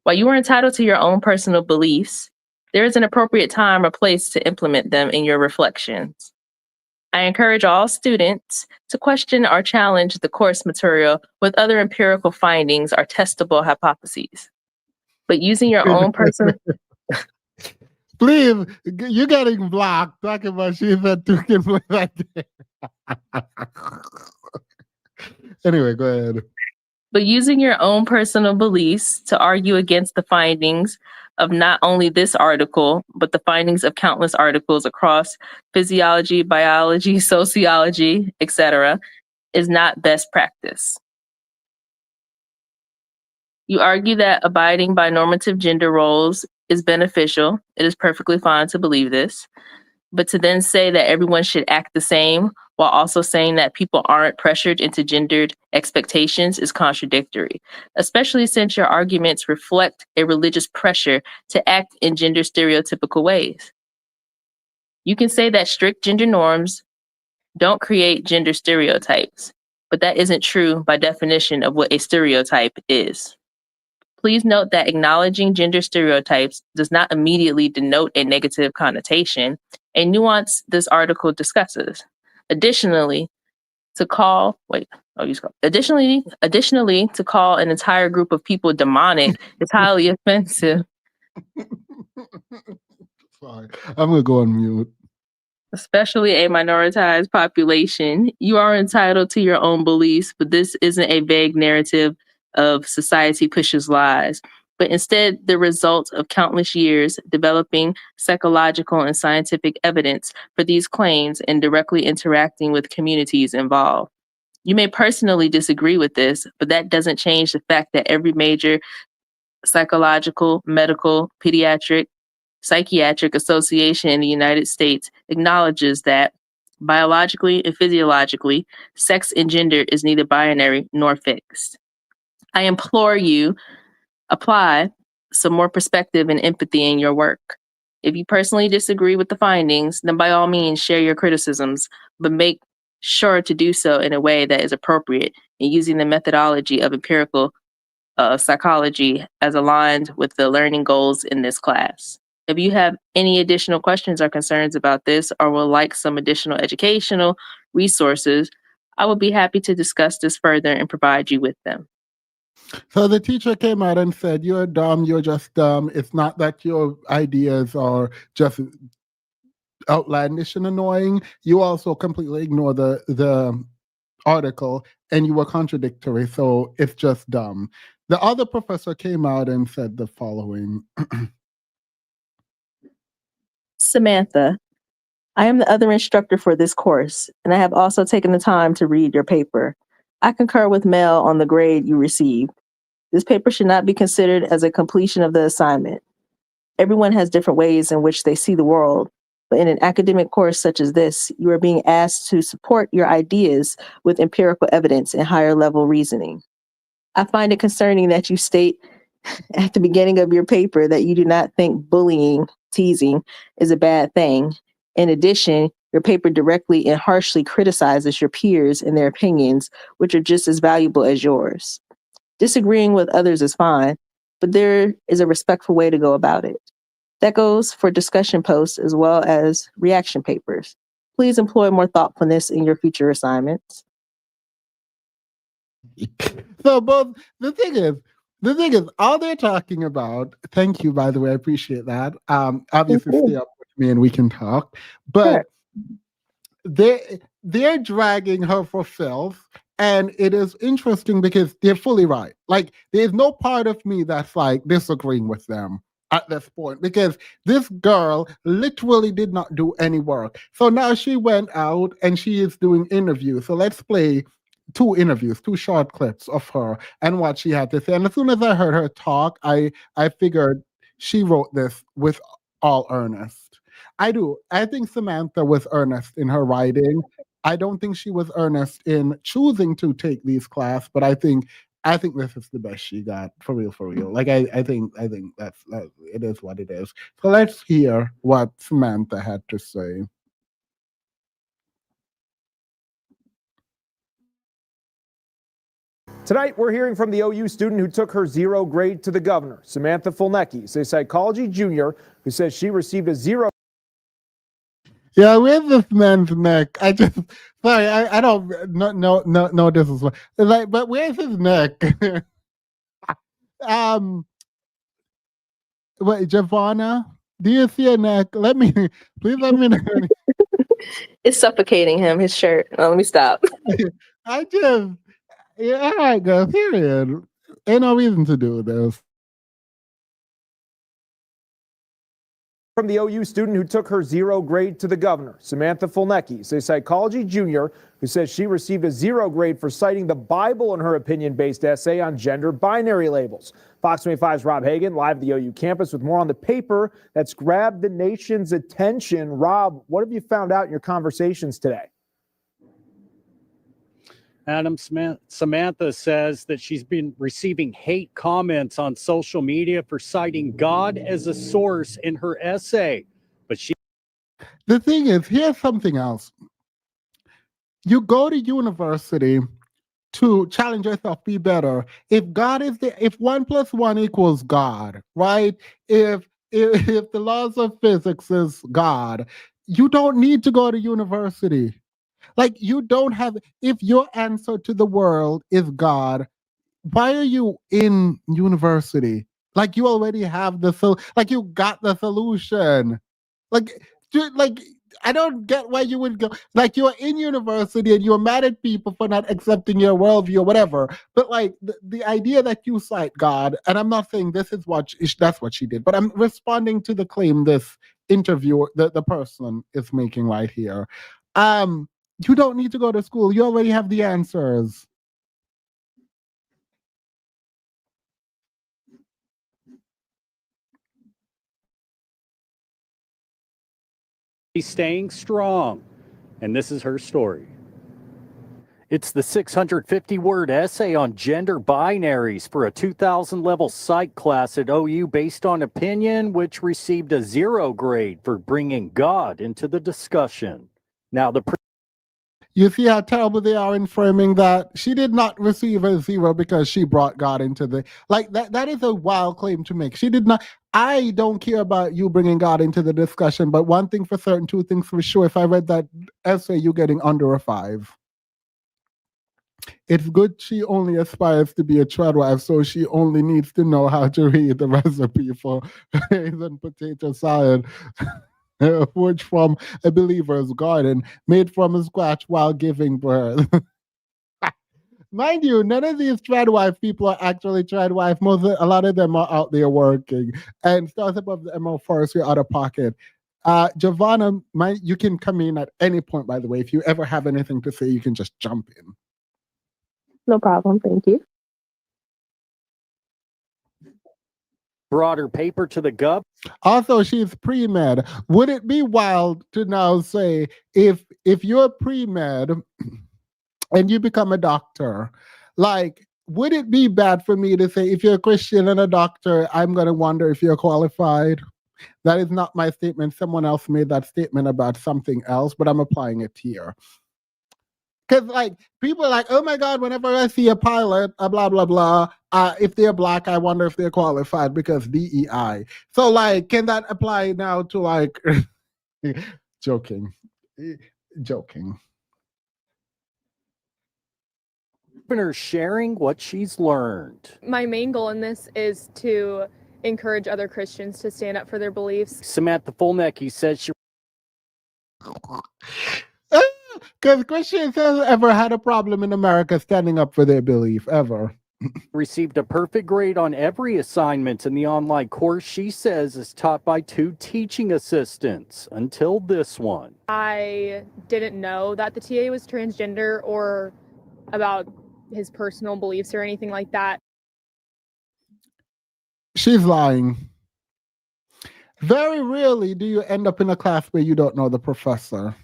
While you are entitled to your own personal beliefs, there is an appropriate time or place to implement them in your reflections. I encourage all students to question or challenge the course material with other empirical findings or testable hypotheses. But using your own personal Please, you're getting blocked. Talking about she said two can play that game. Anyway, go ahead. but using your own personal beliefs to argue against the findings of not only this article, but the findings of countless articles across physiology, biology, sociology, etc., is not best practice. You argue that abiding by normative gender roles is beneficial. It is perfectly fine to believe this. But to then say that everyone should act the same while also saying that people aren't pressured into gendered expectations is contradictory, especially since your arguments reflect a religious pressure to act in gender stereotypical ways. You can say that strict gender norms don't create gender stereotypes, but that isn't true by definition of what a stereotype is. Please note that acknowledging gender stereotypes does not immediately denote a negative connotation, a nuance this article discusses. Additionally, to call additionally to call an entire group of people demonic is highly offensive. Sorry, I'm gonna go on mute. Especially a minoritized population. You are entitled to your own beliefs, but this isn't a vague narrative of society pushes lies, but instead the result of countless years developing psychological and scientific evidence for these claims and directly interacting with communities involved. You may personally disagree with this, but that doesn't change the fact that every major psychological, medical, pediatric, psychiatric association in the United States acknowledges that biologically and physiologically, sex and gender is neither binary nor fixed. I implore you, apply some more perspective and empathy in your work. If you personally disagree with the findings, then by all means share your criticisms, but make sure to do so in a way that is appropriate and using the methodology of empirical psychology as aligned with the learning goals in this class. If you have any additional questions or concerns about this or would like some additional educational resources, I would be happy to discuss this further and provide you with them. So the teacher came out and said, "You're dumb. You're just dumb. It's not that your ideas are just outlandish and annoying. You also completely ignore the article, and you were contradictory. So it's just dumb." The other professor came out and said the following. Samantha, I am the other instructor for this course, and I have also taken the time to read your paper. I concur with Mel on the grade you received. This paper should not be considered as a completion of the assignment. Everyone has different ways in which they see the world, but in an academic course such as this, you are being asked to support your ideas with empirical evidence and higher level reasoning. I find it concerning that you state at the beginning of your paper that you do not think bullying, teasing, is a bad thing. In addition, your paper directly and harshly criticizes your peers and their opinions, which are just as valuable as yours. Disagreeing with others is fine, but there is a respectful way to go about it. That goes for discussion posts as well as reaction papers. Please employ more thoughtfulness in your future assignments. So both the thing is, all they're talking about. Thank you, by the way, I appreciate that. Obviously, stay up with me and we can talk. But Sure. they're dragging her for filth. And it is interesting because they're fully right. Like, there's no part of me that's like disagreeing with them at this point because this girl literally did not do any work. So now she went out and she is doing interviews. So let's play two interviews, two short clips of her and what she had to say. And as soon as I heard her talk, I figured she wrote this with all earnest. I do. I think Samantha was earnest in her writing. I don't think she was earnest in choosing to take these class, but I think this is the best she got for real, for real. Like I think that's it is what it is. So let's hear what Samantha had to say. Tonight, we're hearing from the OU student who took her zero grade to the governor. Samantha Fulnecki is a psychology junior who says she received a zero. Yeah, where's this man's neck? I just sorry, I don't no this is like but where's his neck? um wait, Giovanna, do you see a neck? Please let me know. It's suffocating him, his shirt. Oh, let me stop. I just yeah, all right, girl, period. Ain't no reason to do this. From the OU student who took her zero grade to the governor. Samantha Fulnecki is a psychology junior who says she received a zero grade for citing the Bible in her opinion-based essay on gender binary labels. Fox 25's Rob Hagan live at the OU campus with more on the paper that's grabbed the nation's attention. Rob, what have you found out in your conversations today? Adam Samantha says that she's been receiving hate comments on social media for citing God as a source in her essay. But The thing is, here's something else. You go to university to challenge yourself, be better. If 1 + 1 equals God, right? If the laws of physics is God, you don't need to go to university. Like you don't have, if your answer to the world is God, why are you in university? Like you already have like you got the solution. Like, like I don't get why you would go. Like you're in university and you're mad at people for not accepting your worldview or whatever. But like the idea that you cite God, and I'm not saying this is that's what she did, but I'm responding to the claim this interviewer, the person is making right here. You don't need to go to school. You already have the answers. she's staying strong. And this is her story. It's the 650-word essay on gender binaries for a 2000 level psych class at OU based on opinion, which received a 0 grade for bringing God into the discussion. Now, You see how terrible they are in framing that she did not receive a 0 because she brought God into the like that is a wild claim to make. She did not. I don't care about you bringing God into the discussion, but one thing for certain, two things for sure. If I read that essay, you're getting under a 5. It's good she only aspires to be a tradwife, so she only needs to know how to read the recipe for raisin potato salad. Which from a believer's garden, made from scratch while giving birth. Mind you, none of these tradwife people are actually tradwife. A lot of them are out there working. And stars above the MO first, you're out of pocket. Giovanna, you can come in at any point, by the way. If you ever have anything to say, you can just jump in. No problem. Thank you. brought her paper to the gov. Also, she's pre-med. Would it be wild to now say if you're pre-med and you become a doctor, like, would it be bad for me to say if you're a Christian and a doctor, I'm going to wonder if you're qualified? That is not my statement. Someone else made that statement about something else, but I'm applying it here. Because, like, people are like, oh my God, whenever I see a pilot, blah, blah, blah, if they're black, I wonder if they're qualified because DEI. So, like, can that apply now to, like, joking. Governor sharing what she's learned. My main goal in this is to encourage other Christians to stand up for their beliefs. Samantha Fulnecki says she Because Christians have ever had a problem in America standing up for their belief, ever. Received a perfect grade on every assignment in the online course she says is taught by 2 teaching assistants until this one. I didn't know that the TA was transgender or about his personal beliefs or anything like that. She's lying. Very rarely do you end up in a class where you don't know the professor.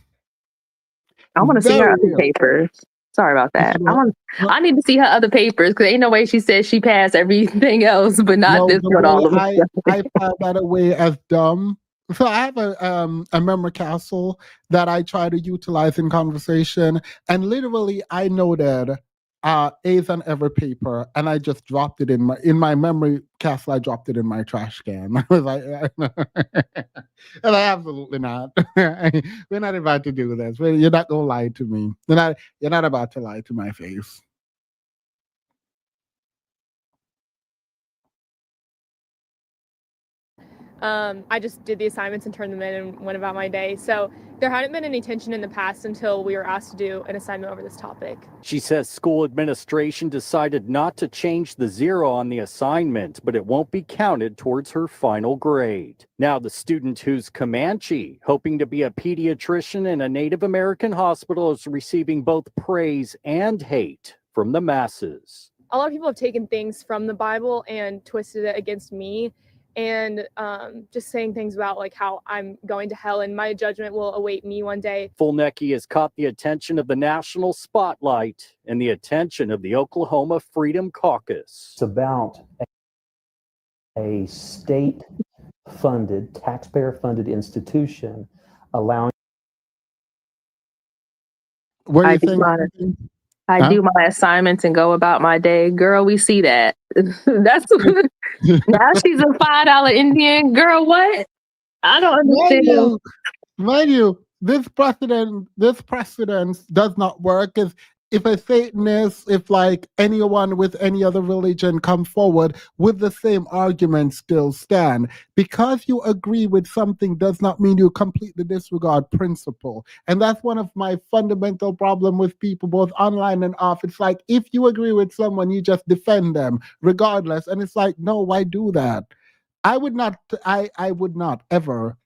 I want to see her Very other rarely. papers. Sorry about that. No, I need to see her other papers because ain't no way she says she passed everything else, but not this the one. All of way them. I file that away as dumb. So I have a memory castle that I try to utilize in conversation, and literally I noted A's on every paper, and I just dropped it in my memory castle. I dropped it in my trash can. I was like, and I absolutely not. We're not about to do this. You're not gonna lie to me. You're not about to lie to my face. I just did the assignments and turned them in and went about my day. So there hadn't been any tension in the past until we were asked to do an assignment over this topic. She says school administration decided not to change the 0 on the assignment, but it won't be counted towards her final grade. Now the student who's Comanche, hoping to be a pediatrician in a Native American hospital, is receiving both praise and hate from the masses. A lot of people have taken things from the Bible and twisted it against me, and just saying things about like how I'm going to hell and my judgment will await me one day. Fulnecki has caught the attention of the national spotlight and the attention of the Oklahoma Freedom Caucus. It's about a state-funded, taxpayer-funded institution allowing. What do I you do think? do my assignments and go about my day. Girl, we see that. That's now she's a $5 Indian. Girl, what? I don't understand. Mind you, this precedent does not work. If a Satanist, if like anyone with any other religion come forward with the same argument still stand. Because you agree with something does not mean you completely disregard principle. And that's one of my fundamental problem with people, both online and off. It's like, if you agree with someone, you just defend them regardless. And it's like, no, why do that? I would not ever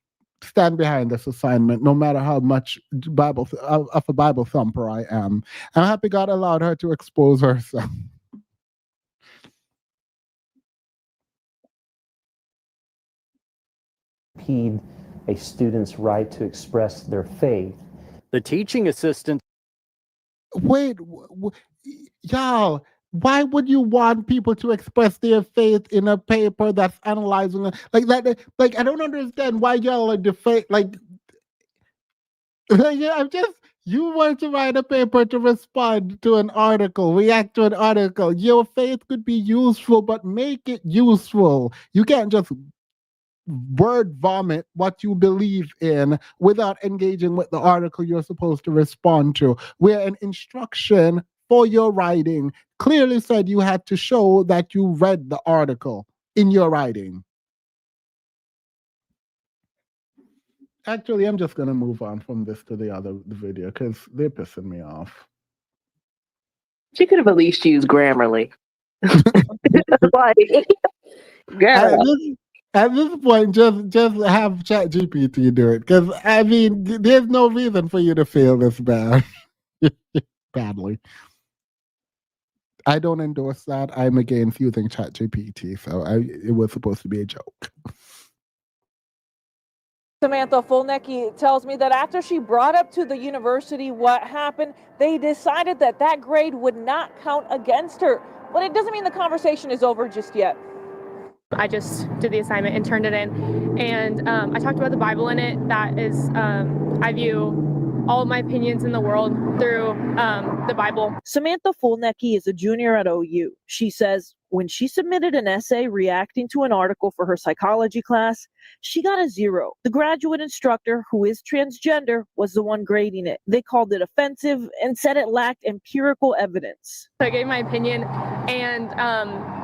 stand behind this assignment, no matter how much of a Bible thumper I am. I'm happy God allowed her to expose herself. Impede a student's right to express their faith. The teaching assistant. Wait, y'all. Why would you want people to express their faith in a paper that's analyzing like that? Like, I don't understand why y'all are I'm just, you want to write a paper to respond to an article, react to an article. Your faith could be useful, but make it useful. You can't just word vomit what you believe in without engaging with the article you're supposed to respond to, where an instruction for your writing clearly said you had to show that you read the article in your writing. Actually, I'm just going to move on from this to the other video because they're pissing me off. She could have at least used Grammarly. Like, girl. At this point, just have ChatGPT do it, because I mean, there's no reason for you to feel this bad, badly. I don't endorse that. I'm against using ChatGPT, so it was supposed to be a joke. Samantha Fulnecki tells me that after she brought up to the university what happened, they decided that that grade would not count against her. But it doesn't mean the conversation is over just yet. I just did the assignment and turned it in, and I talked about the Bible in it. That is, I view all of my opinions in the world through the Bible. Samantha Fulnecki is a junior at OU. She says when she submitted an essay reacting to an article for her psychology class, she got a 0. The graduate instructor, who is transgender, was the one grading it. They called it offensive and said it lacked empirical evidence. So I gave my opinion, and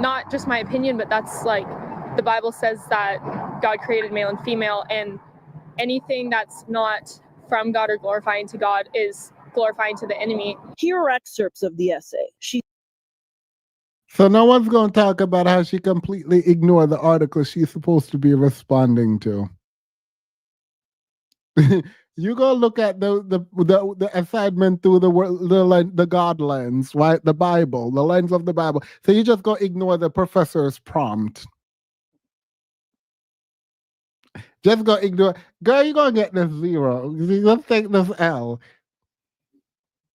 not just my opinion, but that's like the Bible says that God created male and female, and anything that's not from God or glorifying to God is glorifying to the enemy. Here are excerpts of the essay. So no one's going to talk about how she completely ignored the article she's supposed to be responding to. You go look at the assignment through the God lens, right? The Bible, the lens of the Bible. So you just go ignore the professor's prompt. Just go ignore. Girl, you're going to get this 0. Let's take this L.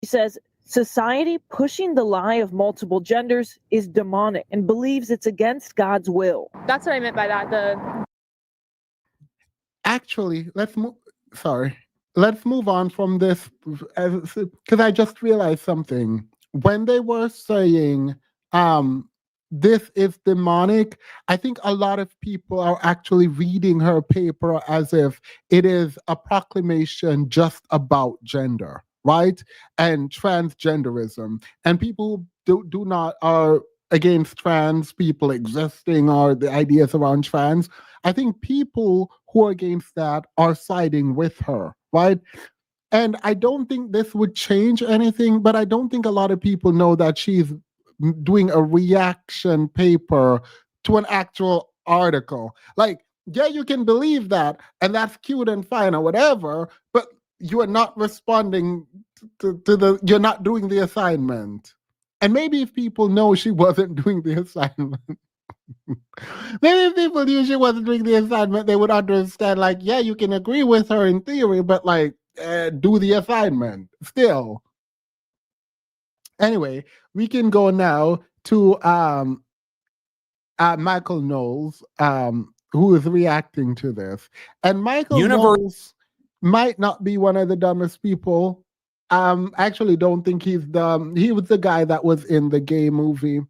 She says, society pushing the lie of multiple genders is demonic and believes it's against God's will. That's what I meant by that. Actually, let's move. Sorry. Let's move on from this because I just realized something. When they were saying this is demonic, I think a lot of people are actually reading her paper as if it is a proclamation just about gender, right? And transgenderism. And people who do not are against trans people existing or the ideas around trans. I think people who are against that are siding with her, right? And I don't think this would change anything, but I don't think a lot of people know that she's doing a reaction paper to an actual article. Like, yeah, you can believe that, and that's cute and fine or whatever, but you are not responding to you're not doing the assignment. And maybe if people know she wasn't doing the assignment, maybe if people knew she wasn't doing the assignment, they would understand, like, yeah, you can agree with her in theory, but like, do the assignment still. Anyway, we can go now to Michael Knowles, who is reacting to this. And Michael Knowles might not be one of the dumbest people. I actually don't think he's dumb. He was the guy that was in the gay movie.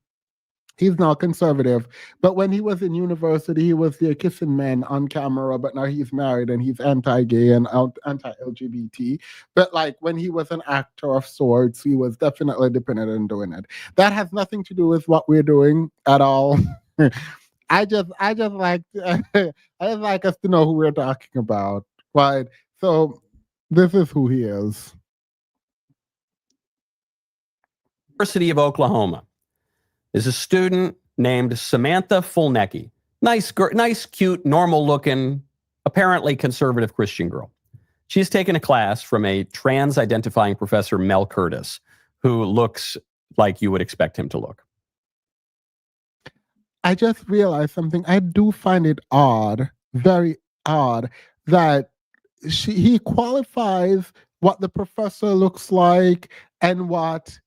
He's not conservative, but when he was in university, he was there kissing men on camera, but now he's married and he's anti-gay and anti-LGBT. But like when he was an actor of sorts, he was definitely dependent on doing it. That has nothing to do with what we're doing at all. I just like I just like us to know who we're talking about, right? So this is who he is. University of Oklahoma. Is a student named Samantha Fulnecki. Nice, cute, normal-looking, apparently conservative Christian girl. She's taken a class from a trans-identifying professor, Mel Curtis, who looks like you would expect him to look. I just realized something. I do find it odd, very odd, that he qualifies what the professor looks like and what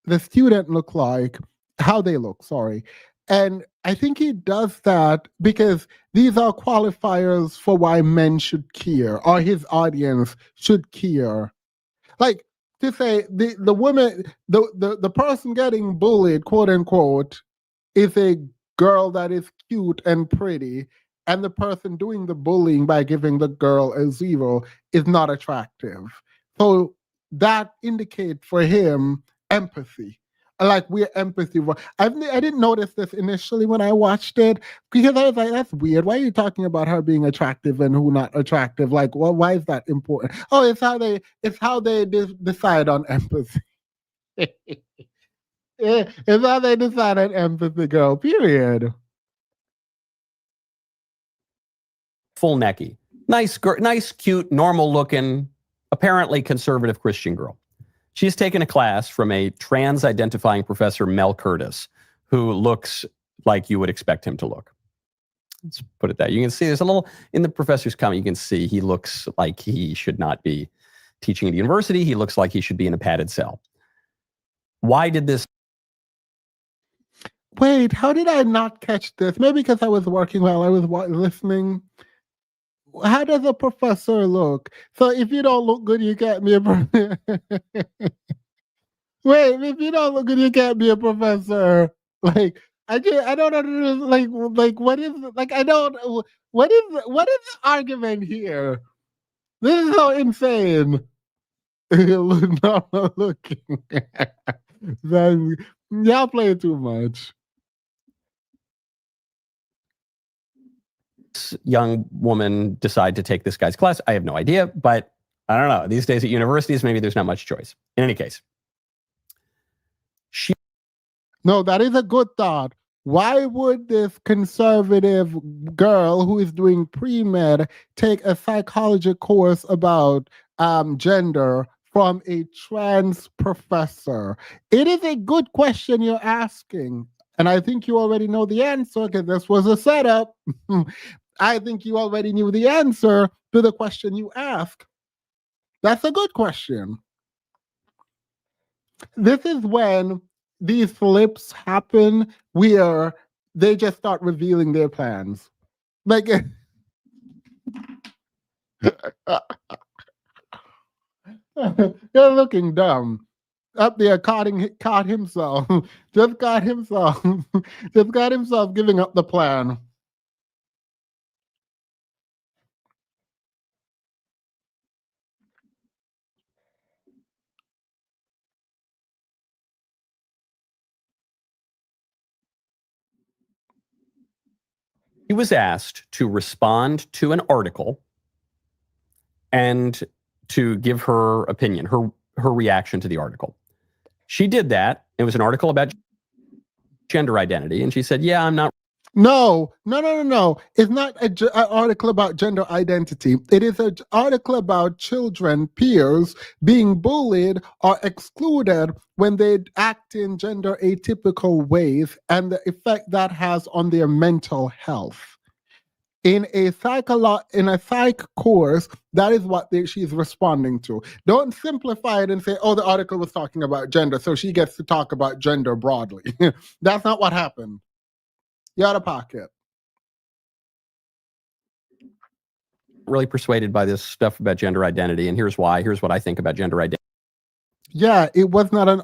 the student look like, how they look, sorry. And I think he does that because these are qualifiers for why men should care or his audience should care. Like to say the woman, the person getting bullied, quote unquote, is a girl that is cute and pretty, and the person doing the bullying by giving the girl a 0 is not attractive. So that indicates for him empathy. Like we're empathy. I didn't notice this initially when I watched it because I was like, that's weird. Why are you talking about her being attractive and who not attractive? Like, well, why is that important? Oh, it's how they decide on empathy. It's how they decide on empathy, girl. Period. Fulnecki. Nice, cute, normal-looking, apparently conservative Christian girl. She's taken a class from a trans-identifying professor, Mel Curtis, who looks like you would expect him to look. Let's put it that. You can see there's a little, in the professor's comment, you can see he looks like he should not be teaching at a university. He looks like he should be in a padded cell. Why did this? Wait, how did I not catch this? Maybe because I was working while I was listening. How does a professor look? So if you don't look good, you can't be a professor. Wait, if you don't look good, you can't be a professor. Like I don't understand. Like what is like I don't what is the argument here? This is so insane. Not looking. Y'all play too much. Young woman decide to take this guy's class? I have no idea, but I don't know. These days at universities, maybe there's not much choice. In any case, No, that is a good thought. Why would this conservative girl who is doing pre-med take a psychology course about gender from a trans professor? It is a good question you're asking. And I think you already know the answer because this was a setup. I think you already knew the answer to the question you asked. That's a good question. This is when these flips happen where they just start revealing their plans. Like, you're looking dumb. Up there, caught himself. Just got himself. Just got himself giving up the plan. he was asked to respond to an article and to give her opinion, her reaction to the article. She did that. It was an article about gender identity, and she said, "Yeah, I'm not." No. It's not an article about gender identity. It is an article about children, peers, being bullied or excluded when they act in gender atypical ways and the effect that has on their mental health. In a psych course, that is what she's responding to. Don't simplify it and say, oh, the article was talking about gender, so she gets to talk about gender broadly. That's not what happened. You're out of pocket. Really persuaded by this stuff about gender identity, and here's why. Here's what I think about gender identity. Yeah, it was not an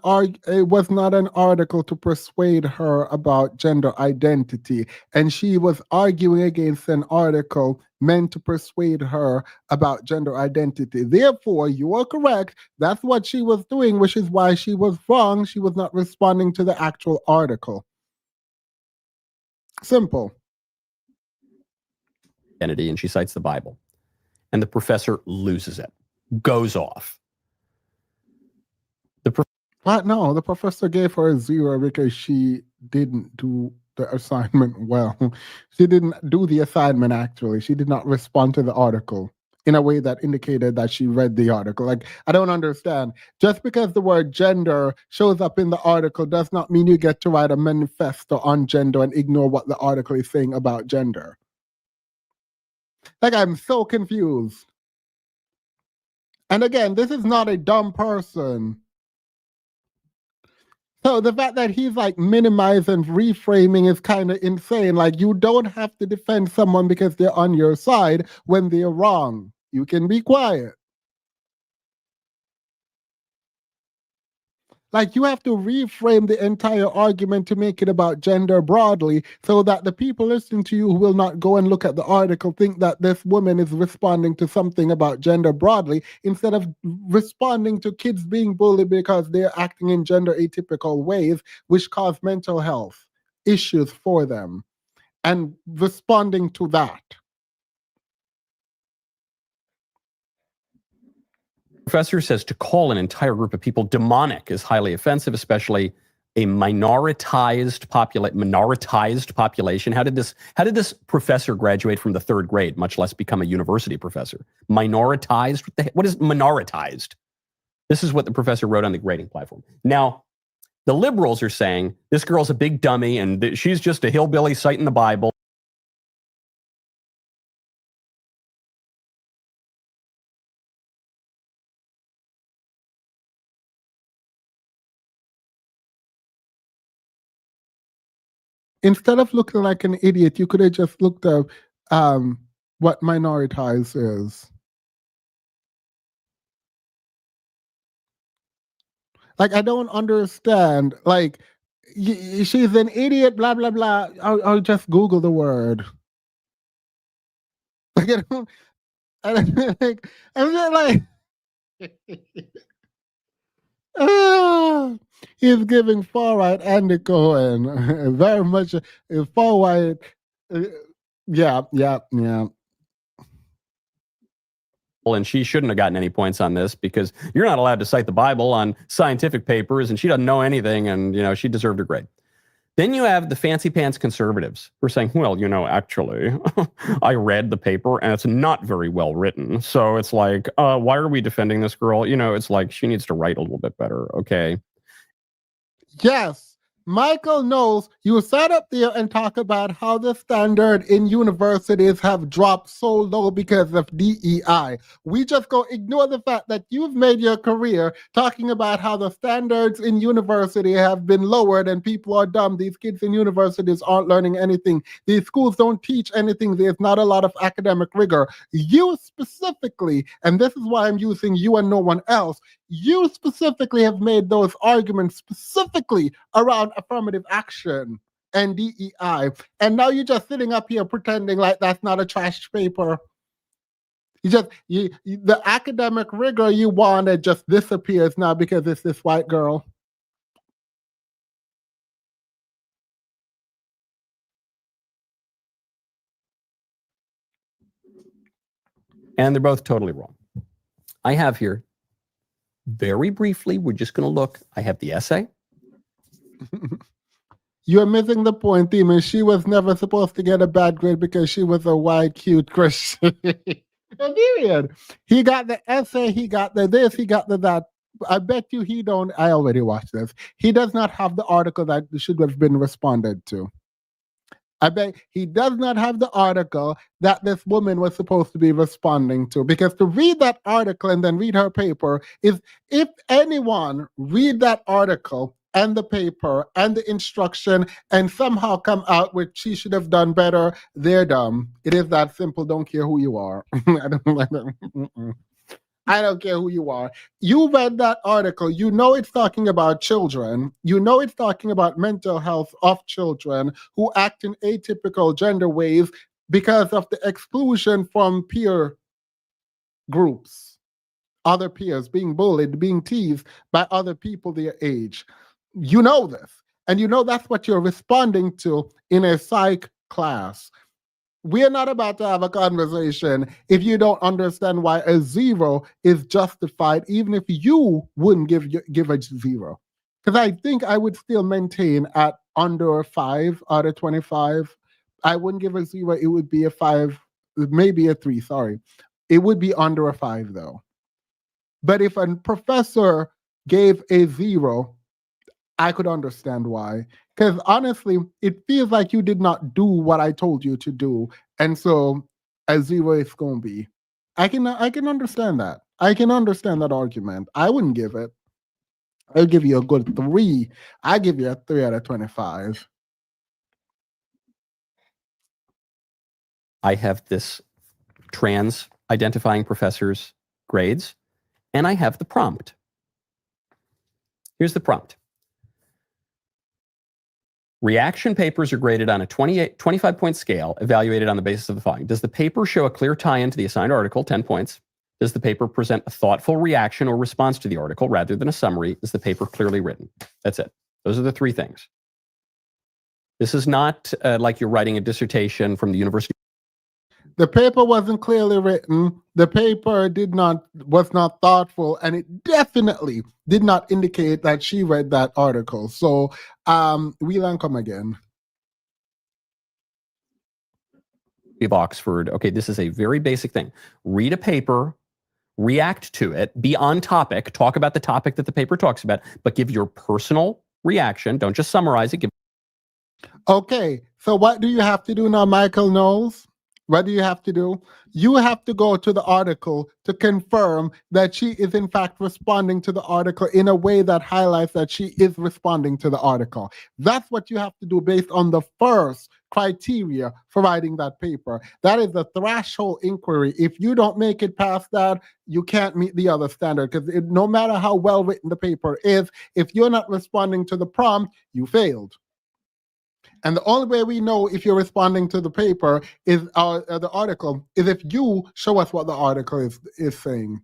article to persuade her about gender identity, and she was arguing against an article meant to persuade her about gender identity. Therefore, you are correct. That's what she was doing, which is why she was wrong. She was not responding to the actual article. Simple. Identity, and she cites the Bible, and the professor loses it, goes off. What? No, the professor gave her a 0 because she didn't do the assignment well. She didn't do the assignment, actually. She did not respond to the article in a way that indicated that she read the article. Like, I don't understand. Just because the word gender shows up in the article does not mean you get to write a manifesto on gender and ignore what the article is saying about gender. Like, I'm so confused. And again, this is not a dumb person. So the fact that he's like minimizing, reframing is kind of insane. Like, you don't have to defend someone because they're on your side when they're wrong. You can be quiet. Like, you have to reframe the entire argument to make it about gender broadly so that the people listening to you who will not go and look at the article think that this woman is responding to something about gender broadly instead of responding to kids being bullied because they're acting in gender atypical ways, which cause mental health issues for them, and responding to that. Professor says to call an entire group of people demonic is highly offensive, especially a minoritized population. How did this professor graduate from the 3rd grade, much less become a university professor? Minoritized? What is minoritized? This is what the professor wrote on the grading platform. Now, the liberals are saying this girl's a big dummy and she's just a hillbilly citing the Bible. Instead of looking like an idiot, you could have just looked up what minoritized is. Like, I don't understand. Like, she's an idiot, blah, blah, blah. I'll just Google the word. Like, I don't, like, I'm just like, he's giving far right Andy Cohen very much far right. Yeah. and she shouldn't have gotten any points on this because you're not allowed to cite the Bible on scientific papers, and she doesn't know anything, and she deserved her grade. Then you have the fancy pants conservatives who are saying, well, actually, I read the paper and it's not very well written. So it's like, why are we defending this girl? It's like she needs to write a little bit better. Okay. Yes. Michael knows you sat up there and talk about how the standard in universities have dropped so low because of DEI. We just go ignore the fact that you've made your career talking about how the standards in university have been lowered and people are dumb. These kids in universities aren't learning anything. These schools don't teach anything. There's not a lot of academic rigor. You specifically, and this is why I'm using you and no one else, you specifically have made those arguments specifically around affirmative action and DEI. And now you're just sitting up here pretending like that's not a trash paper. The academic rigor you wanted just disappears now because it's this white girl. And they're both totally wrong. I have here, very briefly, we're just going to look. I have the essay. You're missing the point, Demon. She was never supposed to get a bad grade because she was a white, cute Christian. Period. He got the essay, he got the this, he got the that. I bet you he don't. I already watched this. He does not have the article that should have been responded to. I bet he does not have the article that this woman was supposed to be responding to, because to read that article and then read her paper is, if anyone read that article and the paper and the instruction and somehow come out with she should have done better, they're dumb. It is that simple. Don't care who you are. I don't care who you are. You read that article. You know it's talking about children. You know it's talking about mental health of children who act in atypical gender ways because of the exclusion from peer groups, other peers, being bullied, being teased by other people their age. You know this. And you know that's what you're responding to in a psych class. We're not about to have a conversation if you don't understand why a 0 is justified, even if you wouldn't give a 0. Because I think I would still maintain at under 5 out of 25. I wouldn't give a 0. It would be a 5, maybe a 3, sorry. It would be under a 5, though. But if a professor gave a 0, I could understand why. Because honestly, it feels like you did not do what I told you to do. And so a 0 is going to be. I can understand that. I can understand that argument. I wouldn't give it. I'll give you a good 3. I give you a 3 out of 25. I have this trans identifying professor's grades, and I have the prompt. Here's the prompt. Reaction papers are graded on a 25-point scale, evaluated on the basis of the following. Does the paper show a clear tie-in to the assigned article, 10 points? Does the paper present a thoughtful reaction or response to the article rather than a summary? Is the paper clearly written? That's it. Those are the 3 things. This is not like you're writing a dissertation from the university. The paper wasn't clearly written. The paper was not thoughtful, and it definitely did not indicate that she read that article. So we'll come again. Of Oxford. Okay, this is a very basic thing. Read a paper, react to it, be on topic, talk about the topic that the paper talks about, but give your personal reaction. Don't just summarize it. Okay, so what do you have to do now, Michael knows? What do you have to do? You have to go to the article to confirm that she is in fact responding to the article in a way that highlights that she is responding to the article. That's what you have to do based on the first criteria for writing that paper. That is the threshold inquiry. If you don't make it past that, you can't meet the other standard, because no matter how well written the paper is, if you're not responding to the prompt, you failed. And the only way we know if you're responding to the paper is the article is if you show us what the article is saying.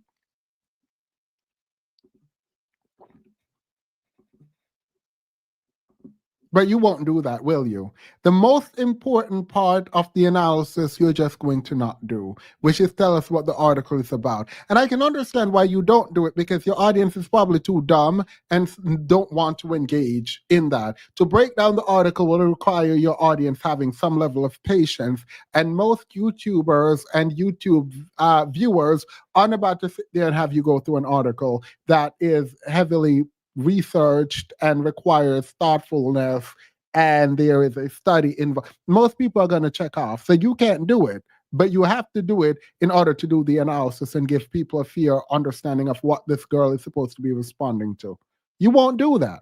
But you won't do that, will you? The most important part of the analysis you're just going to not do, which is tell us what the article is about. And I can understand why you don't do it, because your audience is probably too dumb and don't want to engage in that. To break down the article will require your audience having some level of patience. And most YouTubers and YouTube viewers aren't about to sit there and have you go through an article that is heavily researched and requires thoughtfulness, and there is a study involved. Most people are going to check off, so you can't do it, but you have to do it in order to do the analysis and give people a fair understanding of what this girl is supposed to be responding to. You won't do that.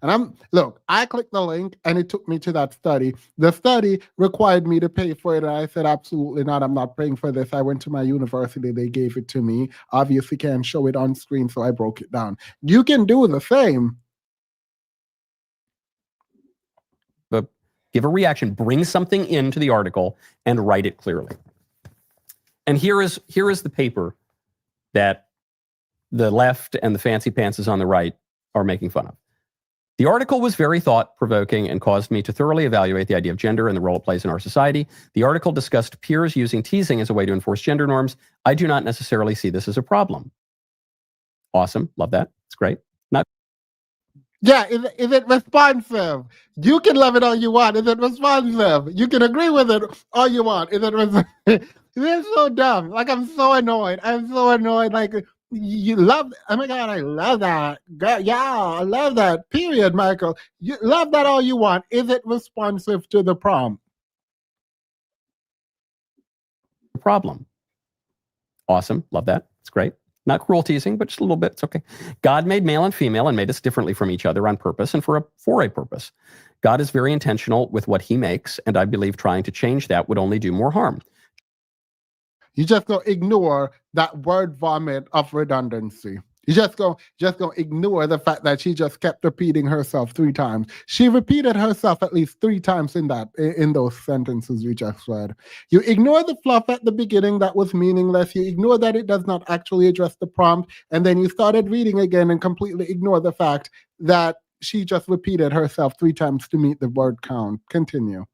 And I clicked the link and it took me to that study. The study required me to pay for it. And I said, absolutely not. I'm not paying for this. I went to my university. They gave it to me. Obviously can't show it on screen, so I broke it down. You can do the same. But give a reaction, bring something into the article and write it clearly. And here is the paper that the left and the fancy pantses on the right are making fun of. The article was very thought-provoking and caused me to thoroughly evaluate the idea of gender and the role it plays in our society. The article discussed peers using teasing as a way to enforce gender norms. I do not necessarily see this as a problem. Awesome. Love that. It's great. Yeah, is it responsive? You can love it all you want. Is it responsive? You can agree with it all you want. Is it responsive? They're so dumb. Like, I'm so annoyed. Like, you love, oh my God, I love that. God, yeah, I love that. Period, Michael. You love that all you want. Is it responsive to the prompt? Problem. Awesome. Love that. It's great. Not cruel teasing, but just a little bit. It's okay. God made male and female and made us differently from each other on purpose and for a purpose. God is very intentional with what he makes, and I believe trying to change that would only do more harm. You just go ignore that word vomit of redundancy. You just go ignore the fact that she just kept repeating herself 3 times. She repeated herself at least 3 times in those sentences you just read. You ignore the fluff at the beginning that was meaningless. You ignore that it does not actually address the prompt. And then you started reading again and completely ignore the fact that she just repeated herself 3 times to meet the word count. Continue.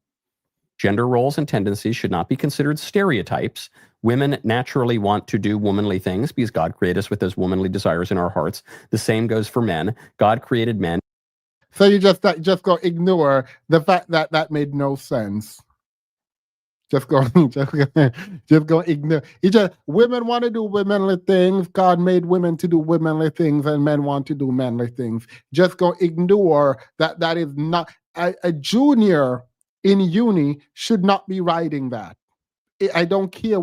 Gender roles and tendencies should not be considered stereotypes. Women naturally want to do womanly things because God created us with those womanly desires in our hearts. The same goes for men. God created men. So you just go ignore the fact that that made no sense. Just go ignore. Women want to do womanly things. God made women to do womanly things, and men want to do manly things. Just go ignore that. That is not a junior in uni should not be writing that. I don't care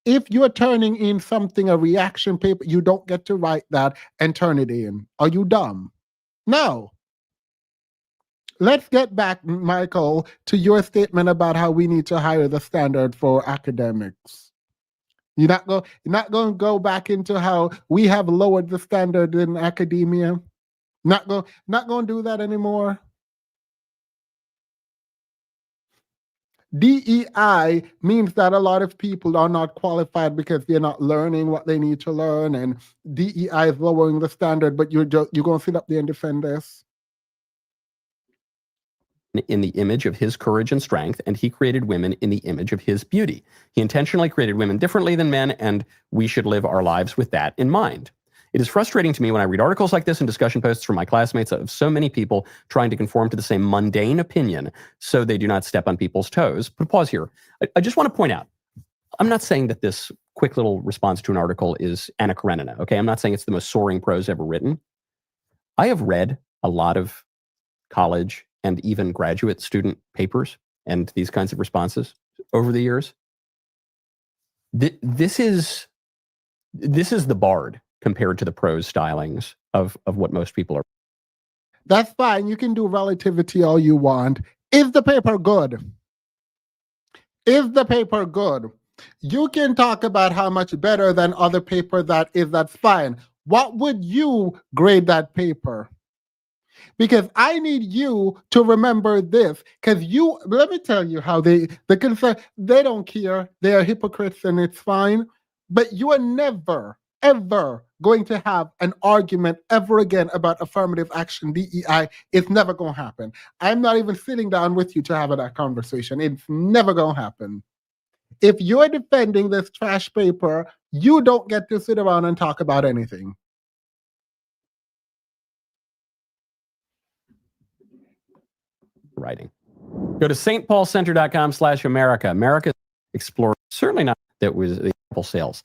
if you're turning in something, a reaction paper, you don't get to write that and turn it in. Are you dumb? No. Let's get back, Michael, to your statement about how we need to higher the standard for academics. You're not going to go back into how we have lowered the standard in academia. Not going to do that anymore. DEI means that a lot of people are not qualified because they're not learning what they need to learn, and DEI is lowering the standard, but you're going to sit up there and defend this? In the image of his courage and strength, and he created women in the image of his beauty. He intentionally created women differently than men, and we should live our lives with that in mind. It is frustrating to me when I read articles like this and discussion posts from my classmates of so many people trying to conform to the same mundane opinion so they do not step on people's toes. But pause here. I just want to point out, I'm not saying that this quick little response to an article is Anna Karenina, okay? I'm not saying it's the most soaring prose ever written. I have read a lot of college and even graduate student papers and these kinds of responses over the years. This is the Bard compared to the prose stylings of what most people are. That's fine. You can do relativity all you want. Is the paper good? Is the paper good? You can talk about how much better than other paper that is. That's fine. What would you grade that paper? Because I need you to remember this. Because let me tell you how they don't care. They are hypocrites and it's fine. But you are never ever going to have an argument ever again about affirmative action DEI. It's never going to happen. I'm not even sitting down with you to have that conversation. It's never going to happen. If you're defending this trash paper, you don't get to sit around and talk about anything. Writing. Go to stpaulcenter.com/America. America explores, certainly not that was the Apple sales,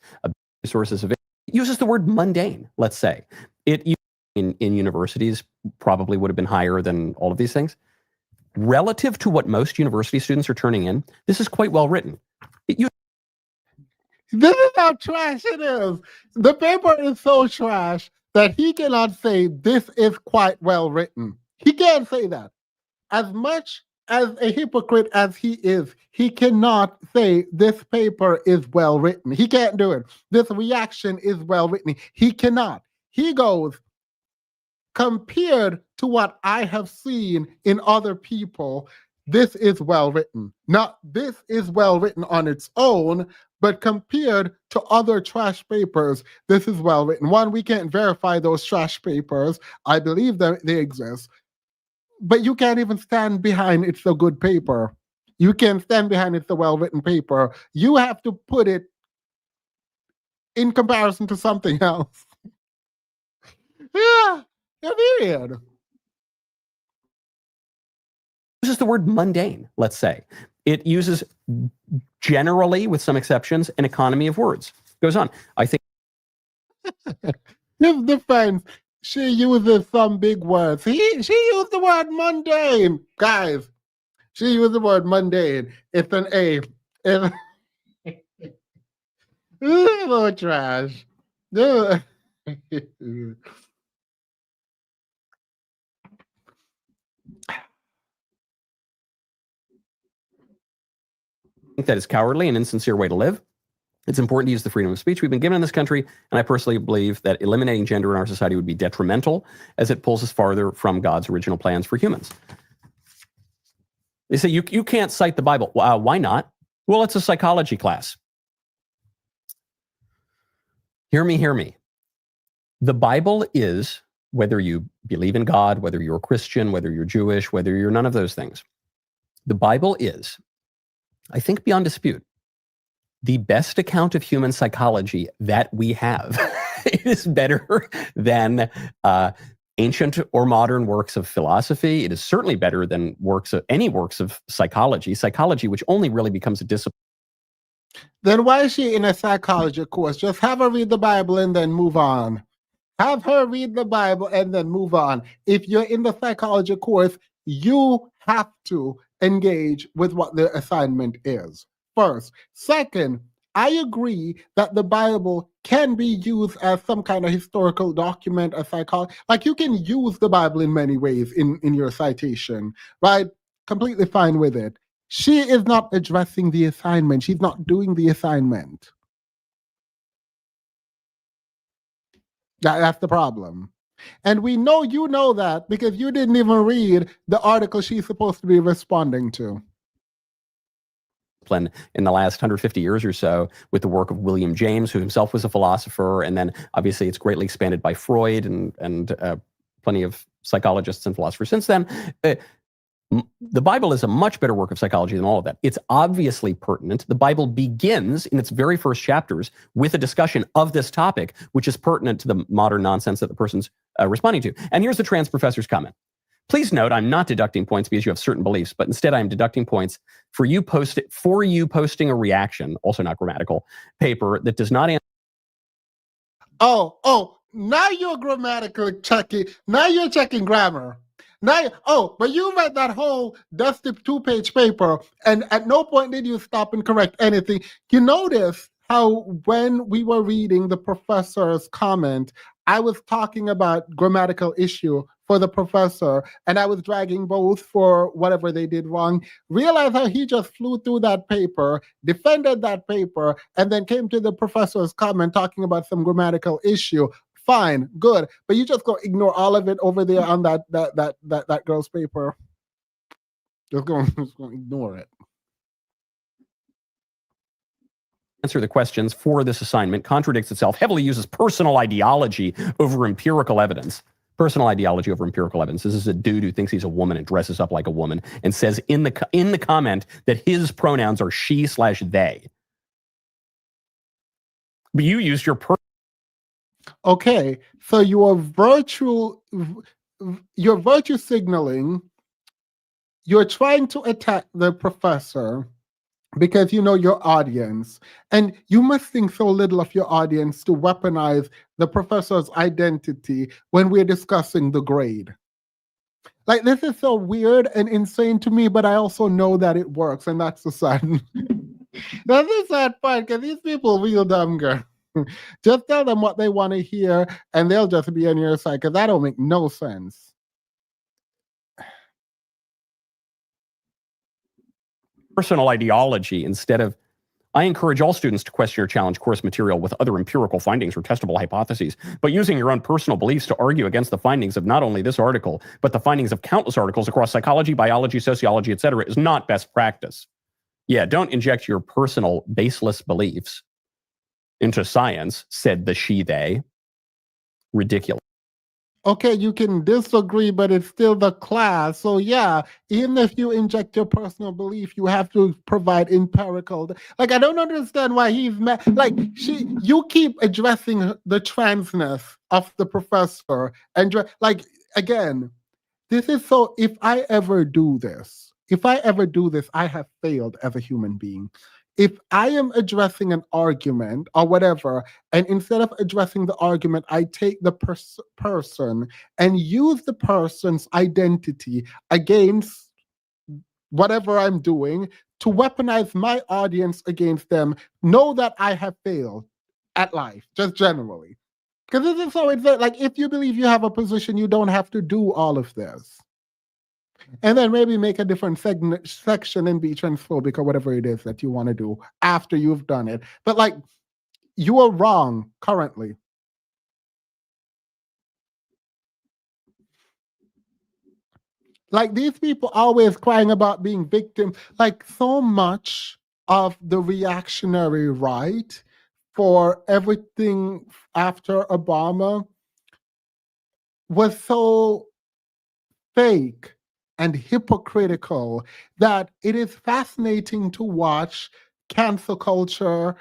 sources of it. It uses the word mundane, let's say. It in universities probably would have been higher than all of these things. Relative to what most university students are turning in, this is quite well written. This is how trash it is. The paper is so trash that he cannot say this is quite well written. He can't say that. As much as a hypocrite as he is, he cannot say this paper is well written. He can't do it. This reaction is well written. He cannot. He goes, compared to what I have seen in other people, this is well written. Not this is well written on its own, but compared to other trash papers, this is well written. One, we can't verify those trash papers. I believe that they exist. But you can't even stand behind it's a good paper. You can't stand behind it's a well-written paper. You have to put it in comparison to something else. Yeah, weird. It uses the word mundane, let's say. It uses, generally, with some exceptions, an economy of words. Goes on. I think His defense, she uses some big words. She used the word mundane. Guys, she used the word mundane. It's an A. It's so trash. I think that is cowardly and insincere way to live. It's important to use the freedom of speech we've been given in this country, and I personally believe that eliminating gender in our society would be detrimental as it pulls us farther from God's original plans for humans. They say you can't cite the Bible. Why not? Well, it's a psychology class. Hear me. The Bible is, whether you believe in God, whether you're a Christian, whether you're Jewish, whether you're none of those things, the Bible is, I think beyond dispute, the best account of human psychology that we have. It is better than ancient or modern works of philosophy. It is certainly better than any works of psychology. Psychology, which only really becomes a discipline. Then why is she in a psychology course? Just have her read the Bible and then move on. Have her read the Bible and then move on. If you're in the psychology course, you have to engage with what the assignment is. First. Second, I agree that the Bible can be used as some kind of historical document, a psychology. Like you can use the Bible in many ways in your citation, right? Completely fine with it. She is not addressing the assignment. She's not doing the assignment. That's the problem. And we know you know that because you didn't even read the article she's supposed to be responding to. In the last 150 years or so with the work of William James, who himself was a philosopher. And then obviously it's greatly expanded by Freud and plenty of psychologists and philosophers since then. The Bible is a much better work of psychology than all of that. It's obviously pertinent. The Bible begins in its very first chapters with a discussion of this topic, which is pertinent to the modern nonsense that the person's responding to. And here's the trans professor's comment. Please note, I'm not deducting points because you have certain beliefs, but instead I'm deducting points for you posting a reaction, also not grammatical, paper that does not answer. Oh, now you're grammatically checking. Now you're checking grammar. But you read that whole dusty 2-page paper, and at no point did you stop and correct anything. You notice how when we were reading the professor's comment, I was talking about grammatical issue for the professor, and I was dragging both for whatever they did wrong. Realize how he just flew through that paper, defended that paper, and then came to the professor's comment talking about some grammatical issue. Fine, good, but you just go ignore all of it over there on that girl's paper. Just go ignore it. answer the questions for this assignment contradicts itself, heavily uses personal ideology over empirical evidence. Personal ideology over empirical evidence. This is a dude who thinks he's a woman and dresses up like a woman and says in the comment that his pronouns are she/they. But you used your Okay, so your virtue signaling, you're trying to attack the professor because you know your audience, and you must think so little of your audience to weaponize the professor's identity when we're discussing the grade. Like, this is so weird and insane to me, but I also know that it works, and that's the sad. That's the sad part, because these people real dumb, girl. Just tell them what they want to hear, and they'll just be on your side, because that don't make no sense. personal ideology instead of, I encourage all students to question or challenge course material with other empirical findings or testable hypotheses, but using your own personal beliefs to argue against the findings of not only this article, but the findings of countless articles across psychology, biology, sociology, etc., is not best practice. Yeah, don't inject your personal baseless beliefs into science, said the she/they. Ridiculous. Okay, you can disagree, but it's still the class. So yeah, even if you inject your personal belief, you have to provide empirical. Like, I don't understand why he's mad. Like, you keep addressing the transness of the professor, and like, again, this is so. If I ever do this, I have failed as a human being. If I am addressing an argument or whatever, and instead of addressing the argument, I take the person and use the person's identity against whatever I'm doing to weaponize my audience against them, know that I have failed at life, just generally. Because this is so insane. Like, if you believe you have a position, you don't have to do all of this. And then maybe make a different section and be transphobic or whatever it is that you want to do after you've done it. But like, you are wrong currently. Like, these people always crying about being victim. Like, so much of the reactionary right for everything after Obama was so fake and hypocritical that it is fascinating to watch cancel culture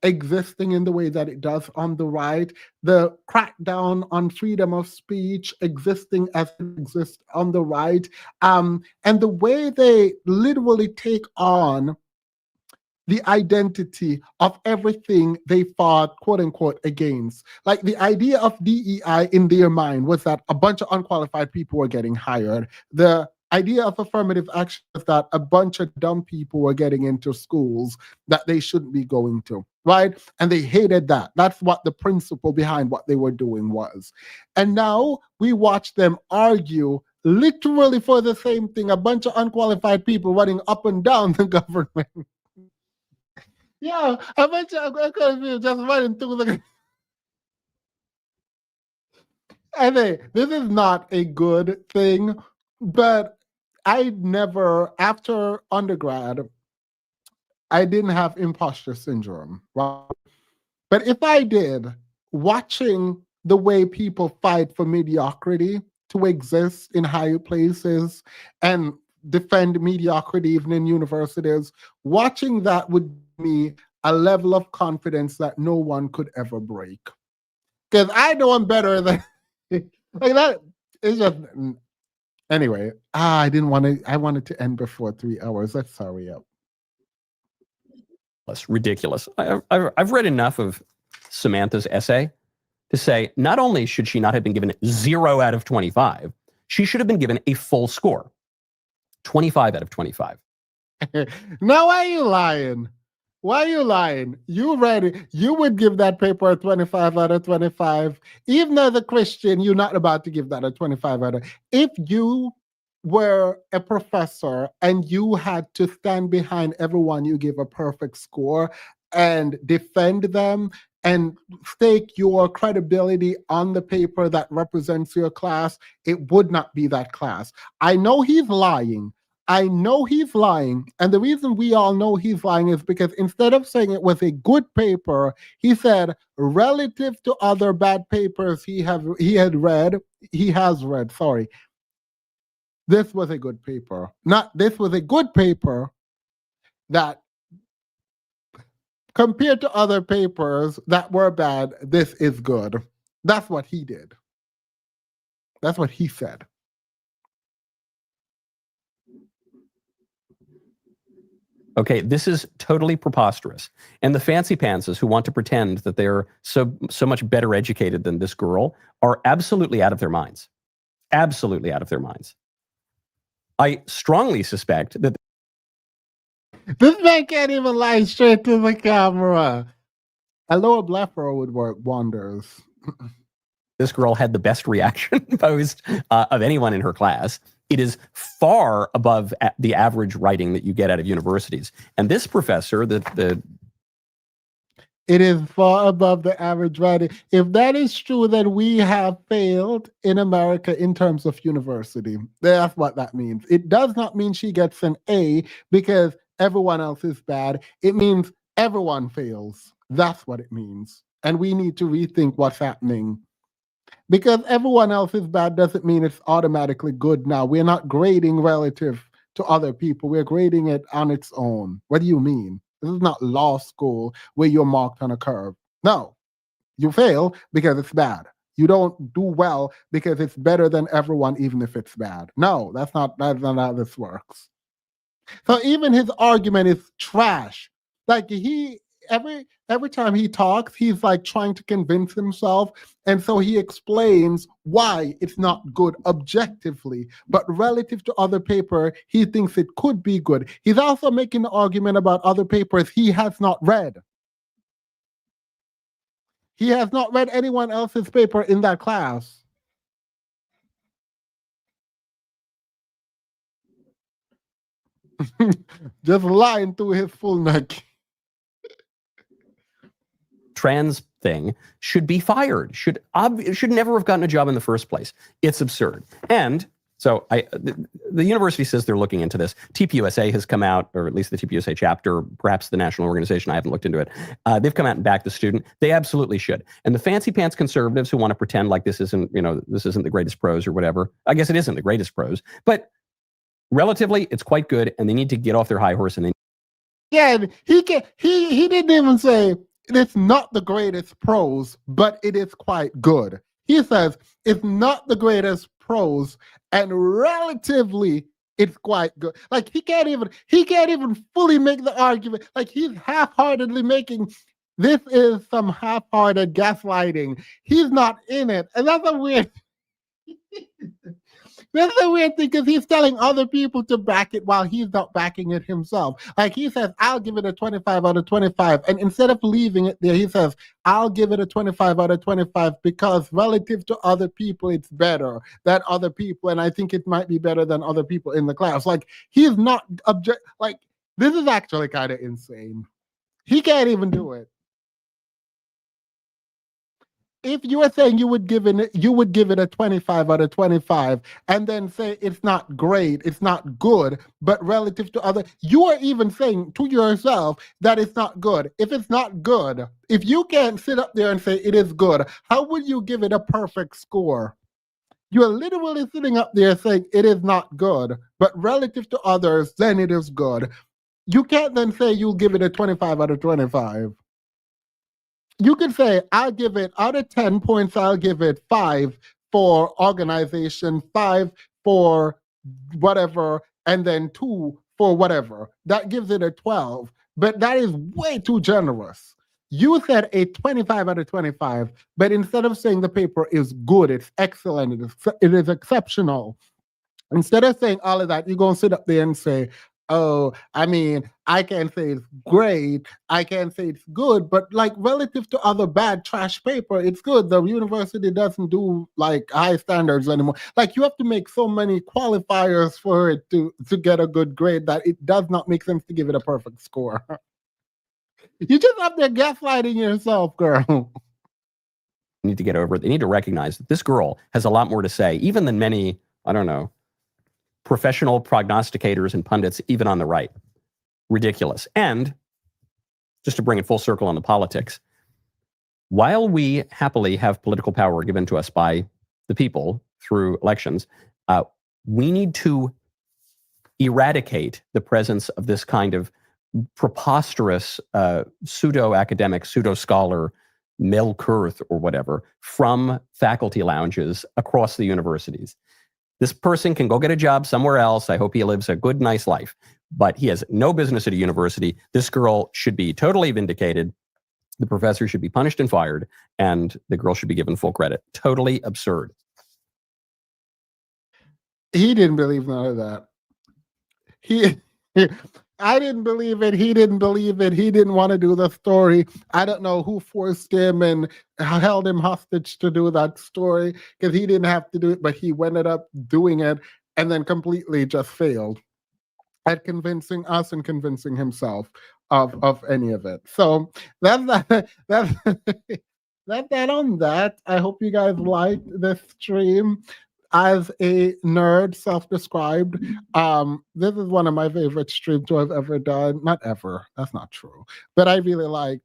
existing in the way that it does on the right, the crackdown on freedom of speech existing as it exists on the right, and the way they literally take on the identity of everything they fought, quote unquote, against. Like, the idea of DEI in their mind was that a bunch of unqualified people were getting hired. The idea of affirmative action is that a bunch of dumb people were getting into schools that they shouldn't be going to, right? And they hated that. That's what the principle behind what they were doing was. And now we watch them argue literally for the same thing, a bunch of unqualified people running up and down the government. Yeah, a bunch of unqualified people just running through the. I think this is not a good thing, but I never, after undergrad, I didn't have imposter syndrome, right? But if I did, watching the way people fight for mediocrity to exist in higher places and defend mediocrity even in universities, watching that would give me a level of confidence that no one could ever break. Because I know I'm better than like that. It's just anyway. I didn't want to. I wanted to end before 3 hours. Let's hurry up. That's ridiculous. I've read enough of Samantha's essay to say not only should she not have been given 0 out of 25, she should have been given a full score, 25 out of 25. Now, why are you lying? Why are you lying? You read it. You would give that paper a 25 out of 25. Even as a Christian, you're not about to give that a 25 out of. If you were a professor and you had to stand behind everyone you give a perfect score and defend them and stake your credibility on the paper that represents your class, it would not be that class. I know he's lying. I know he's lying. And the reason we all know he's lying is because instead of saying it was a good paper, he said relative to other bad papers he has read, sorry. This was a good paper. Not this was a good paper that compared to other papers that were bad, this is good. That's what he did. That's what he said. Okay, this is totally preposterous. And the fancy pantses who want to pretend that they're so much better educated than this girl are absolutely out of their minds. Absolutely out of their minds. I strongly suspect that this man can't even lie straight to the camera. A lower blepharon would work wonders. this girl had the best reaction post of anyone in her class. It is far above the average writing that you get out of universities. And this professor, it is far above the average writing. If that is true, then we have failed in America in terms of university. That's what that means. It does not mean she gets an A because everyone else is bad. It means everyone fails. That's what it means. And we need to rethink what's happening. Because everyone else is bad doesn't mean it's automatically good now. We're not grading relative to other people. We're grading it on its own. What do you mean? This is not law school where you're marked on a curve. No, you fail because it's bad. You don't do well because it's better than everyone, even if it's bad. No, that's not how this works. So even his argument is trash. Like every time he talks, he's like trying to convince himself. And so he explains why it's not good objectively, but relative to other paper, he thinks it could be good. He's also making the argument about other papers he has not read. He has not read anyone else's paper in that class. Just lying through his full neck. Trans thing should be fired, should never have gotten a job in the first place. It's absurd. And so the university says they're looking into this. TPUSA has come out, or at least the TPUSA chapter, perhaps the national organization, I haven't looked into it. They've come out and backed the student. They absolutely should. And the fancy pants conservatives who want to pretend like this isn't the greatest prose or whatever. I guess it isn't the greatest prose, but relatively it's quite good, and they need to get off their high horse. And he didn't even say it's not the greatest prose, but it is quite good. He says it's not the greatest prose, and relatively it's quite good. Like he can't even fully make the argument. Like he's half-heartedly making this is some half-hearted gaslighting. He's not in it, and that's a weird. That's the weird thing, because he's telling other people to back it while he's not backing it himself. Like he says, I'll give it a 25 out of 25. And instead of leaving it there, he says, I'll give it a 25 out of 25 because relative to other people, it's better than other people. And I think it might be better than other people in the class. Like he's not like this is actually kind of insane. He can't even do it. If you were saying you would give it a 25 out of 25 and then say it's not great, it's not good, but relative to other, you are even saying to yourself that it's not good. If it's not good, if you can't sit up there and say it is good, how would you give it a perfect score? You're literally sitting up there saying it is not good, but relative to others, then it is good. You can't then say you'll give it a 25 out of 25. You could say, I'll give it, out of 10 points, I'll give it 5 for organization, 5 for whatever, and then 2 for whatever. That gives it a 12. But that is way too generous. You said a 25 out of 25, but instead of saying the paper is good, it's excellent, it is exceptional, instead of saying all of that, you're going to sit up there and say, oh, I mean, I can't say it's great, I can't say it's good, but like relative to other bad trash paper, it's good. The university doesn't do like high standards anymore. Like you have to make so many qualifiers for it to get a good grade that it does not make sense to give it a perfect score. You just up there gaslighting yourself, girl. Need to get over it. They need to recognize that this girl has a lot more to say, even than many, I don't know, professional prognosticators and pundits, even on the right. Ridiculous. And just to bring it full circle on the politics, while we happily have political power given to us by the people through elections, we need to eradicate the presence of this kind of preposterous pseudo-academic, pseudo-scholar Melkurth or whatever from faculty lounges across the universities. This person can go get a job somewhere else. I hope he lives a good, nice life, but he has no business at a university. This girl should be totally vindicated. The professor should be punished and fired, and the girl should be given full credit. Totally absurd. He didn't believe none of that. I didn't believe it. He didn't believe it. He didn't want to do the story. I don't know who forced him and held him hostage to do that story, because he didn't have to do it, but he ended up doing it and then completely just failed at convincing us and convincing himself of any of it. So that's that's that on that. I hope you guys liked this stream. As a nerd, self-described, this is one of my favorite streams to have ever done. Not ever, that's not true. But I really liked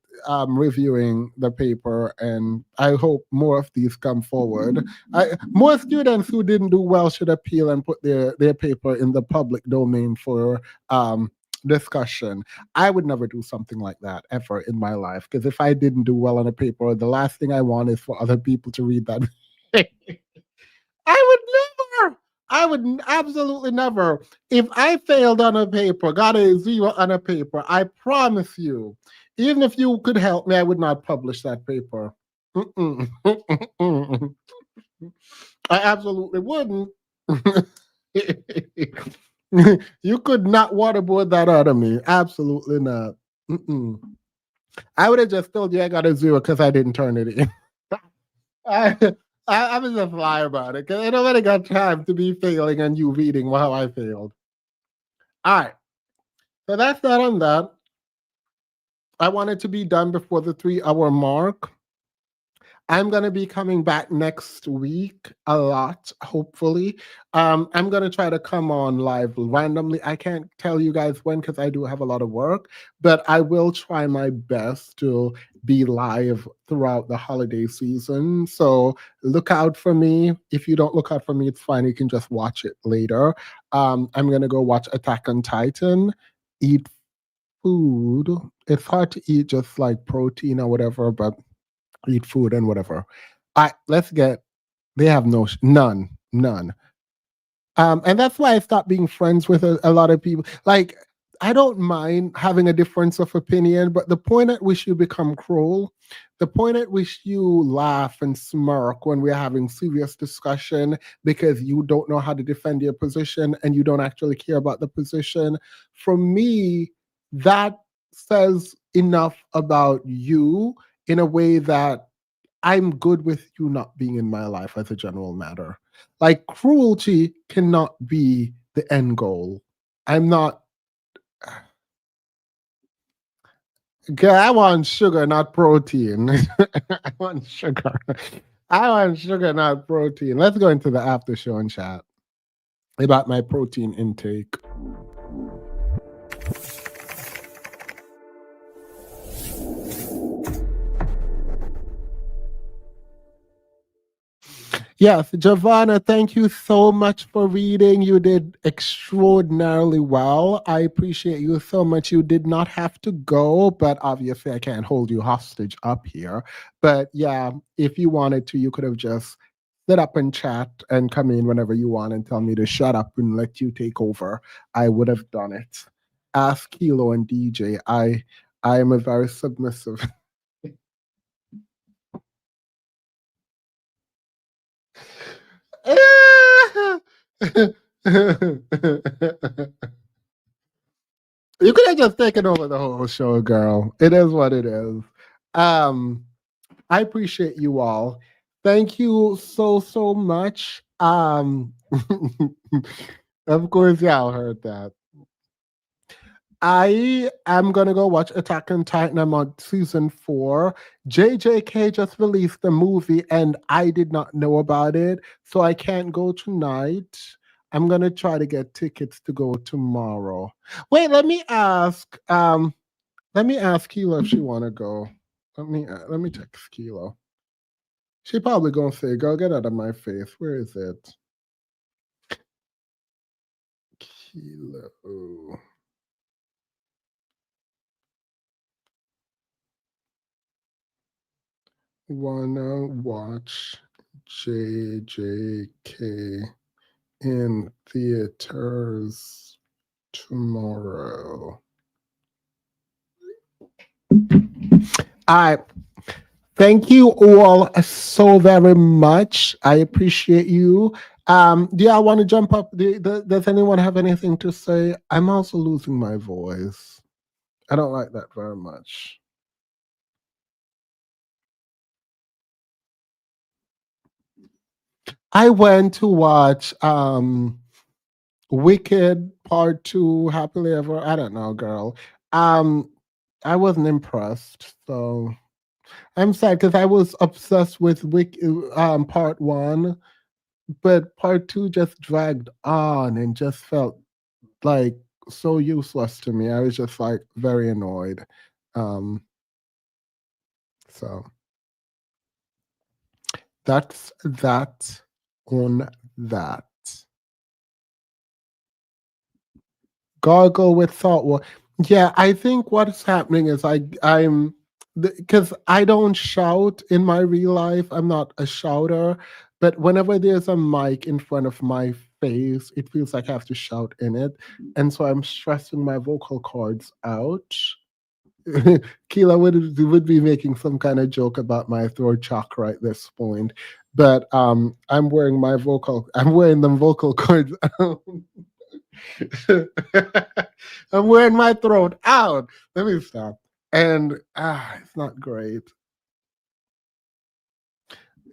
reviewing the paper, and I hope more of these come forward. More students who didn't do well should appeal and put their paper in the public domain for discussion. I would never do something like that ever in my life, because if I didn't do well on a paper, the last thing I want is for other people to read that. I would absolutely never. If I failed on a paper, got a 0 on a paper, I promise you, even if you could help me, I would not publish that paper. I absolutely wouldn't. You could not waterboard that out of me. Absolutely not. I would have just told you I got a 0 because I didn't turn it in. I was just lie about it, because I nobody got time to be failing and you reading how I failed. All right. So that's that on that. I wanted to be done before the 3-hour mark. I'm going to be coming back next week a lot, hopefully. I'm going to try to come on live randomly. I can't tell you guys when, because I do have a lot of work, but I will try my best to be live throughout the holiday season. So look out for me. If you don't look out for me, it's fine. You can just watch it later. I'm going to go watch Attack on Titan, eat food. It's hard to eat just like protein or whatever, but eat food and whatever. All right, let's get. They have none. And that's why I stopped being friends with a lot of people. Like, I don't mind having a difference of opinion, but the point at which you become cruel, the point at which you laugh and smirk when we're having serious discussion because you don't know how to defend your position and you don't actually care about the position, for me, that says enough about you in a way that I'm good with you not being in my life as a general matter. Like, cruelty cannot be the end goal. I'm not. Okay, I want sugar, not protein. I want sugar. I want sugar, not protein. Let's go into the after show and chat about my protein intake. Yes, Giovanna, thank you so much for reading. You did extraordinarily well. I appreciate you so much. You did not have to go, but obviously I can't hold you hostage up here. But yeah, if you wanted to, you could have just sit up and chat and come in whenever you want and tell me to shut up and let you take over. I would have done it. Ask Kilo and DJ. I am a very submissive. You could have just taken over the whole show, girl. It is what it is. I appreciate you all. Thank you so much. Of course, y'all heard that. I am gonna go watch Attack on Titan. I'm on season 4. JJK just released the movie, and I did not know about it, so I can't go tonight. I'm gonna try to get tickets to go tomorrow. Wait, let me ask. Let me ask Kilo if she wanna go. Let me text Kilo. She probably gonna say, "Girl, get out of my face." Where is it? Kilo. Wanna watch JJK in theaters tomorrow. I thank you all so very much. I appreciate you. Do y'all want to jump up? Does anyone have anything to say? I'm also losing my voice. I don't like that very much. I went to watch Wicked Part 2, Happily Ever. I don't know, girl. I wasn't impressed, so I'm sad because I was obsessed with Part 1, but Part 2 just dragged on and just felt like so useless to me. I was just like very annoyed. Um, so that's that on that. Gargle with thought. Well, yeah, I think what's happening is I'm because I don't shout in my real life. I'm not a shouter, but whenever there's a mic in front of my face, it feels like I have to shout in it, and so I'm stressing my vocal cords out. Keela would be making some kind of joke about my throat chakra at this point, but I'm wearing them vocal cords out. I'm wearing my throat out. Let me stop. And it's not great.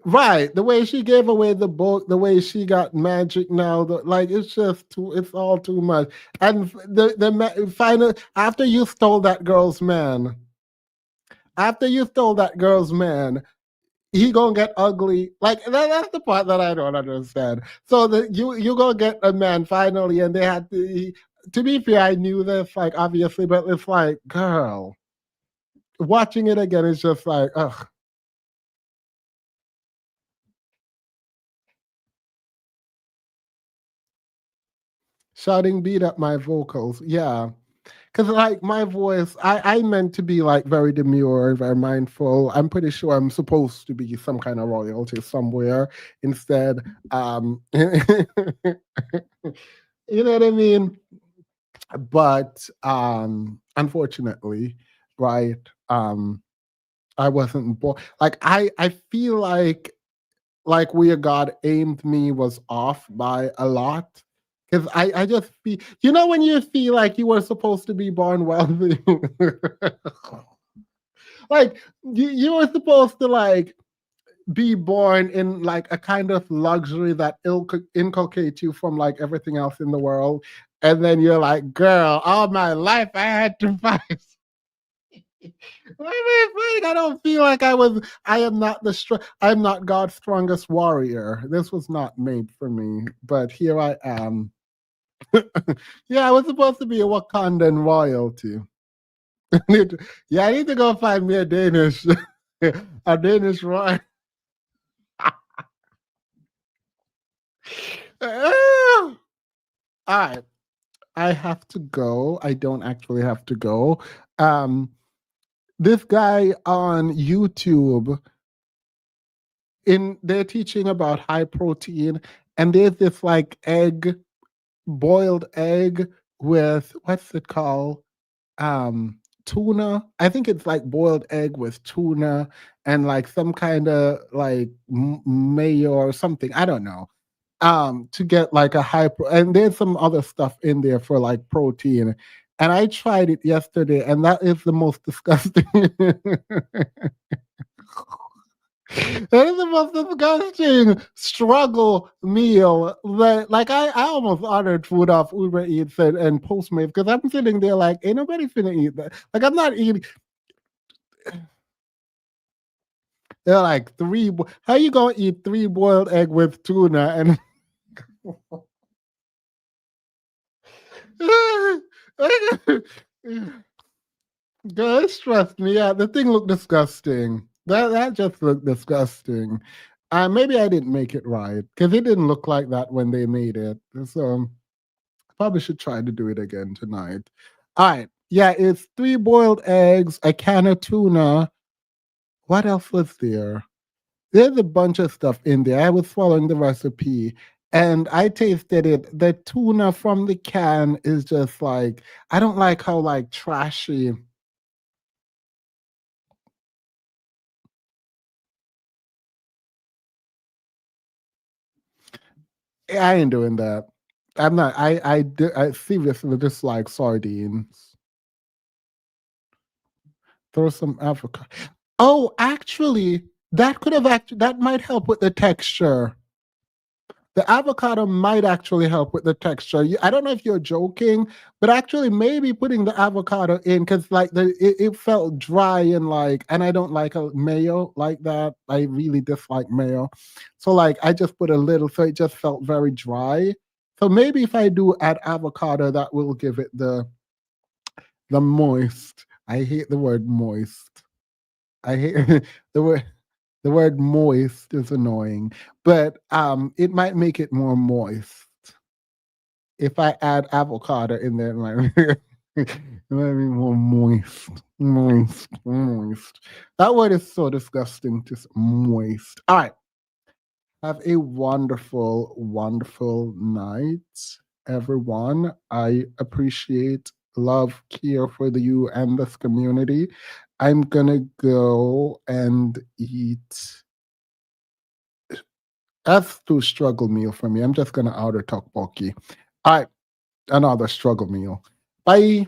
Right, the way she gave away the book, the way she got magic now, like it's just too, it's all too much. And final after you stole that girl's man, he gonna get ugly. Like that's the part that I don't understand. So you gonna get a man finally, and they had to be fair, I knew this, like obviously, but it's like, girl, watching it again is just like, ugh. Shouting beat up my vocals, yeah. Because like my voice, I meant to be like very demure, very mindful. I'm pretty sure I'm supposed to be some kind of royalty somewhere. Instead, you know what I mean? But unfortunately, right, I wasn't born. Like I feel like where God aimed me was off by a lot. Because I just feel, you know, when you feel like you were supposed to be born wealthy, like you were supposed to like be born in like a kind of luxury that inculcates you from like everything else in the world, and then you're like, girl, all my life I had to fight. I don't feel like I am not I'm not God's strongest warrior. This was not made for me, but here I am. Yeah, I was supposed to be a Wakandan royalty. Yeah, I need to go find me a Danish, a Danish royal. All right, I have to go. I don't actually have to go. This guy on YouTube, they're teaching about high protein, and there's this like boiled egg with what's it called? Tuna. I think it's like boiled egg with tuna and like some kind of like mayo or something. I don't know. To get like a and there's some other stuff in there for like protein. And I tried it yesterday, and that is the most disgusting. That is the most disgusting struggle meal. Like I almost ordered food off Uber Eats and Postmates because I'm sitting there like, ain't nobody finna eat that. Like I'm not eating. They're like how you gonna eat 3 boiled egg with tuna and Guys, trust me. Yeah, the thing looked disgusting. That just looked disgusting. Maybe I didn't make it right because it didn't look like that when they made it. So probably should try to do it again tonight. All right. Yeah, it's 3 boiled eggs, a can of tuna. What else was there? There's a bunch of stuff in there. I was following the recipe and I tasted it. The tuna from the can is just like, I don't like how like trashy. I ain't doing that. I'm not. I seriously just like sardines. Throw some avocado. Oh, actually, that might help with the texture. The avocado might actually help with the texture. I don't know if you're joking, but actually maybe putting the avocado in because like it felt dry and like, and I don't like a mayo like that. I really dislike mayo. So like I just put a little, so it just felt very dry. So maybe if I do add avocado, that will give it the moist. I hate the word moist. I hate the word moist is annoying, but it might make it more moist. If I add avocado in there, it might, it might be more moist. Moist. Moist. That word is so disgusting, just moist. All right. Have a wonderful, wonderful night, everyone. I appreciate love, care for you and this community. I'm gonna go and eat. That's too struggle meal for me. I'm just gonna outer talk bulky. All right, another struggle meal. Bye.